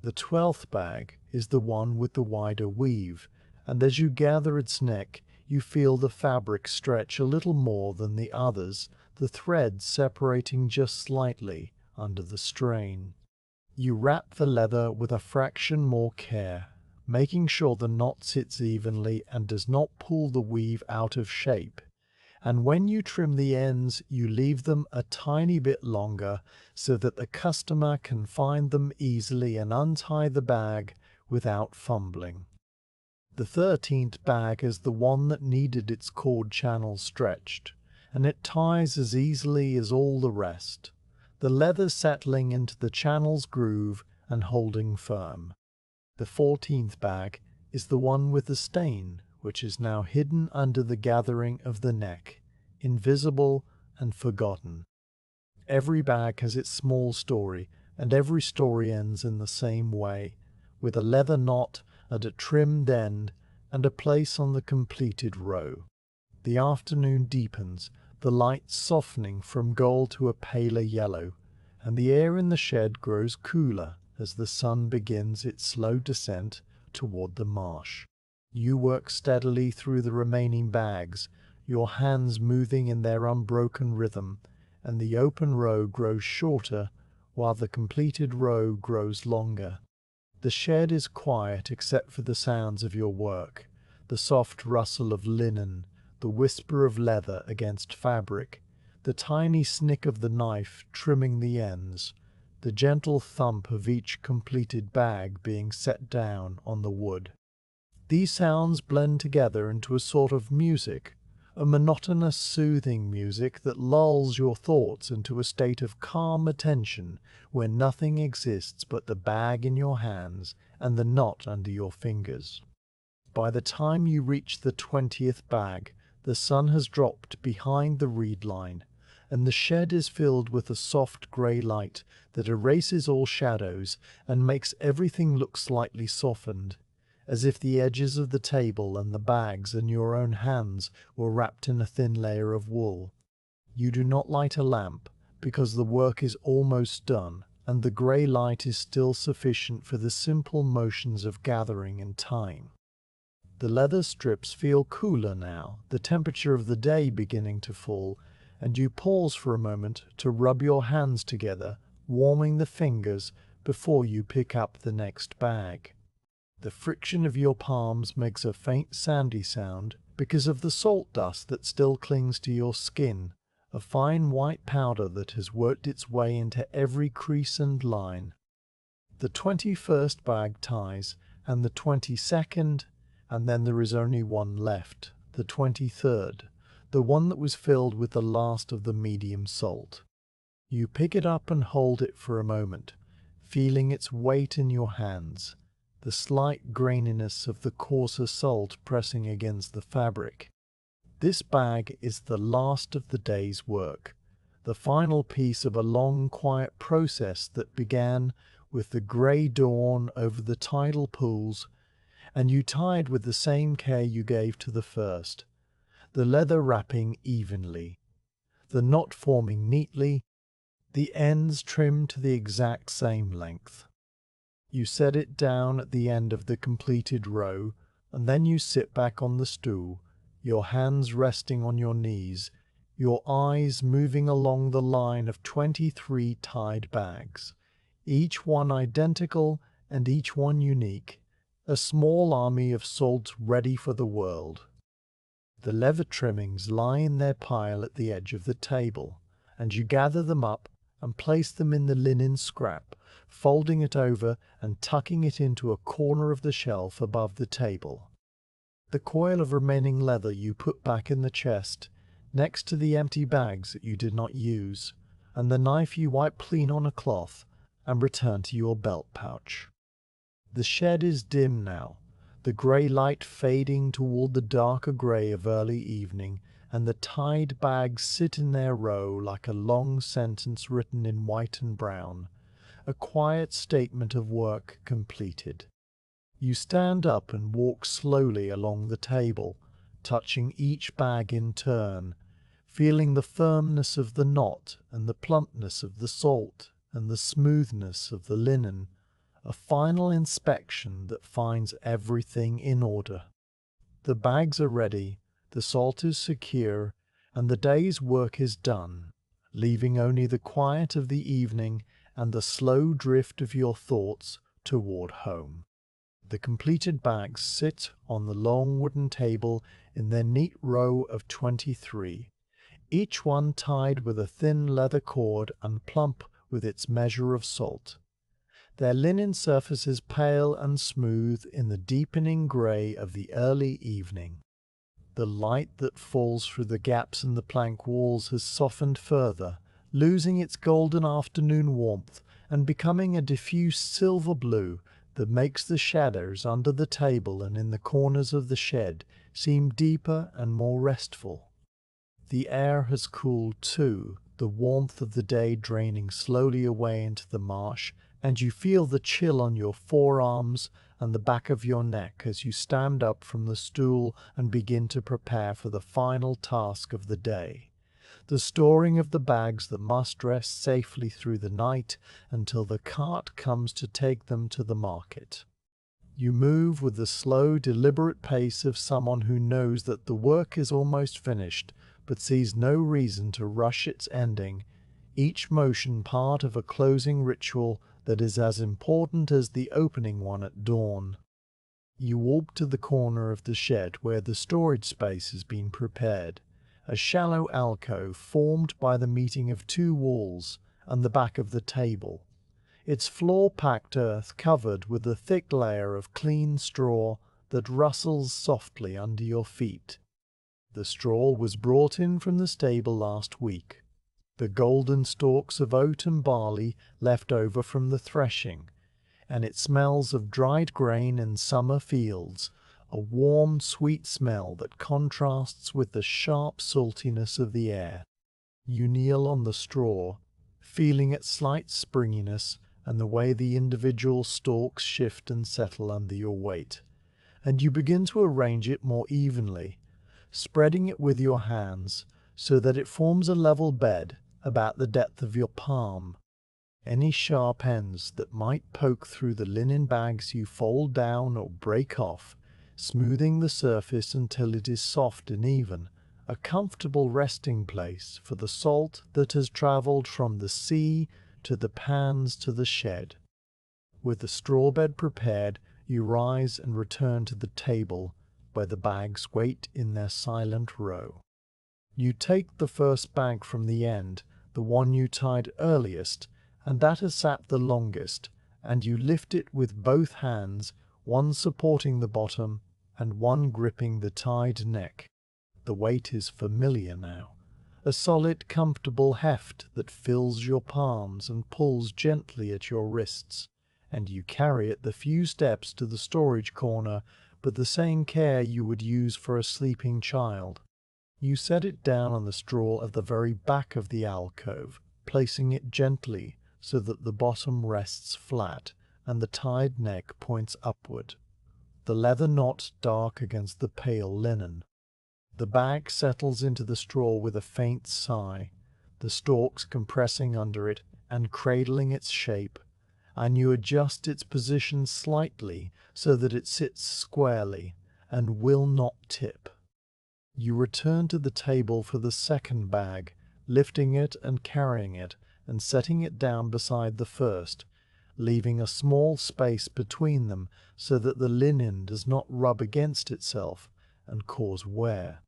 The 12th bag is the one with the wider weave, and as you gather its neck, you feel the fabric stretch a little more than the others, the threads separating just slightly under the strain. You wrap the leather with a fraction more care, making sure the knot sits evenly and does not pull the weave out of shape. And when you trim the ends, you leave them a tiny bit longer so that the customer can find them easily and untie the bag without fumbling. The 13th bag is the one that needed its cord channel stretched, and it ties as easily as all the rest. the leather settling into the channel's groove and holding firm. The 14th bag is the one with the stain, which is now hidden under the gathering of the neck, invisible and forgotten. Every bag has its small story, and every story ends in the same way, with a leather knot at a trimmed end and a place on the completed row. The afternoon deepens, the light softening from gold to a paler yellow, and the air in the shed grows cooler as the sun begins its slow descent toward the marsh. You work steadily through the remaining bags, your hands moving in their unbroken rhythm, and the open row grows shorter while the completed row grows longer. The shed is quiet except for the sounds of your work, the soft rustle of linen, the whisper of leather against fabric, the tiny snick of the knife trimming the ends, the gentle thump of each completed bag being set down on the wood. These sounds blend together into a sort of music, a monotonous, soothing music that lulls your thoughts into a state of calm attention where nothing exists but the bag in your hands and the knot under your fingers. By the time you reach the 20th bag, the sun has dropped behind the reed line, and the shed is filled with a soft grey light that erases all shadows and makes everything look slightly softened, as if the edges of the table and the bags and your own hands were wrapped in a thin layer of wool. You do not light a lamp, because the work is almost done, and the grey light is still sufficient for the simple motions of gathering and tying. The leather strips feel cooler now, the temperature of the day beginning to fall, and you pause for a moment to rub your hands together, warming the fingers before you pick up the next bag. The friction of your palms makes a faint sandy sound because of the salt dust that still clings to your skin, a fine white powder that has worked its way into every crease and line. The 21st bag ties, and the 22nd, and then there is only one left, the 23rd, the one that was filled with the last of the medium salt. You pick it up and hold it for a moment, feeling its weight in your hands, the slight graininess of the coarser salt pressing against the fabric. This bag is the last of the day's work, the final piece of a long, quiet process that began with the grey dawn over the tidal pools, and you tied with the same care you gave to the first, the leather wrapping evenly, the knot forming neatly, the ends trimmed to the exact same length. You set it down at the end of the completed row, and then you sit back on the stool, your hands resting on your knees, your eyes moving along the line of 23 tied bags, each one identical and each one unique, a small army of salt ready for the world. The leather trimmings lie in their pile at the edge of the table, and you gather them up and place them in the linen scrap, folding it over and tucking it into a corner of the shelf above the table. The coil of remaining leather you put back in the chest, next to the empty bags that you did not use, and the knife you wipe clean on a cloth and return to your belt pouch. The shed is dim now, the grey light fading toward the darker grey of early evening, and the tied bags sit in their row like a long sentence written in white and brown, a quiet statement of work completed. You stand up and walk slowly along the table, touching each bag in turn, feeling the firmness of the knot and the plumpness of the salt and the smoothness of the linen, a final inspection that finds everything in order. The bags are ready, the salt is secure, and the day's work is done, leaving only the quiet of the evening and the slow drift of your thoughts toward home. The completed bags sit on the long wooden table in their neat row of 23, each one tied with a thin leather cord and plump with its measure of salt. Their linen surfaces pale and smooth in the deepening grey of the early evening. The light that falls through the gaps in the plank walls has softened further, losing its golden afternoon warmth and becoming a diffuse silver blue that makes the shadows under the table and in the corners of the shed seem deeper and more restful. The air has cooled too, the warmth of the day draining slowly away into the marsh, and you feel the chill on your forearms and the back of your neck as you stand up from the stool and begin to prepare for the final task of the day, the storing of the bags that must rest safely through the night until the cart comes to take them to the market. You move with the slow, deliberate pace of someone who knows that the work is almost finished, but sees no reason to rush its ending, each motion part of a closing ritual that is as important as the opening one at dawn. You walk to the corner of the shed where the storage space has been prepared, a shallow alcove formed by the meeting of two walls and the back of the table, its floor-packed earth covered with a thick layer of clean straw that rustles softly under your feet. The straw was brought in from the stable last week, the golden stalks of oat and barley left over from the threshing, and it smells of dried grain in summer fields, a warm, sweet smell that contrasts with the sharp saltiness of the air. You kneel on the straw, feeling its slight springiness and the way the individual stalks shift and settle under your weight, and you begin to arrange it more evenly, spreading it with your hands so that it forms a level bed about the depth of your palm. Any sharp ends that might poke through the linen bags you fold down or break off, smoothing the surface until it is soft and even, a comfortable resting place for the salt that has travelled from the sea to the pans to the shed. With the straw bed prepared, you rise and return to the table, where the bags wait in their silent row. You take the first bag from the end, the one you tied earliest, and that has sat the longest, and you lift it with both hands, one supporting the bottom and one gripping the tied neck. The weight is familiar now, a solid, comfortable heft that fills your palms and pulls gently at your wrists, and you carry it the few steps to the storage corner, but the same care you would use for a sleeping child. You set it down on the straw at the very back of the alcove, placing it gently so that the bottom rests flat and the tied neck points upward, the leather knot dark against the pale linen. The bag settles into the straw with a faint sigh, the stalks compressing under it and cradling its shape, and you adjust its position slightly so that it sits squarely and will not tip. You return to the table for the second bag, lifting it and carrying it and setting it down beside the first, leaving a small space between them so that the linen does not rub against itself and cause wear.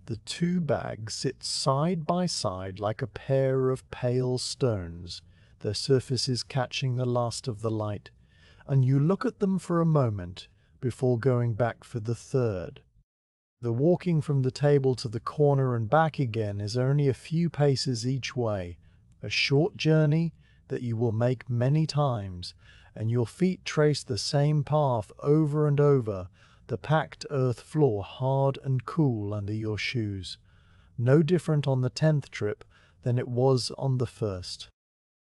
The two bags sit side by side like a pair of pale stones, their surfaces catching the last of the light, and you look at them for a moment before going back for the third. The walking from the table to the corner and back again is only a few paces each way, a short journey that you will make many times, and your feet trace the same path over and over, the packed earth floor hard and cool under your shoes, no different on the 10th trip than it was on the first.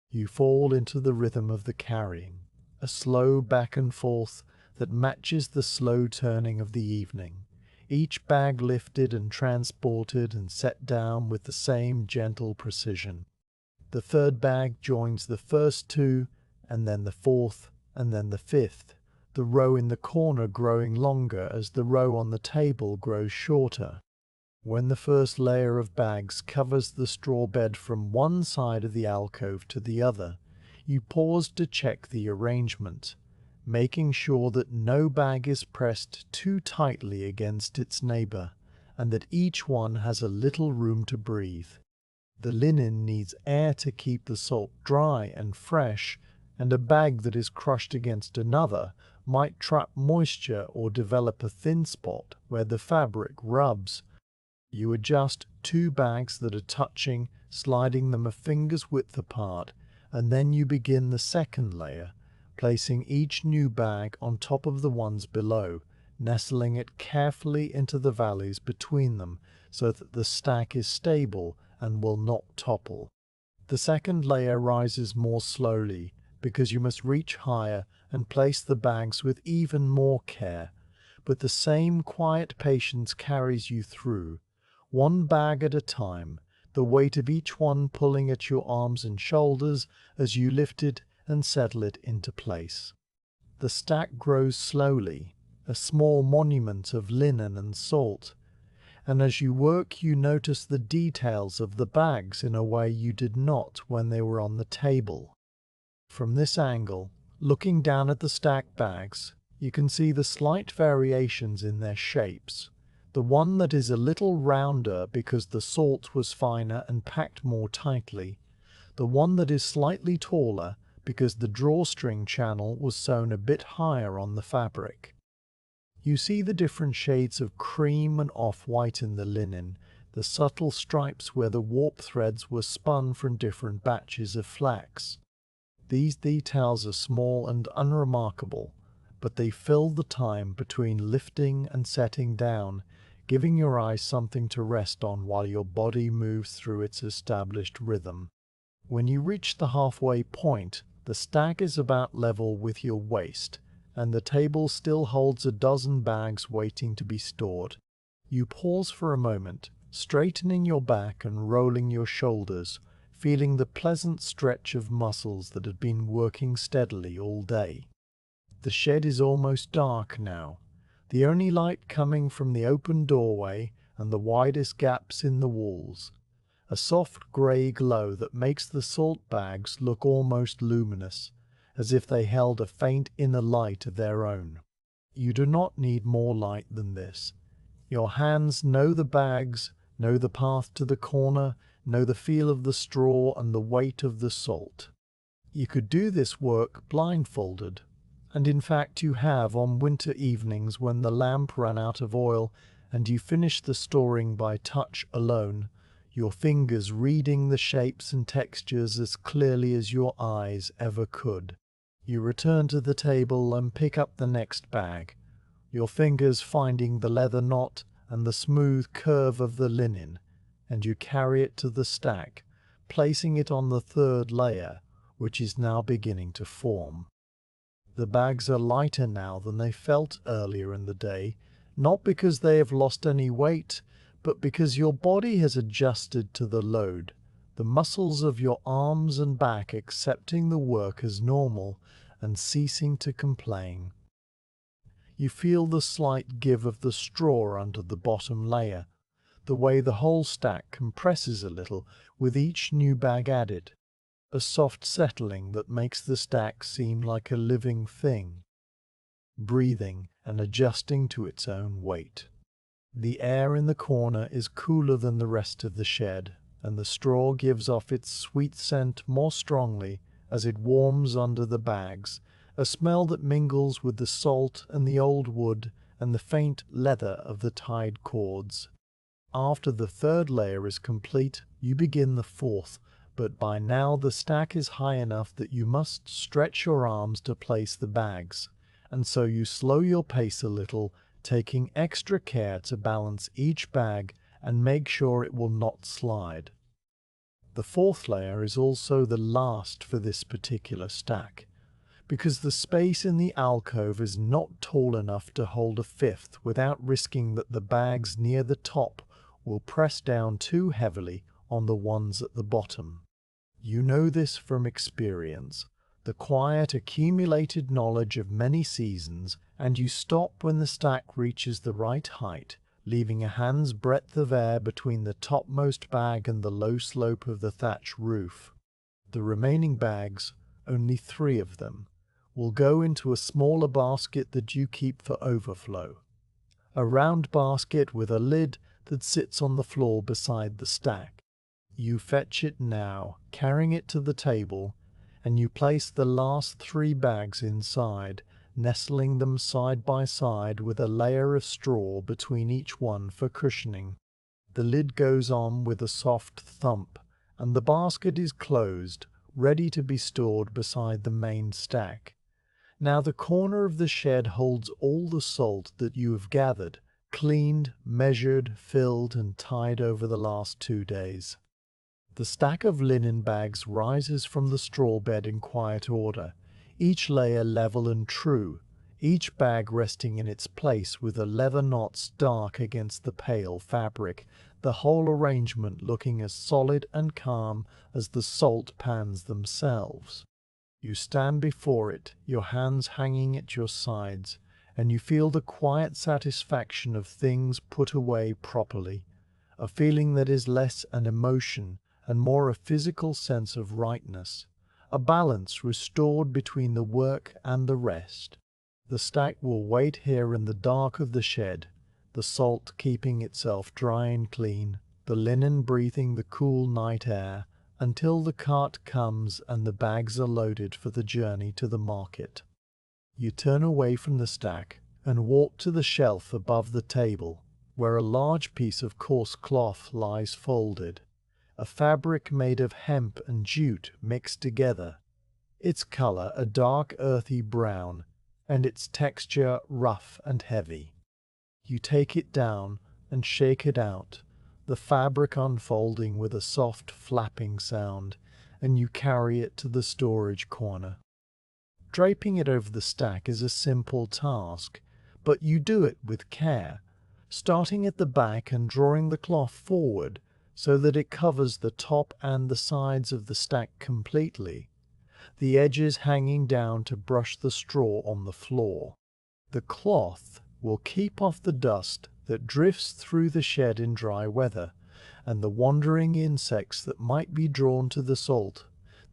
You fall into the rhythm of the carrying, a slow back and forth that matches the slow turning of the evening, each bag lifted and transported and set down with the same gentle precision. The third bag joins the first two, and then the fourth, and then the fifth, the row in the corner growing longer as the row on the table grows shorter. When the first layer of bags covers the straw bed from one side of the alcove to the other, you pause to check the arrangement, making sure that no bag is pressed too tightly against its neighbor, and that each one has a little room to breathe. The linen needs air to keep the salt dry and fresh, and a bag that is crushed against another might trap moisture or develop a thin spot where the fabric rubs. You adjust two bags that are touching sliding them a finger's width apart, and then you begin the second layer, placing each new bag on top of the ones below, nestling it carefully into the valleys between them so that the stack is stable and will not topple. The second layer rises more slowly because you must reach higher and place the bags with even more care, but the same quiet patience carries you through, one bag at a time, the weight of each one pulling at your arms and shoulders as you lift it and settle it into place. The stack grows slowly, a small monument of linen and salt, and as you work you notice the details of the bags in a way you did not when they were on the table. From this angle, looking down at the stacked bags, you can see the slight variations in their shapes. The one that is a little rounder because the salt was finer and packed more tightly, the one that is slightly taller because the drawstring channel was sewn a bit higher on the fabric. You see the different shades of cream and off-white in the linen, the subtle stripes where the warp threads were spun from different batches of flax. These details are small and unremarkable, but they fill the time between lifting and setting down, giving your eyes something to rest on while your body moves through its established rhythm. When you reach the halfway point, the stack is about level with your waist, and the table still holds a dozen bags waiting to be stored. You pause for a moment, straightening your back and rolling your shoulders, feeling the pleasant stretch of muscles that had been working steadily all day. The shed is almost dark now, the only light coming from the open doorway and the widest gaps in the walls, a soft grey glow that makes the salt bags look almost luminous, as if they held a faint inner light of their own. You do not need more light than this. Your hands know the bags, know the path to the corner, know the feel of the straw and the weight of the salt. You could do this work blindfolded, and in fact you have on winter evenings when the lamp ran out of oil and you finished the storing by touch alone, your fingers reading the shapes and textures as clearly as your eyes ever could. You return to the table and pick up the next bag, your fingers finding the leather knot and the smooth curve of the linen, and you carry it to the stack, placing it on the third layer, which is now beginning to form. The bags are lighter now than they felt earlier in the day, not because they have lost any weight, but because your body has adjusted to the load, the muscles of your arms and back accepting the work as normal and ceasing to complain. You feel the slight give of the straw under the bottom layer, the way the whole stack compresses a little with each new bag added, a soft settling that makes the stack seem like a living thing, breathing and adjusting to its own weight. The air in the corner is cooler than the rest of the shed, and the straw gives off its sweet scent more strongly as it warms under the bags, a smell that mingles with the salt and the old wood and the faint leather of the tied cords. After the third layer is complete, you begin the fourth, but by now the stack is high enough that you must stretch your arms to place the bags, and so you slow your pace a little, taking extra care to balance each bag and make sure it will not slide. The fourth layer is also the last for this particular stack, because the space in the alcove is not tall enough to hold a fifth without risking that the bags near the top will press down too heavily on the ones at the bottom. You know this from experience, the quiet accumulated knowledge of many seasons, and you stop when the stack reaches the right height, leaving a hand's breadth of air between the topmost bag and the low slope of the thatch roof. The remaining bags, only 3 of them, will go into a smaller basket that you keep for overflow. A round basket with a lid that sits on the floor beside the stack. You fetch it now, carrying it to the table, and you place the last 3 bags inside, nestling them side by side with a layer of straw between each one for cushioning. The lid goes on with a soft thump, and the basket is closed, ready to be stored beside the main stack. Now the corner of the shed holds all the salt that you have gathered, cleaned, measured, filled, and tied over the last 2 days. The stack of linen bags rises from the straw bed in quiet order, each layer level and true, each bag resting in its place with the leather knots dark against the pale fabric, the whole arrangement looking as solid and calm as the salt pans themselves. You stand before it, your hands hanging at your sides, and you feel the quiet satisfaction of things put away properly, a feeling that is less an emotion and more a physical sense of rightness, a balance restored between the work and the rest. The stack will wait here in the dark of the shed, the salt keeping itself dry and clean, the linen breathing the cool night air, until the cart comes and the bags are loaded for the journey to the market. You turn away from the stack and walk to the shelf above the table, where a large piece of coarse cloth lies folded, a fabric made of hemp and jute mixed together, its color a dark earthy brown, and its texture rough and heavy. You take it down and shake it out, the fabric unfolding with a soft flapping sound, and you carry it to the storage corner. Draping it over the stack is a simple task, but you do it with care, starting at the back and drawing the cloth forward so that it covers the top and the sides of the stack completely, the edges hanging down to brush the straw on the floor. The cloth will keep off the dust that drifts through the shed in dry weather, and the wandering insects that might be drawn to the salt,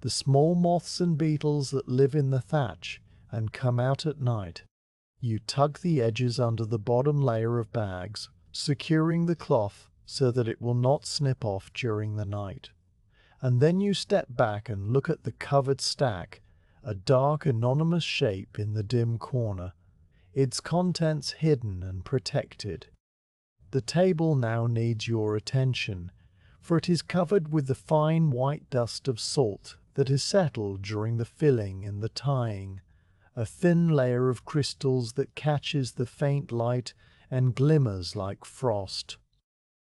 the small moths and beetles that live in the thatch and come out at night. You tug the edges under the bottom layer of bags, securing the cloth so that it will not snip off during the night. And then you step back and look at the covered stack, a dark anonymous shape in the dim corner, its contents hidden and protected. The table now needs your attention, for it is covered with the fine white dust of salt that is settled during the filling and the tying, a thin layer of crystals that catches the faint light and glimmers like frost.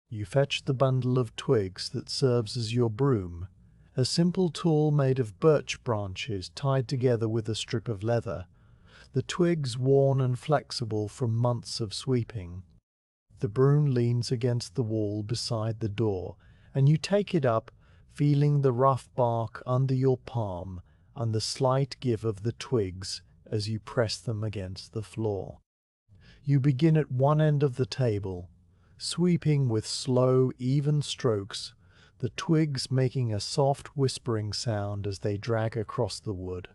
You fetch the bundle of twigs that serves as your broom, a simple tool made of birch branches tied together with a strip of leather, the twigs worn and flexible from months of sweeping. The broom leans against the wall beside the door, and you take it up, feeling the rough bark under your palm and the slight give of the twigs as you press them against the floor. You begin at one end of the table, sweeping with slow, even strokes, the twigs making a soft whispering sound as they drag across the wood.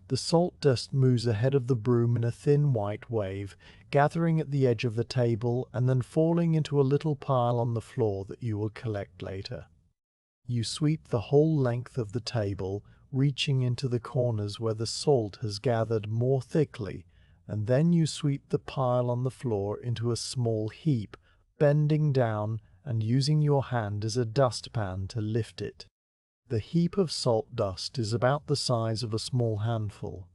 The salt dust moves ahead of the broom in a thin white wave, gathering at the edge of the table and then falling into a little pile on the floor that you will collect later. You sweep the whole length of the table, reaching into the corners where the salt has gathered more thickly, and then you sweep the pile on the floor into a small heap, bending down and using your hand as a dustpan to lift it. The heap of salt dust is about the size of a small handful,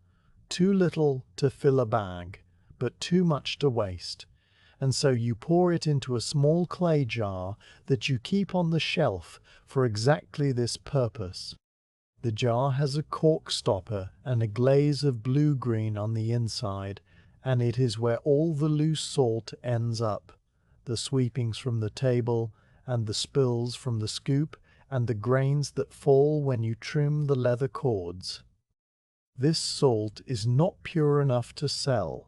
too little to fill a bag, but too much to waste, and so you pour it into a small clay jar that you keep on the shelf for exactly this purpose. The jar has a cork stopper and a glaze of blue-green on the inside, and it is where all the loose salt ends up, the sweepings from the table, and the spills from the scoop, and the grains that fall when you trim the leather cords. This salt is not pure enough to sell.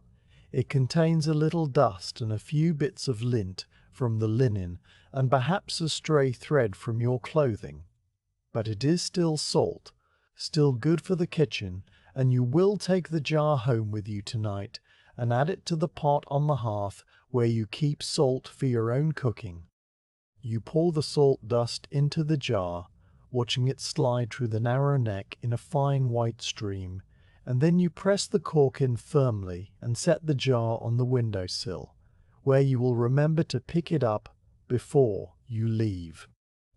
It contains a little dust and a few bits of lint from the linen, and perhaps a stray thread from your clothing. But it is still salt, still good for the kitchen, and you will take the jar home with you tonight and add it to the pot on the hearth where you keep salt for your own cooking. You pour the salt dust into the jar, watching it slide through the narrow neck in a fine white stream, and then you press the cork in firmly and set the jar on the windowsill, where you will remember to pick it up before you leave.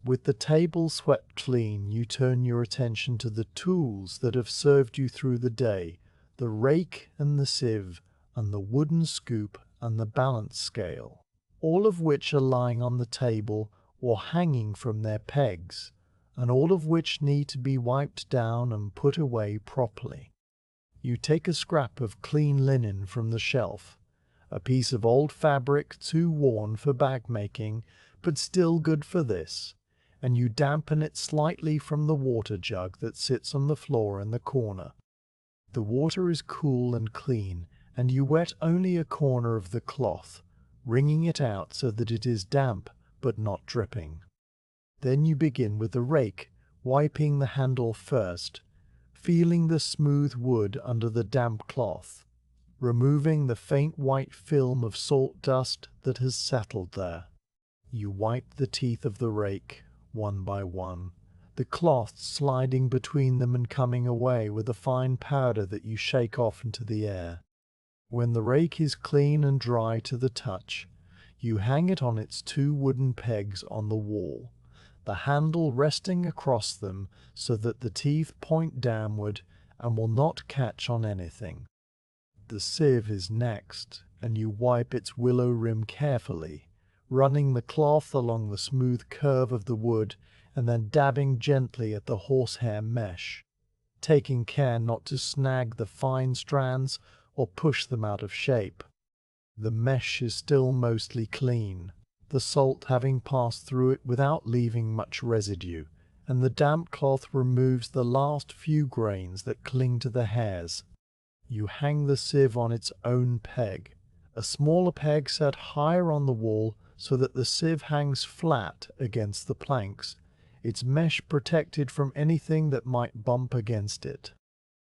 With the table swept clean, you turn your attention to the tools that have served you through the day, the rake and the sieve, and the wooden scoop and the balance scale, all of which are lying on the table or hanging from their pegs, and all of which need to be wiped down and put away properly. You take a scrap of clean linen from the shelf, a piece of old fabric too worn for bag making, but still good for this, and you dampen it slightly from the water jug that sits on the floor in the corner. The water is cool and clean, and you wet only a corner of the cloth, wringing it out so that it is damp but not dripping. Then you begin with the rake, wiping the handle first, feeling the smooth wood under the damp cloth, removing the faint white film of salt dust that has settled there. You wipe the teeth of the rake, one by one, the cloth sliding between them and coming away with a fine powder that you shake off into the air. When the rake is clean and dry to the touch, you hang it on its two wooden pegs on the wall, the handle resting across them so that the teeth point downward and will not catch on anything. The sieve is next, and you wipe its willow rim carefully, running the cloth along the smooth curve of the wood and then dabbing gently at the horsehair mesh, taking care not to snag the fine strands or push them out of shape. The mesh is still mostly clean, the salt having passed through it without leaving much residue, and the damp cloth removes the last few grains that cling to the hairs. You hang the sieve on its own peg, a smaller peg set higher on the wall so that the sieve hangs flat against the planks, its mesh protected from anything that might bump against it.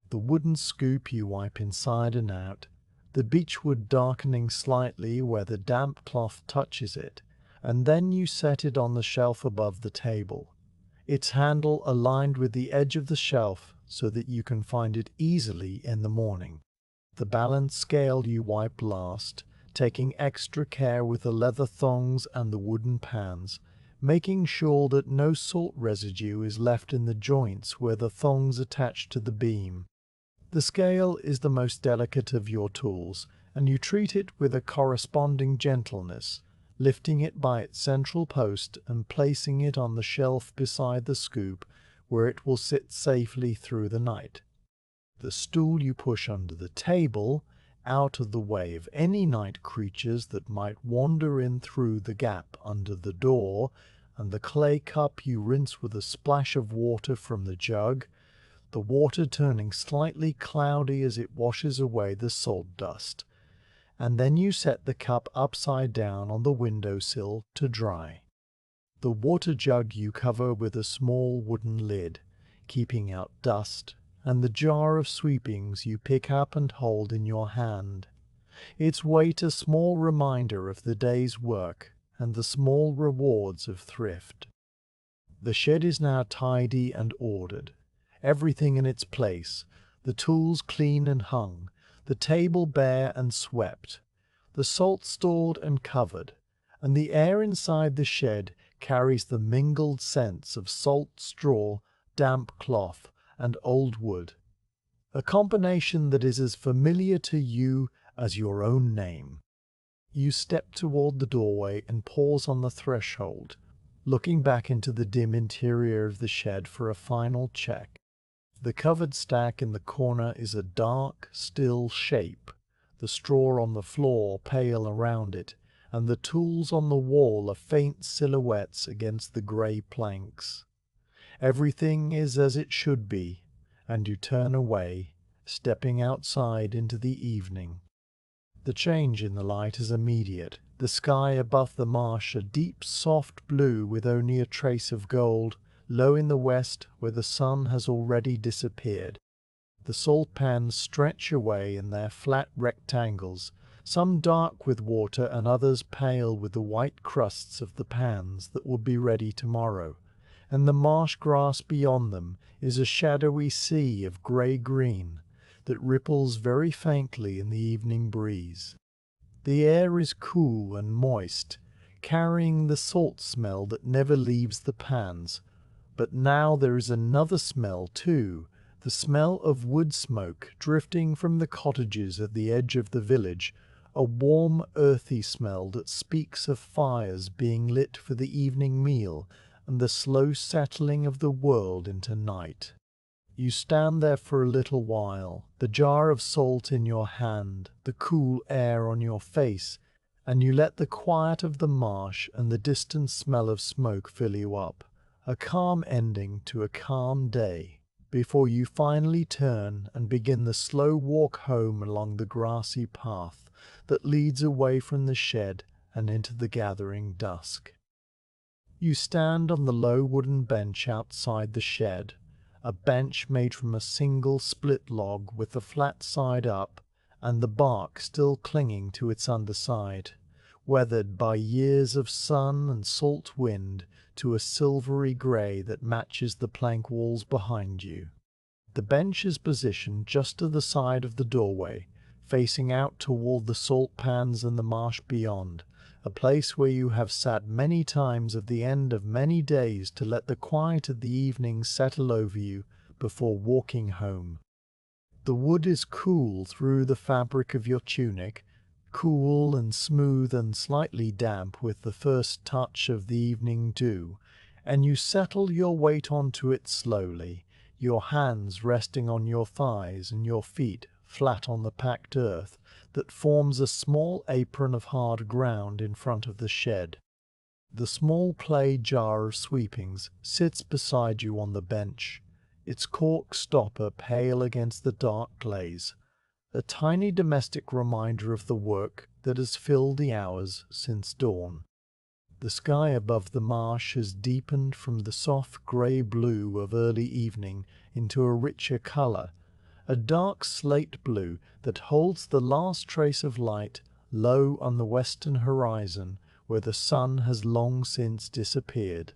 The wooden scoop you wipe inside and out, the beechwood darkening slightly where the damp cloth touches it, and then you set it on the shelf above the table, its handle aligned with the edge of the shelf so that you can find it easily in the morning. The balance scale you wipe last, taking extra care with the leather thongs and the wooden pans, making sure that no salt residue is left in the joints where the thongs attach to the beam. The scale is the most delicate of your tools, and you treat it with a corresponding gentleness, lifting it by its central post and placing it on the shelf beside the scoop where it will sit safely through the night. The stool you push under the table, out of the way of any night creatures that might wander in through the gap under the door, and the clay cup you rinse with a splash of water from the jug, the water turning slightly cloudy as it washes away the salt dust, and then you set the cup upside down on the windowsill to dry. The water jug you cover with a small wooden lid, keeping out dust, and the jar of sweepings you pick up and hold in your hand, its weight a small reminder of the day's work and the small rewards of thrift. The shed is now tidy and ordered, everything in its place, the tools clean and hung, the table bare and swept, the salt stored and covered, and the air inside the shed carries the mingled scents of salt straw, damp cloth, and old wood, a combination that is as familiar to you as your own name. You step toward the doorway and pause on the threshold, looking back into the dim interior of the shed for a final check. The covered stack in the corner is a dark, still shape, the straw on the floor pale around it, and the tools on the wall are faint silhouettes against the grey planks. Everything is as it should be, and you turn away, stepping outside into the evening. The change in the light is immediate, the sky above the marsh a deep soft blue with only a trace of gold, low in the west where the sun has already disappeared. The salt pans stretch away in their flat rectangles, some dark with water and others pale with the white crusts of the pans that will be ready tomorrow, and the marsh grass beyond them is a shadowy sea of grey-green that ripples very faintly in the evening breeze. The air is cool and moist, carrying the salt smell that never leaves the pans. But now there is another smell too, the smell of wood smoke drifting from the cottages at the edge of the village, a warm, earthy smell that speaks of fires being lit for the evening meal and the slow settling of the world into night. You stand there for a little while, the jar of salt in your hand, the cool air on your face, and you let the quiet of the marsh and the distant smell of smoke fill you up, a calm ending to a calm day, before you finally turn and begin the slow walk home along the grassy path that leads away from the shed and into the gathering dusk. You stand on the low wooden bench outside the shed, a bench made from a single split log with the flat side up and the bark still clinging to its underside, weathered by years of sun and salt wind to a silvery grey that matches the plank walls behind you. The bench is positioned just to the side of the doorway, facing out toward the salt pans and the marsh beyond, a place where you have sat many times at the end of many days to let the quiet of the evening settle over you before walking home. The wood is cool through the fabric of your tunic, cool and smooth and slightly damp with the first touch of the evening dew, and you settle your weight onto it slowly, your hands resting on your thighs and your feet flat on the packed earth that forms a small apron of hard ground in front of the shed. The small clay jar of sweepings sits beside you on the bench, its cork stopper pale against the dark glaze, a tiny domestic reminder of the work that has filled the hours since dawn. The sky above the marsh has deepened from the soft grey blue of early evening into a richer colour, a dark slate blue that holds the last trace of light low on the western horizon where the sun has long since disappeared.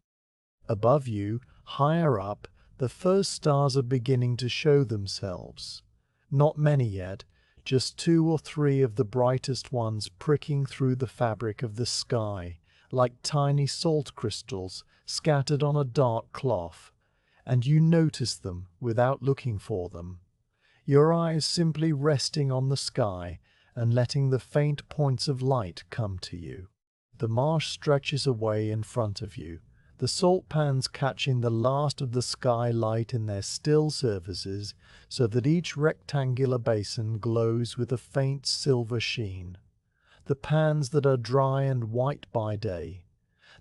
Above you, higher up, the first stars are beginning to show themselves. Not many yet, just 2 or 3 of the brightest ones pricking through the fabric of the sky, like tiny salt crystals scattered on a dark cloth, and you notice them without looking for them, your eyes simply resting on the sky and letting the faint points of light come to you. The marsh stretches away in front of you, the salt pans catching the last of the sky light in their still surfaces so that each rectangular basin glows with a faint silver sheen. The pans that are dry and white by day,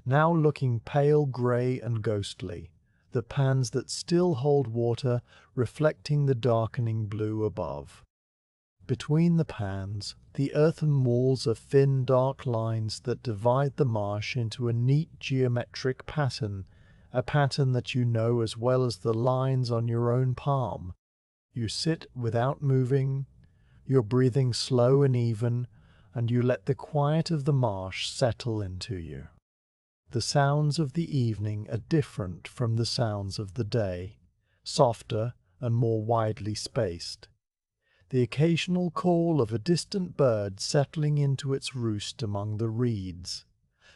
now looking pale grey and ghostly, the pans that still hold water reflecting the darkening blue above. Between the pans, the earthen walls are thin dark lines that divide the marsh into a neat geometric pattern, a pattern that you know as well as the lines on your own palm. You sit without moving, your breathing slow and even, and you let the quiet of the marsh settle into you. The sounds of the evening are different from the sounds of the day, softer and more widely spaced. The occasional call of a distant bird settling into its roost among the reeds,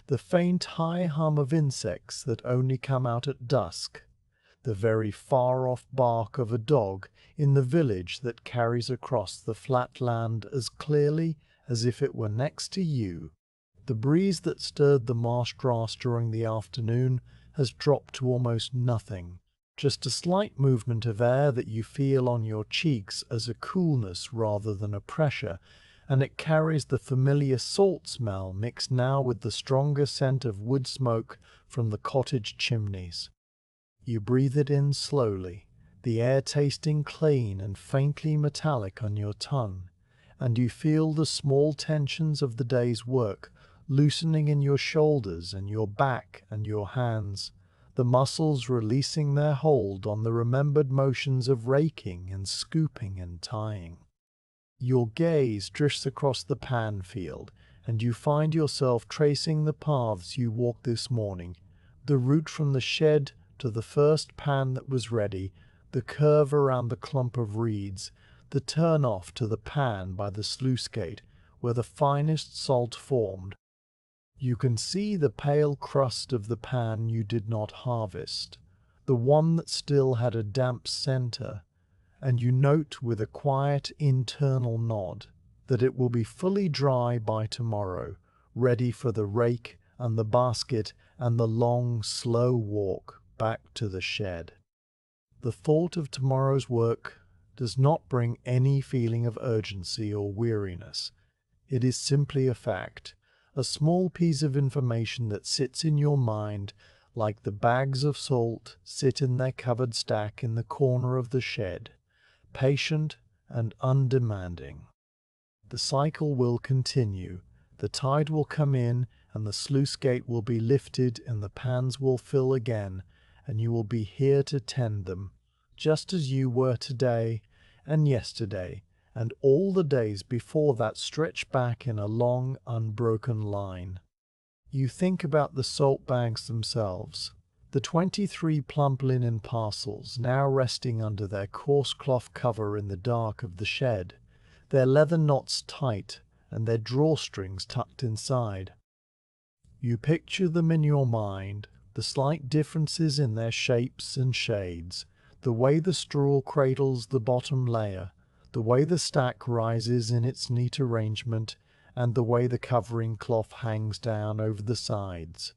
the faint high hum of insects that only come out at dusk, the very far-off bark of a dog in the village that carries across the flat land as clearly as if it were next to you. The breeze that stirred the marsh grass during the afternoon has dropped to almost nothing, just a slight movement of air that you feel on your cheeks as a coolness rather than a pressure, and it carries the familiar salt smell mixed now with the stronger scent of wood smoke from the cottage chimneys. You breathe it in slowly, the air tasting clean and faintly metallic on your tongue, and you feel the small tensions of the day's work loosening in your shoulders and your back and your hands, the muscles releasing their hold on the remembered motions of raking and scooping and tying. Your gaze drifts across the pan field, and you find yourself tracing the paths you walked this morning, the route from the shed to the first pan that was ready, the curve around the clump of reeds, the turn-off to the pan by the sluice gate, where the finest salt formed. You can see the pale crust of the pan you did not harvest, the one that still had a damp center, and you note with a quiet internal nod that it will be fully dry by tomorrow, ready for the rake and the basket and the long, slow walk back to the shed. The thought of tomorrow's work does not bring any feeling of urgency or weariness. It is simply a fact, a small piece of information that sits in your mind like the bags of salt sit in their covered stack in the corner of the shed, patient and undemanding. The cycle will continue. The tide will come in, and the sluice gate will be lifted, and the pans will fill again, and you will be here to tend them, just as you were today and yesterday, and all the days before that stretch back in a long, unbroken line. You think about the salt bags themselves, the 23 plump linen parcels now resting under their coarse cloth cover in the dark of the shed, their leather knots tight and their drawstrings tucked inside. You picture them in your mind, the slight differences in their shapes and shades, the way the straw cradles the bottom layer, the way the stack rises in its neat arrangement, and the way the covering cloth hangs down over the sides.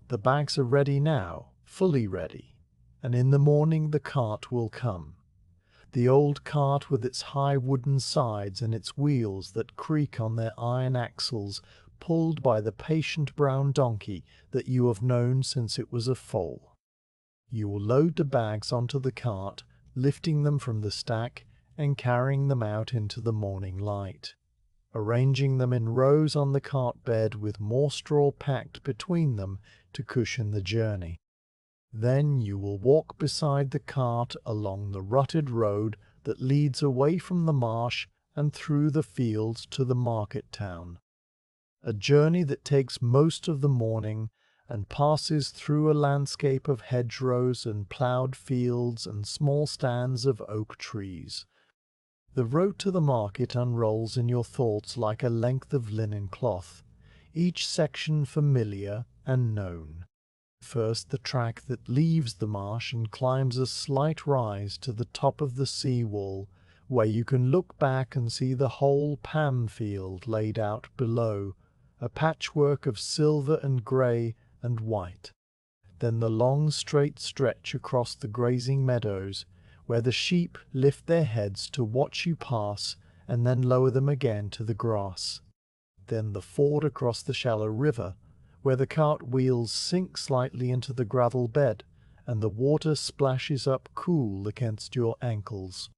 The bags are ready now, fully ready, and in the morning the cart will come. The old cart with its high wooden sides and its wheels that creak on their iron axles, pulled by the patient brown donkey that you have known since it was a foal. You will load the bags onto the cart, lifting them from the stack and carrying them out into the morning light, arranging them in rows on the cart bed with more straw packed between them to cushion the journey. Then you will walk beside the cart along the rutted road that leads away from the marsh and through the fields to the market town. A journey that takes most of the morning and passes through a landscape of hedgerows and ploughed fields and small stands of oak trees. The road to the market unrolls in your thoughts like a length of linen cloth, each section familiar and known. First, the track that leaves the marsh and climbs a slight rise to the top of the sea wall, where you can look back and see the whole pan field laid out below, a patchwork of silver and grey and white. Then the long straight stretch across the grazing meadows, where the sheep lift their heads to watch you pass and then lower them again to the grass. Then the ford across the shallow river, where the cart wheels sink slightly into the gravel bed, and the water splashes up cool against your ankles.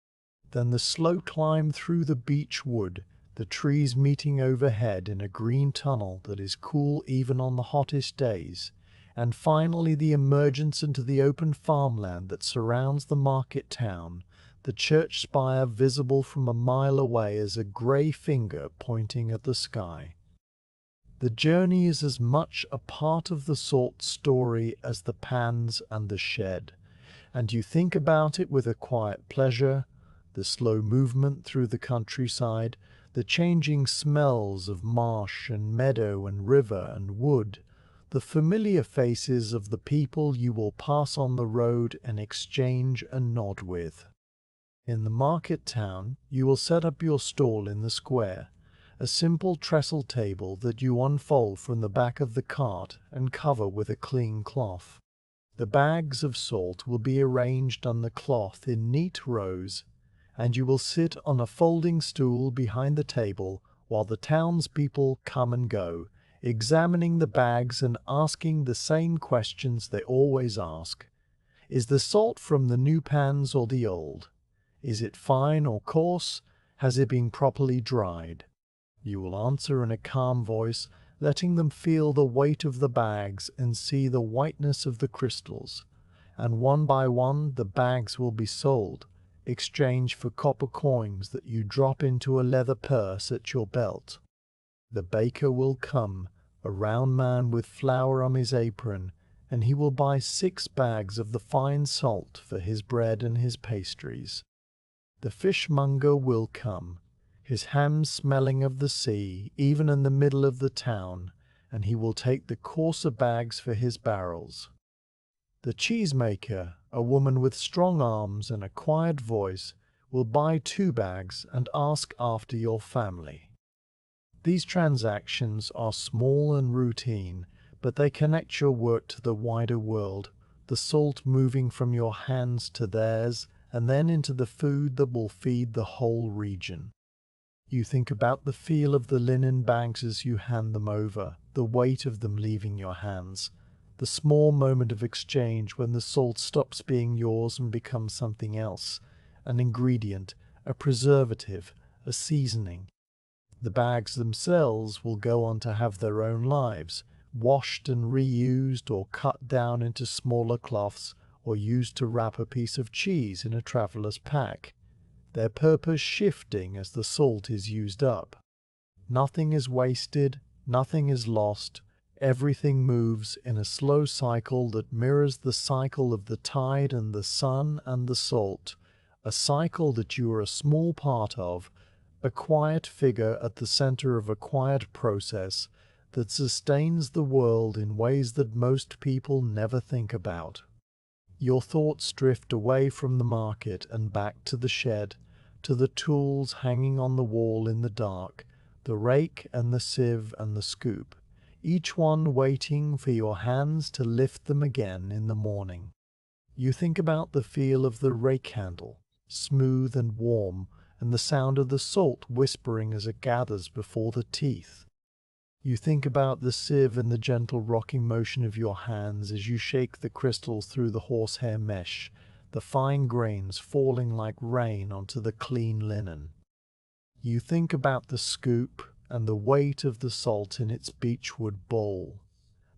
Then the slow climb through the beech wood, the trees meeting overhead in a green tunnel that is cool even on the hottest days, and finally the emergence into the open farmland that surrounds the market town, the church spire visible from a mile away as a grey finger pointing at the sky. The journey is as much a part of the salt story as the pans and the shed, and you think about it with a quiet pleasure, the slow movement through the countryside, the changing smells of marsh and meadow and river and wood, the familiar faces of the people you will pass on the road and exchange a nod with. In the market town, you will set up your stall in the square, a simple trestle table that you unfold from the back of the cart and cover with a clean cloth. The bags of salt will be arranged on the cloth in neat rows, and you will sit on a folding stool behind the table while the townspeople come and go, examining the bags and asking the same questions they always ask. Is the salt from the new pans or the old? Is it fine or coarse? Has it been properly dried? You will answer in a calm voice, letting them feel the weight of the bags and see the whiteness of the crystals, and one by one the bags will be sold, exchanged for copper coins that you drop into a leather purse at your belt. The baker will come, a round man with flour on his apron, and he will buy 6 bags of the fine salt for his bread and his pastries. The fishmonger will come, his hams smelling of the sea, even in the middle of the town, and he will take the coarser bags for his barrels. The cheesemaker, a woman with strong arms and a quiet voice, will buy 2 bags and ask after your family. These transactions are small and routine, but they connect your work to the wider world, the salt moving from your hands to theirs, and then into the food that will feed the whole region. You think about the feel of the linen bags as you hand them over, the weight of them leaving your hands, the small moment of exchange when the salt stops being yours and becomes something else, an ingredient, a preservative, a seasoning. The bags themselves will go on to have their own lives, washed and reused or cut down into smaller cloths or used to wrap a piece of cheese in a traveler's pack, their purpose shifting as the salt is used up. Nothing is wasted, nothing is lost, everything moves in a slow cycle that mirrors the cycle of the tide and the sun and the salt, a cycle that you are a small part of, a quiet figure at the center of a quiet process that sustains the world in ways that most people never think about. Your thoughts drift away from the market and back to the shed, to the tools hanging on the wall in the dark, the rake and the sieve and the scoop, each one waiting for your hands to lift them again in the morning. You think about the feel of the rake handle, smooth and warm, and the sound of the salt whispering as it gathers before the teeth. You think about the sieve and the gentle rocking motion of your hands as you shake the crystals through the horsehair mesh, the fine grains falling like rain onto the clean linen. You think about the scoop and the weight of the salt in its beechwood bowl,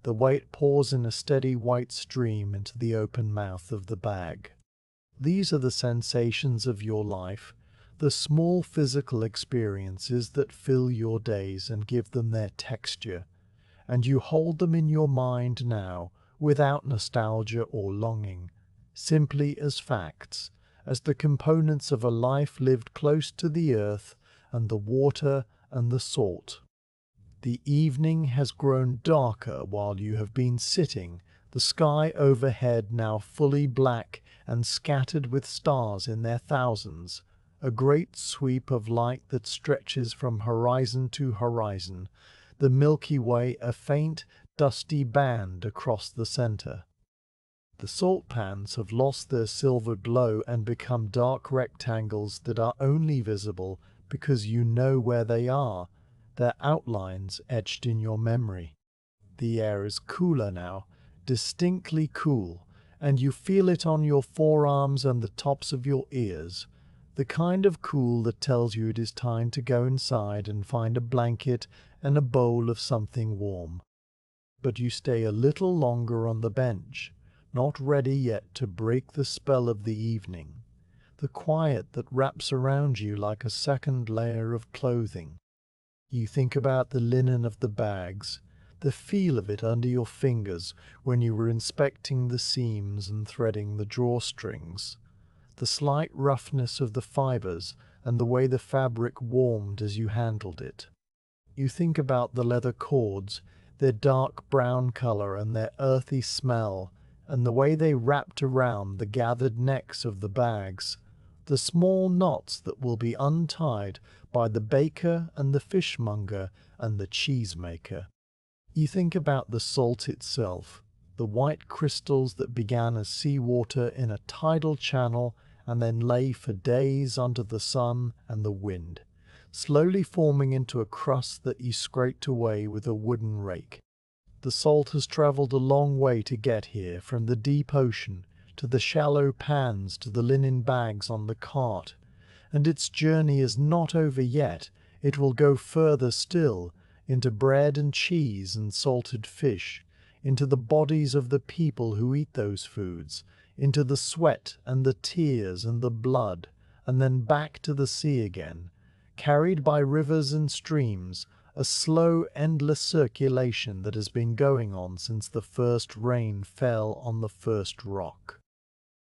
the way it pours in a steady white stream into the open mouth of the bag. These are the sensations of your life, the small physical experiences that fill your days and give them their texture, and you hold them in your mind now without nostalgia or longing, simply as facts, as the components of a life lived close to the earth and the water and the salt. The evening has grown darker while you have been sitting, the sky overhead now fully black and scattered with stars in their thousands, a great sweep of light that stretches from horizon to horizon, the Milky Way a faint, dusty band across the center. The salt pans have lost their silver glow and become dark rectangles that are only visible because you know where they are, their outlines etched in your memory. The air is cooler now, distinctly cool, and you feel it on your forearms and the tops of your ears, the kind of cool that tells you it is time to go inside and find a blanket and a bowl of something warm. But you stay a little longer on the bench, not ready yet to break the spell of the evening, the quiet that wraps around you like a second layer of clothing. You think about the linen of the bags, the feel of it under your fingers when you were inspecting the seams and threading the drawstrings, the slight roughness of the fibers and the way the fabric warmed as you handled it. You think about the leather cords, their dark brown color and their earthy smell, and the way they wrapped around the gathered necks of the bags, the small knots that will be untied by the baker and the fishmonger and the cheesemaker. You think about the salt itself, the white crystals that began as seawater in a tidal channel and then lay for days under the sun and the wind, slowly forming into a crust that you scraped away with a wooden rake. The salt has traveled a long way to get here, from the deep ocean to the shallow pans to the linen bags on the cart, and its journey is not over yet. It will go further still, into bread and cheese and salted fish, into the bodies of the people who eat those foods, into the sweat and the tears and the blood, and then back to the sea again, carried by rivers and streams, a slow, endless circulation that has been going on since the first rain fell on the first rock.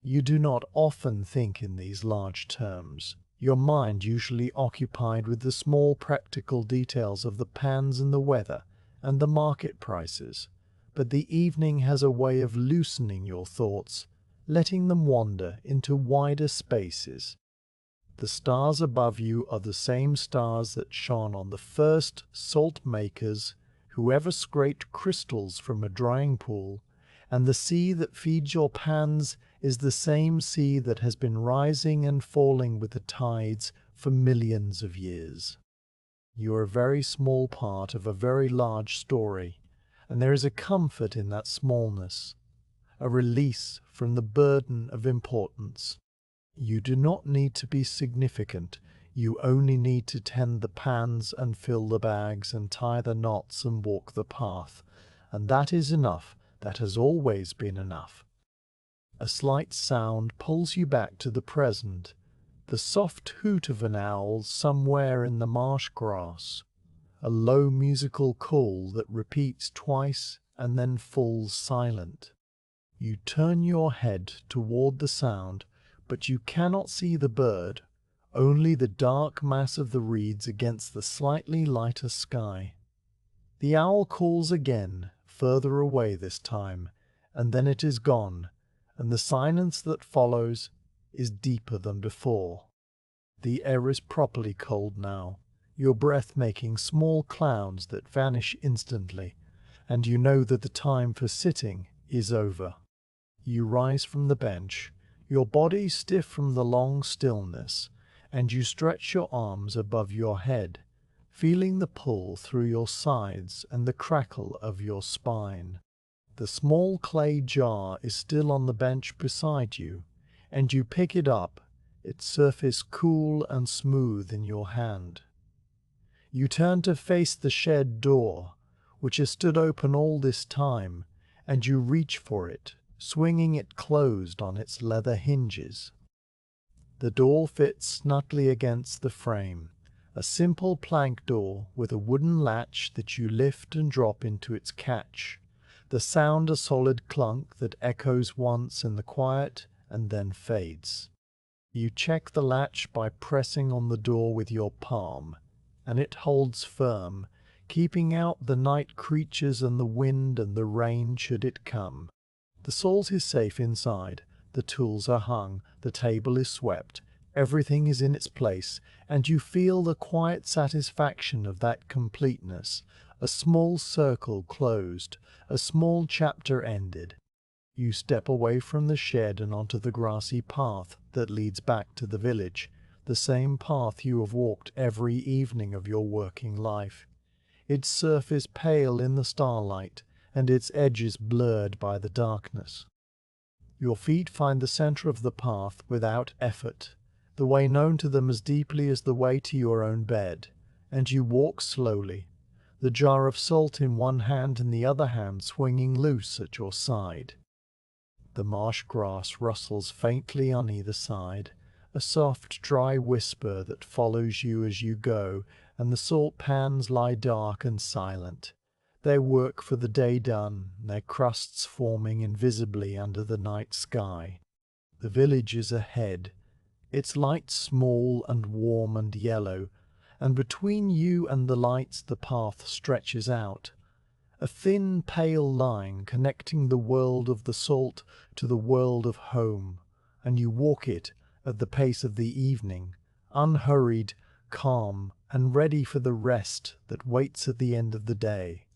You do not often think in these large terms, your mind usually occupied with the small practical details of the pans and the weather, and the market prices, but the evening has a way of loosening your thoughts, letting them wander into wider spaces. The stars above you are the same stars that shone on the first salt makers who ever scraped crystals from a drying pool, and the sea that feeds your pans is the same sea that has been rising and falling with the tides for millions of years. You are a very small part of a very large story, and there is a comfort in that smallness, a release from the burden of importance. You do not need to be significant. You only need to tend the pans and fill the bags and tie the knots and walk the path, and that is enough. That has always been enough. A slight sound pulls you back to the present, the soft hoot of an owl somewhere in the marsh grass, a low musical call that repeats twice and then falls silent. You turn your head toward the sound, but you cannot see the bird, only the dark mass of the reeds against the slightly lighter sky. The owl calls again, further away this time, and then it is gone, and the silence that follows is deeper than before. The air is properly cold now, your breath making small clouds that vanish instantly, and you know that the time for sitting is over. You rise from the bench, your body stiff from the long stillness, and you stretch your arms above your head, feeling the pull through your sides and the crackle of your spine. The small clay jar is still on the bench beside you, and you pick it up, its surface cool and smooth in your hand. You turn to face the shed door, which has stood open all this time, and you reach for it, swinging it closed on its leather hinges. The door fits snugly against the frame, a simple plank door with a wooden latch that you lift and drop into its catch, the sound a solid clunk that echoes once in the quiet and then fades. You check the latch by pressing on the door with your palm, and it holds firm, keeping out the night creatures and the wind and the rain should it come. The salt is safe inside, the tools are hung, the table is swept, everything is in its place, and you feel the quiet satisfaction of that completeness, a small circle closed, a small chapter ended. You step away from the shed and onto the grassy path that leads back to the village, the same path you have walked every evening of your working life, its surface pale in the starlight and its edges blurred by the darkness. Your feet find the center of the path without effort, the way known to them as deeply as the way to your own bed, and you walk slowly, the jar of salt in one hand and the other hand swinging loose at your side. The marsh grass rustles faintly on either side, a soft, dry whisper that follows you as you go, and the salt pans lie dark and silent, their work for the day done, their crusts forming invisibly under the night sky. The village is ahead, its lights small and warm and yellow, and between you and the lights the path stretches out, a thin pale line connecting the world of the salt to the world of home, and you walk it at the pace of the evening, unhurried, calm, and ready for the rest that waits at the end of the day.